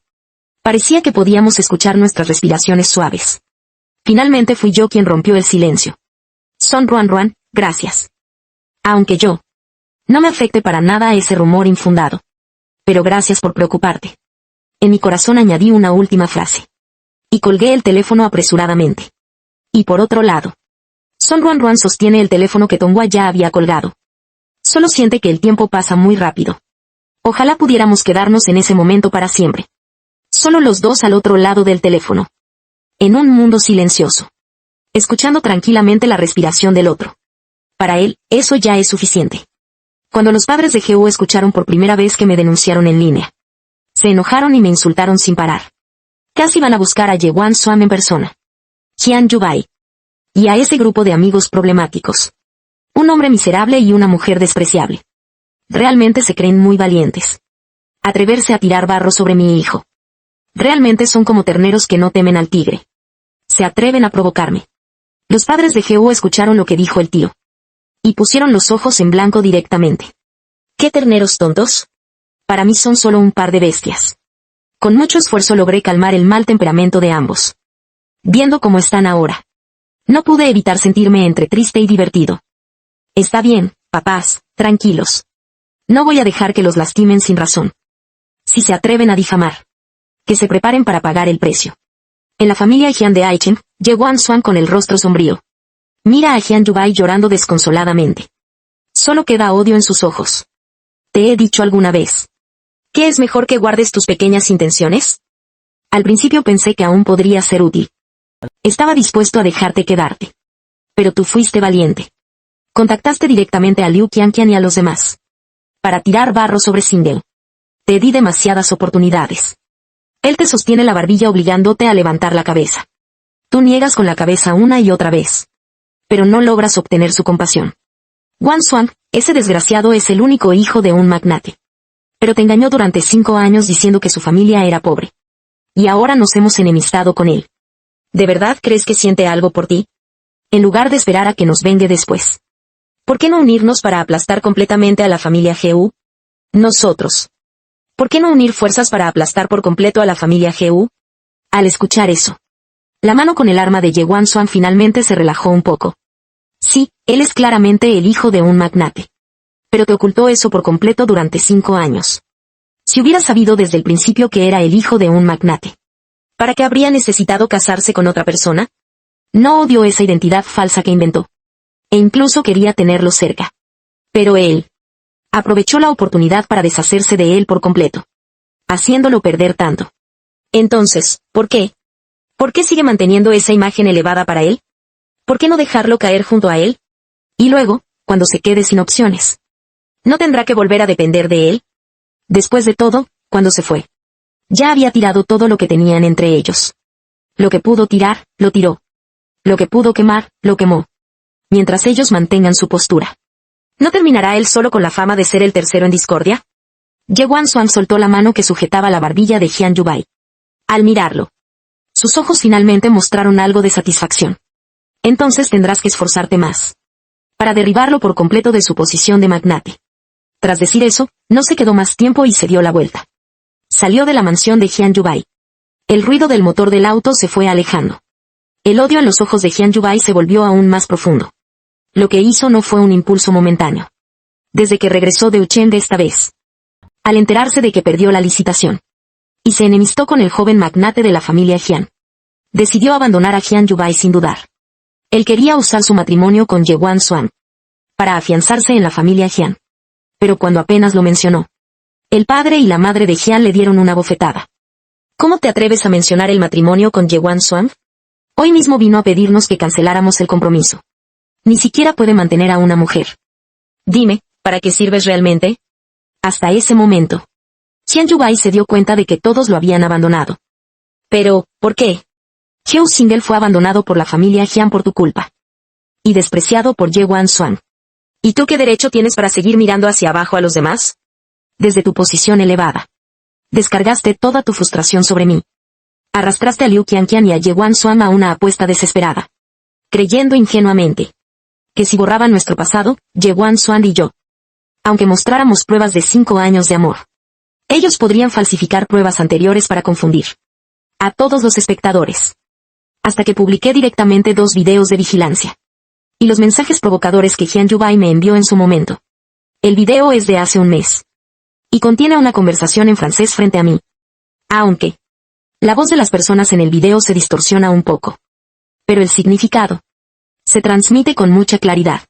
parecía que podíamos escuchar nuestras respiraciones suaves. Finalmente fui yo quien rompió el silencio. Son Ruan, gracias. Aunque yo no me afecte para nada ese rumor infundado. Pero gracias por preocuparte. En mi corazón añadí una última frase. Y colgué el teléfono apresuradamente. Y por otro lado, Son Ruan sostiene el teléfono que Tonghua ya había colgado. Solo siente que el tiempo pasa muy rápido. Ojalá pudiéramos quedarnos en ese momento para siempre. Solo los dos al otro lado del teléfono. En un mundo silencioso. Escuchando tranquilamente la respiración del otro. Para él, eso ya es suficiente. Cuando los padres de Geo escucharon por primera vez que me denunciaron en línea, se enojaron y me insultaron sin parar. Casi van a buscar a Yewan Swam en persona. Hyun Yubai. Y a ese grupo de amigos problemáticos. Un hombre miserable y una mujer despreciable. Realmente se creen muy valientes. Atreverse a tirar barro sobre mi hijo. Realmente son como terneros que no temen al tigre. Se atreven a provocarme. Los padres de Geo escucharon lo que dijo el tío. Y pusieron los ojos en blanco directamente. ¿Qué terneros tontos? Para mí son solo un par de bestias. Con mucho esfuerzo logré calmar el mal temperamento de ambos. Viendo cómo están ahora, no pude evitar sentirme entre triste y divertido. Está bien, papás, tranquilos. No voy a dejar que los lastimen sin razón. Si se atreven a difamar, que se preparen para pagar el precio. En la familia Hyun de Aichen, Yewan Swan con el rostro sombrío. Mira a Hyun Yubai llorando desconsoladamente. Solo queda odio en sus ojos. ¿Te he dicho alguna vez que es mejor que guardes tus pequeñas intenciones? Al principio pensé que aún podría ser útil. Estaba dispuesto a dejarte quedarte. Pero tú fuiste valiente. Contactaste directamente a Liu Qianqian y a los demás. Para tirar barro sobre Sindel. Te di demasiadas oportunidades. Él te sostiene la barbilla obligándote a levantar la cabeza. Tú niegas con la cabeza una y otra vez. Pero no logras obtener su compasión. Wan Swan, ese desgraciado es el único hijo de un magnate. Pero te engañó durante 5 años diciendo que su familia era pobre. Y ahora nos hemos enemistado con él. ¿De verdad crees que siente algo por ti? En lugar de esperar a que nos vengue después. ¿Por qué no unirnos para aplastar completamente a la familia Geu? Nosotros. ¿Por qué no unir fuerzas para aplastar por completo a la familia Geu? Al escuchar eso, la mano con el arma de Yewan Swan finalmente se relajó un poco. Sí, él es claramente el hijo de un magnate. Pero te ocultó eso por completo durante 5 años. Si hubiera sabido desde el principio que era el hijo de un magnate, ¿para qué habría necesitado casarse con otra persona? No odió esa identidad falsa que inventó. E incluso quería tenerlo cerca. Pero él aprovechó la oportunidad para deshacerse de él por completo, haciéndolo perder tanto. Entonces, ¿por qué? ¿Por qué sigue manteniendo esa imagen elevada para él? ¿Por qué no dejarlo caer junto a él? Y luego, cuando se quede sin opciones, ¿no tendrá que volver a depender de él? Después de todo, cuando se fue, ya había tirado todo lo que tenían entre ellos. Lo que pudo tirar, lo tiró. Lo que pudo quemar, lo quemó. Mientras ellos mantengan su postura. ¿No terminará él solo con la fama de ser el tercero en discordia? Yewan Swan soltó la mano que sujetaba la barbilla de Hyun Yubai. Al mirarlo, sus ojos finalmente mostraron algo de satisfacción. Entonces tendrás que esforzarte más. Para derribarlo por completo de su posición de magnate. Tras decir eso, no se quedó más tiempo y se dio la vuelta. Salió de la mansión de Hyun Yubai. El ruido del motor del auto se fue alejando. El odio en los ojos de Hyun Yubai se volvió aún más profundo. Lo que hizo no fue un impulso momentáneo. Desde que regresó de Uchen de esta vez. Al enterarse de que perdió la licitación. Y se enemistó con el joven magnate de la familia Hyun. Decidió abandonar a Hyun Yubai sin dudar. Él quería usar su matrimonio con Yewan Swan. Para afianzarse en la familia Hyun. Pero cuando apenas lo mencionó, el padre y la madre de Hyun le dieron una bofetada. ¿Cómo te atreves a mencionar el matrimonio con Yewan Swan? Hoy mismo vino a pedirnos que canceláramos el compromiso. Ni siquiera puede mantener a una mujer. Dime, ¿para qué sirves realmente? Hasta ese momento, Hyun Yubai se dio cuenta de que todos lo habían abandonado. Pero, ¿por qué? Heo Singel fue abandonado por la familia Hyun por tu culpa. Y despreciado por Yewan Swan. ¿Y tú qué derecho tienes para seguir mirando hacia abajo a los demás? Desde tu posición elevada. Descargaste toda tu frustración sobre mí. Arrastraste a Liu Qianqian y a Yewan Swan a una apuesta desesperada. Creyendo ingenuamente que si borraban nuestro pasado, Ye Wan-Xuan y yo. Aunque mostráramos pruebas de 5 años de amor, ellos podrían falsificar pruebas anteriores para confundir a todos los espectadores. Hasta que publiqué directamente 2 videos de vigilancia. Y los mensajes provocadores que Hyun Yu Bai me envió en su momento. El video es de hace un mes. Y contiene una conversación en francés frente a mí. Aunque la voz de las personas en el video se distorsiona un poco. Pero el significado se transmite con mucha claridad.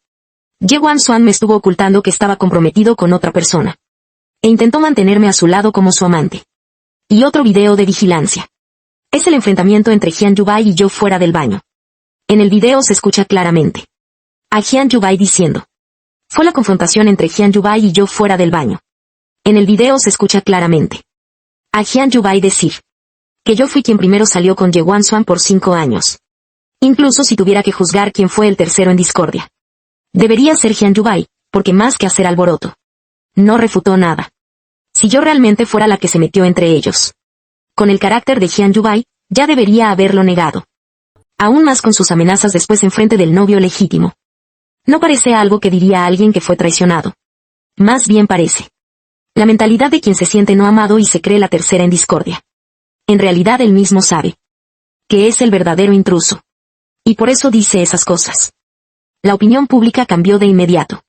Ye Wan-Xuan me estuvo ocultando que estaba comprometido con otra persona. E intentó mantenerme a su lado como su amante. Y otro video de vigilancia. Es el enfrentamiento entre Hyun Yu Bai y yo fuera del baño. En el video se escucha claramente a Hyun Yu Bai diciendo: fue la confrontación entre Hyun Yu Bai y yo fuera del baño. En el video se escucha claramente a Hyun Yu Bai decir que yo fui quien primero salió con Ye Wan-Xuan por 5 años. Incluso si tuviera que juzgar quién fue el tercero en discordia, debería ser Hyun Yu Bai, porque más que hacer alboroto, no refutó nada. Si yo realmente fuera la que se metió entre ellos, con el carácter de Hyun Yu Bai, ya debería haberlo negado. Aún más con sus amenazas después enfrente del novio legítimo. No parece algo que diría alguien que fue traicionado. Más bien parece la mentalidad de quien se siente no amado y se cree la tercera en discordia. En realidad él mismo sabe que es el verdadero intruso. Y por eso dice esas cosas. La opinión pública cambió de inmediato.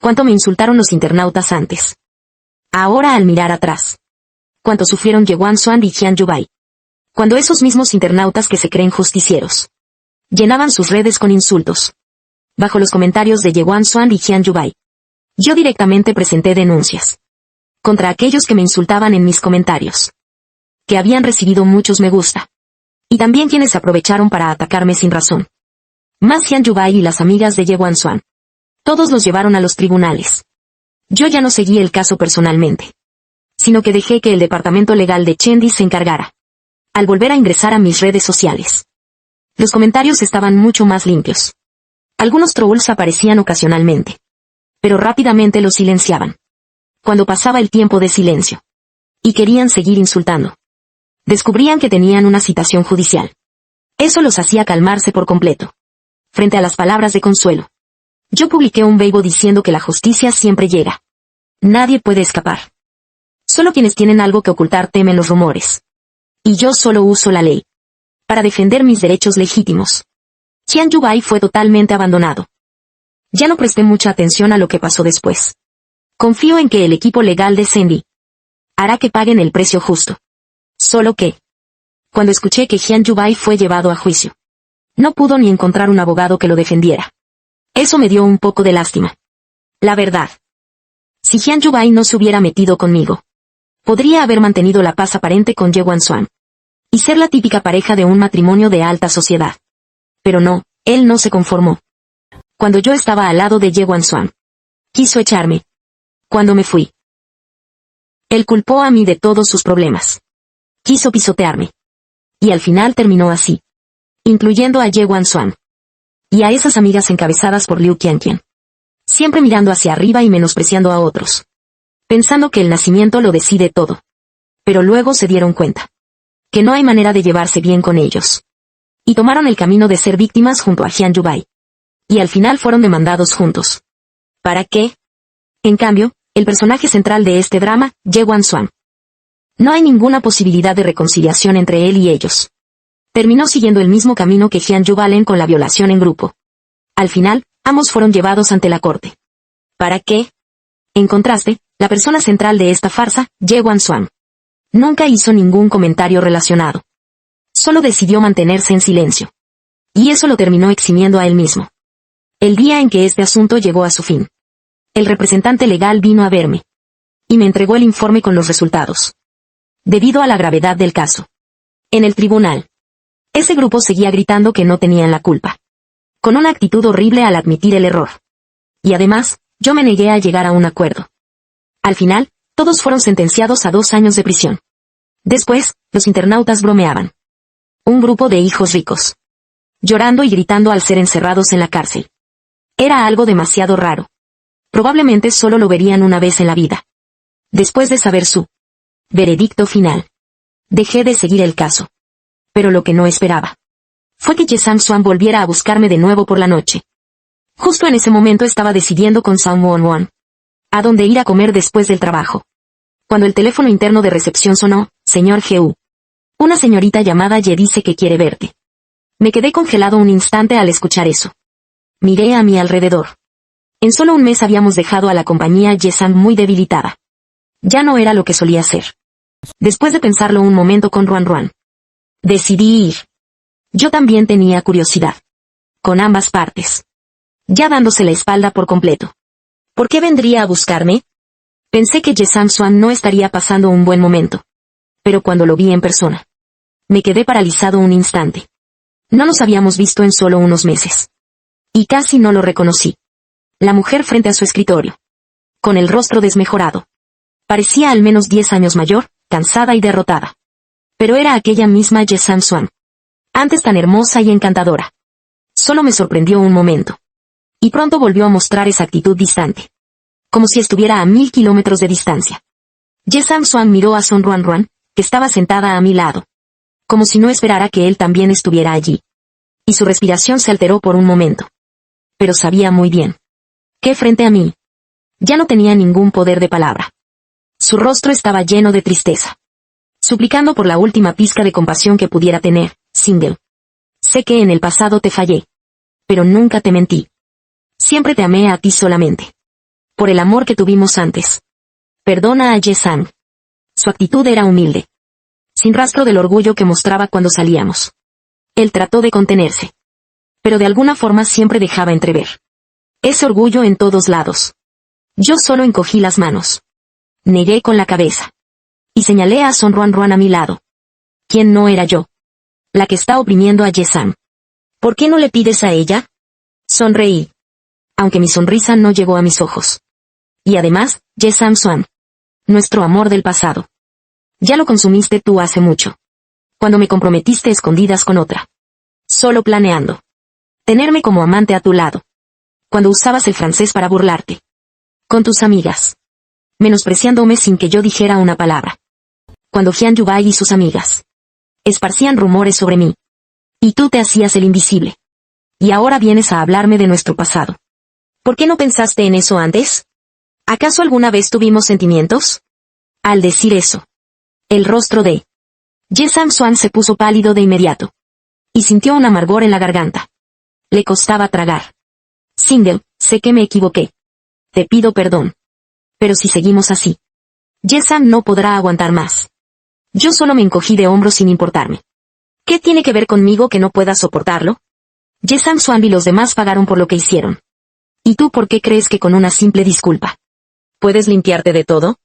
Cuánto me insultaron los internautas antes. Ahora al mirar atrás. Cuánto sufrieron Ye Wan-Xuan y Hyun Yu Bai. Cuando esos mismos internautas que se creen justicieros llenaban sus redes con insultos. Bajo los comentarios de Ye Wan-Xuan y Hyun Yu Bai, yo directamente presenté denuncias contra aquellos que me insultaban en mis comentarios, que habían recibido muchos me gusta, y también quienes se aprovecharon para atacarme sin razón. Más Hyun Yu Bai y las amigas de Ye Wan-Xuan. Todos los llevaron a los tribunales. Yo ya no seguí el caso personalmente, sino que dejé que el departamento legal de Chendi se encargara. Al volver a ingresar a mis redes sociales, los comentarios estaban mucho más limpios. Algunos trolls aparecían ocasionalmente, pero rápidamente los silenciaban cuando pasaba el tiempo de silencio, y querían seguir insultando. Descubrían que tenían una citación judicial. Eso los hacía calmarse por completo. Frente a las palabras de consuelo, yo publiqué un Weibo diciendo que la justicia siempre llega. Nadie puede escapar. Solo quienes tienen algo que ocultar temen los rumores. Y yo solo uso la ley para defender mis derechos legítimos. Hyun Yu Bai fue totalmente abandonado. Ya no presté mucha atención a lo que pasó después. Confío en que el equipo legal de Sandy hará que paguen el precio justo. Solo que, cuando escuché que Hyun Yu Bai fue llevado a juicio, no pudo ni encontrar un abogado que lo defendiera. Eso me dio un poco de lástima. La verdad. Si Hyun Yu Bai no se hubiera metido conmigo, podría haber mantenido la paz aparente con Ye Wan-Xuan y ser la típica pareja de un matrimonio de alta sociedad. Pero no, él no se conformó. Cuando yo estaba al lado de Ye Wan-Xuan, quiso echarme. Cuando me fui, él culpó a mí de todos sus problemas. Quiso pisotearme. Y al final terminó así, incluyendo a Ye Wan-Xuan y a esas amigas encabezadas por Liu Qianqian, siempre mirando hacia arriba y menospreciando a otros, pensando que el nacimiento lo decide todo. Pero luego se dieron cuenta que no hay manera de llevarse bien con ellos. Y tomaron el camino de ser víctimas junto a Hyun Yu Bai. Y al final fueron demandados juntos. ¿Para qué? En cambio, el personaje central de este drama, Ye Wan-Xuan. No hay ninguna posibilidad de reconciliación entre él y ellos. Terminó siguiendo el mismo camino que Hyun Yu Bai con la violación en grupo. Al final, ambos fueron llevados ante la corte. ¿Para qué? En contraste, la persona central de esta farsa, Ye Wan-Xuan, nunca hizo ningún comentario relacionado. Solo decidió mantenerse en silencio. Y eso lo terminó eximiendo a él mismo. El día en que este asunto llegó a su fin, el representante legal vino a verme y me entregó el informe con los resultados. Debido a la gravedad del caso, en el tribunal, ese grupo seguía gritando que no tenían la culpa, con una actitud horrible al admitir el error. Y además, yo me negué a llegar a un acuerdo. Al final, todos fueron sentenciados a 2 años de prisión. Después, los internautas bromeaban. Un grupo de hijos ricos, llorando y gritando al ser encerrados en la cárcel. Era algo demasiado raro. Probablemente solo lo verían una vez en la vida. Después de saber su veredicto final, dejé de seguir el caso. Pero lo que no esperaba fue que Ye Sang-Xuan volviera a buscarme de nuevo por la noche. Justo en ese momento estaba decidiendo con Sam Won a dónde ir a comer después del trabajo. Cuando el teléfono interno de recepción sonó, señor Gu. Una señorita llamada Ye dice que quiere verte. Me quedé congelado un instante al escuchar eso. Miré a mi alrededor. En solo un mes habíamos dejado a la compañía Ye-san muy debilitada. Ya no era lo que solía ser. Después de pensarlo un momento con Ruan, decidí ir. Yo también tenía curiosidad. Con ambas partes. Ya dándose la espalda por completo. ¿Por qué vendría a buscarme? Pensé que Ye-san Swan no estaría pasando un buen momento. Pero cuando lo vi en persona, me quedé paralizado un instante. No nos habíamos visto en solo unos meses. Y casi no lo reconocí. La mujer frente a su escritorio. Con el rostro desmejorado. Parecía al menos 10 años mayor, cansada y derrotada. Pero era aquella misma Ye-san Swan. Antes tan hermosa y encantadora. Solo me sorprendió un momento. Y pronto volvió a mostrar esa actitud distante. Como si estuviera a 1000 kilómetros de distancia. Ye-san Swan miró a Son Ruan, que estaba sentada a mi lado. Como si no esperara que él también estuviera allí. Y su respiración se alteró por un momento. Pero sabía muy bien. Que frente a mí. Ya no tenía ningún poder de palabra. Su rostro estaba lleno de tristeza. Suplicando por la última pizca de compasión que pudiera tener, Single. Sé que en el pasado te fallé. Pero nunca te mentí. Siempre te amé a ti solamente. Por el amor que tuvimos antes. Perdona a Ye-san. Su actitud era humilde. Sin rastro del orgullo que mostraba cuando salíamos. Él trató de contenerse. Pero de alguna forma siempre dejaba entrever. Ese orgullo en todos lados. Yo solo encogí las manos. Negué con la cabeza. Y señalé a Son Ruan a mi lado. ¿Quién no era yo? La que está oprimiendo a Ye-san. ¿Por qué no le pides a ella? Sonreí. Aunque mi sonrisa no llegó a mis ojos. Y además, Ye-san Swan. Nuestro amor del pasado. Ya lo consumiste tú hace mucho. Cuando me comprometiste escondidas con otra. Solo planeando. Tenerme como amante a tu lado. Cuando usabas el francés para burlarte. Con tus amigas. Menospreciándome sin que yo dijera una palabra. Cuando Hyun Yubai y sus amigas. Esparcían rumores sobre mí. Y tú te hacías el invisible. Y ahora vienes a hablarme de nuestro pasado. ¿Por qué no pensaste en eso antes? ¿Acaso alguna vez tuvimos sentimientos? Al decir eso. El rostro de Ye-san Swan se puso pálido de inmediato. Y sintió un amargor en la garganta. Le costaba tragar. Single, sé que me equivoqué. Te pido perdón. Pero si seguimos así. Ye-san no podrá aguantar más. Yo solo me encogí de hombros sin importarme. ¿Qué tiene que ver conmigo que no pueda soportarlo? Ye-san Swan y los demás pagaron por lo que hicieron. ¿Y tú por qué crees que con una simple disculpa puedes limpiarte de todo?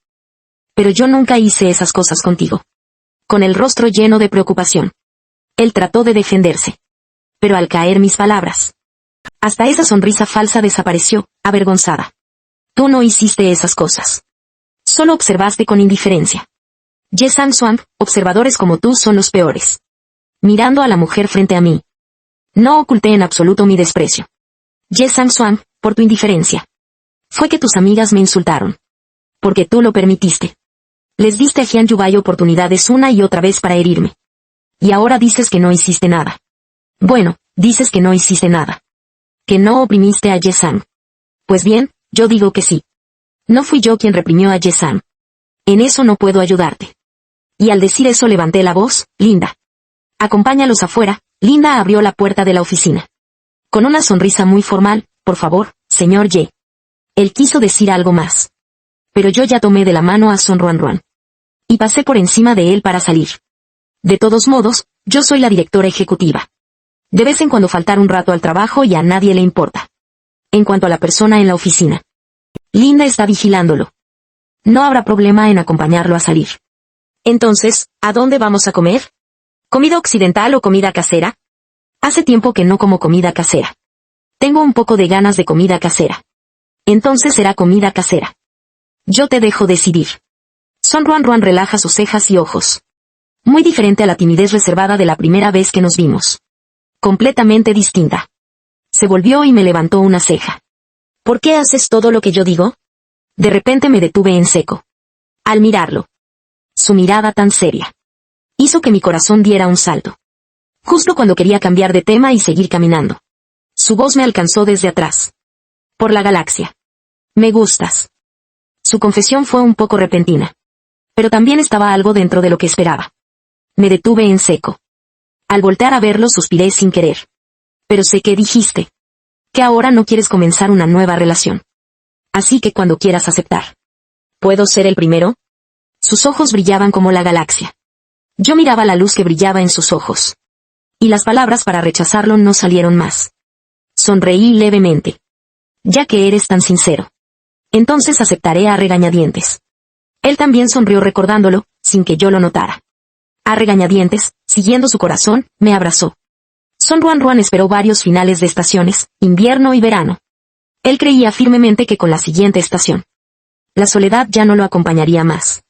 Pero yo nunca hice esas cosas contigo. Con el rostro lleno de preocupación. Él trató de defenderse. Pero al caer mis palabras. Hasta esa sonrisa falsa desapareció, avergonzada. Tú no hiciste esas cosas. Solo observaste con indiferencia. Ye-san Swan, observadores como tú son los peores. Mirando a la mujer frente a mí. No oculté en absoluto mi desprecio. Ye-san Swan, por tu indiferencia. Fue que tus amigas me insultaron. Porque tú lo permitiste. Les diste a Hyun Yubai oportunidades una y otra vez para herirme. Y ahora dices que no hiciste nada. Bueno, dices que no hiciste nada. Que no oprimiste a Ye-san. Pues bien, yo digo que sí. No fui yo quien reprimió a Ye-san. En eso no puedo ayudarte. Y al decir eso levanté la voz, Linda. Acompáñalos afuera. Linda abrió la puerta de la oficina. Con una sonrisa muy formal, por favor, señor Ye. Él quiso decir algo más. Pero yo ya tomé de la mano a Son Ruan. Y pasé por encima de él para salir. De todos modos, yo soy la directora ejecutiva. De vez en cuando faltar un rato al trabajo y a nadie le importa. En cuanto a la persona en la oficina. Linda está vigilándolo. No habrá problema en acompañarlo a salir. Entonces, ¿a dónde vamos a comer? ¿Comida occidental o comida casera? Hace tiempo que no como comida casera. Tengo un poco de ganas de comida casera. Entonces será comida casera. Yo te dejo decidir. Son Ruan relaja sus cejas y ojos. Muy diferente a la timidez reservada de la primera vez que nos vimos. Completamente distinta. Se volvió y me levantó una ceja. ¿Por qué haces todo lo que yo digo? De repente me detuve en seco. Al mirarlo. Su mirada tan seria. Hizo que mi corazón diera un salto. Justo cuando quería cambiar de tema y seguir caminando. Su voz me alcanzó desde atrás. Por la galaxia. Me gustas. Su confesión fue un poco repentina. Pero también estaba algo dentro de lo que esperaba. Me detuve en seco. Al voltear a verlo suspiré sin querer. Pero sé que dijiste. Que ahora no quieres comenzar una nueva relación. Así que cuando quieras aceptar. ¿Puedo ser el primero? Sus ojos brillaban como la galaxia. Yo miraba la luz que brillaba en sus ojos. Y las palabras para rechazarlo no salieron más. Sonreí levemente. Ya que eres tan sincero. Entonces aceptaré a regañadientes. Él también sonrió recordándolo, sin que yo lo notara. A regañadientes, siguiendo su corazón, me abrazó. Son Ruan Ruan esperó varios finales de estaciones, invierno y verano. Él creía firmemente que con la siguiente estación, la soledad ya no lo acompañaría más.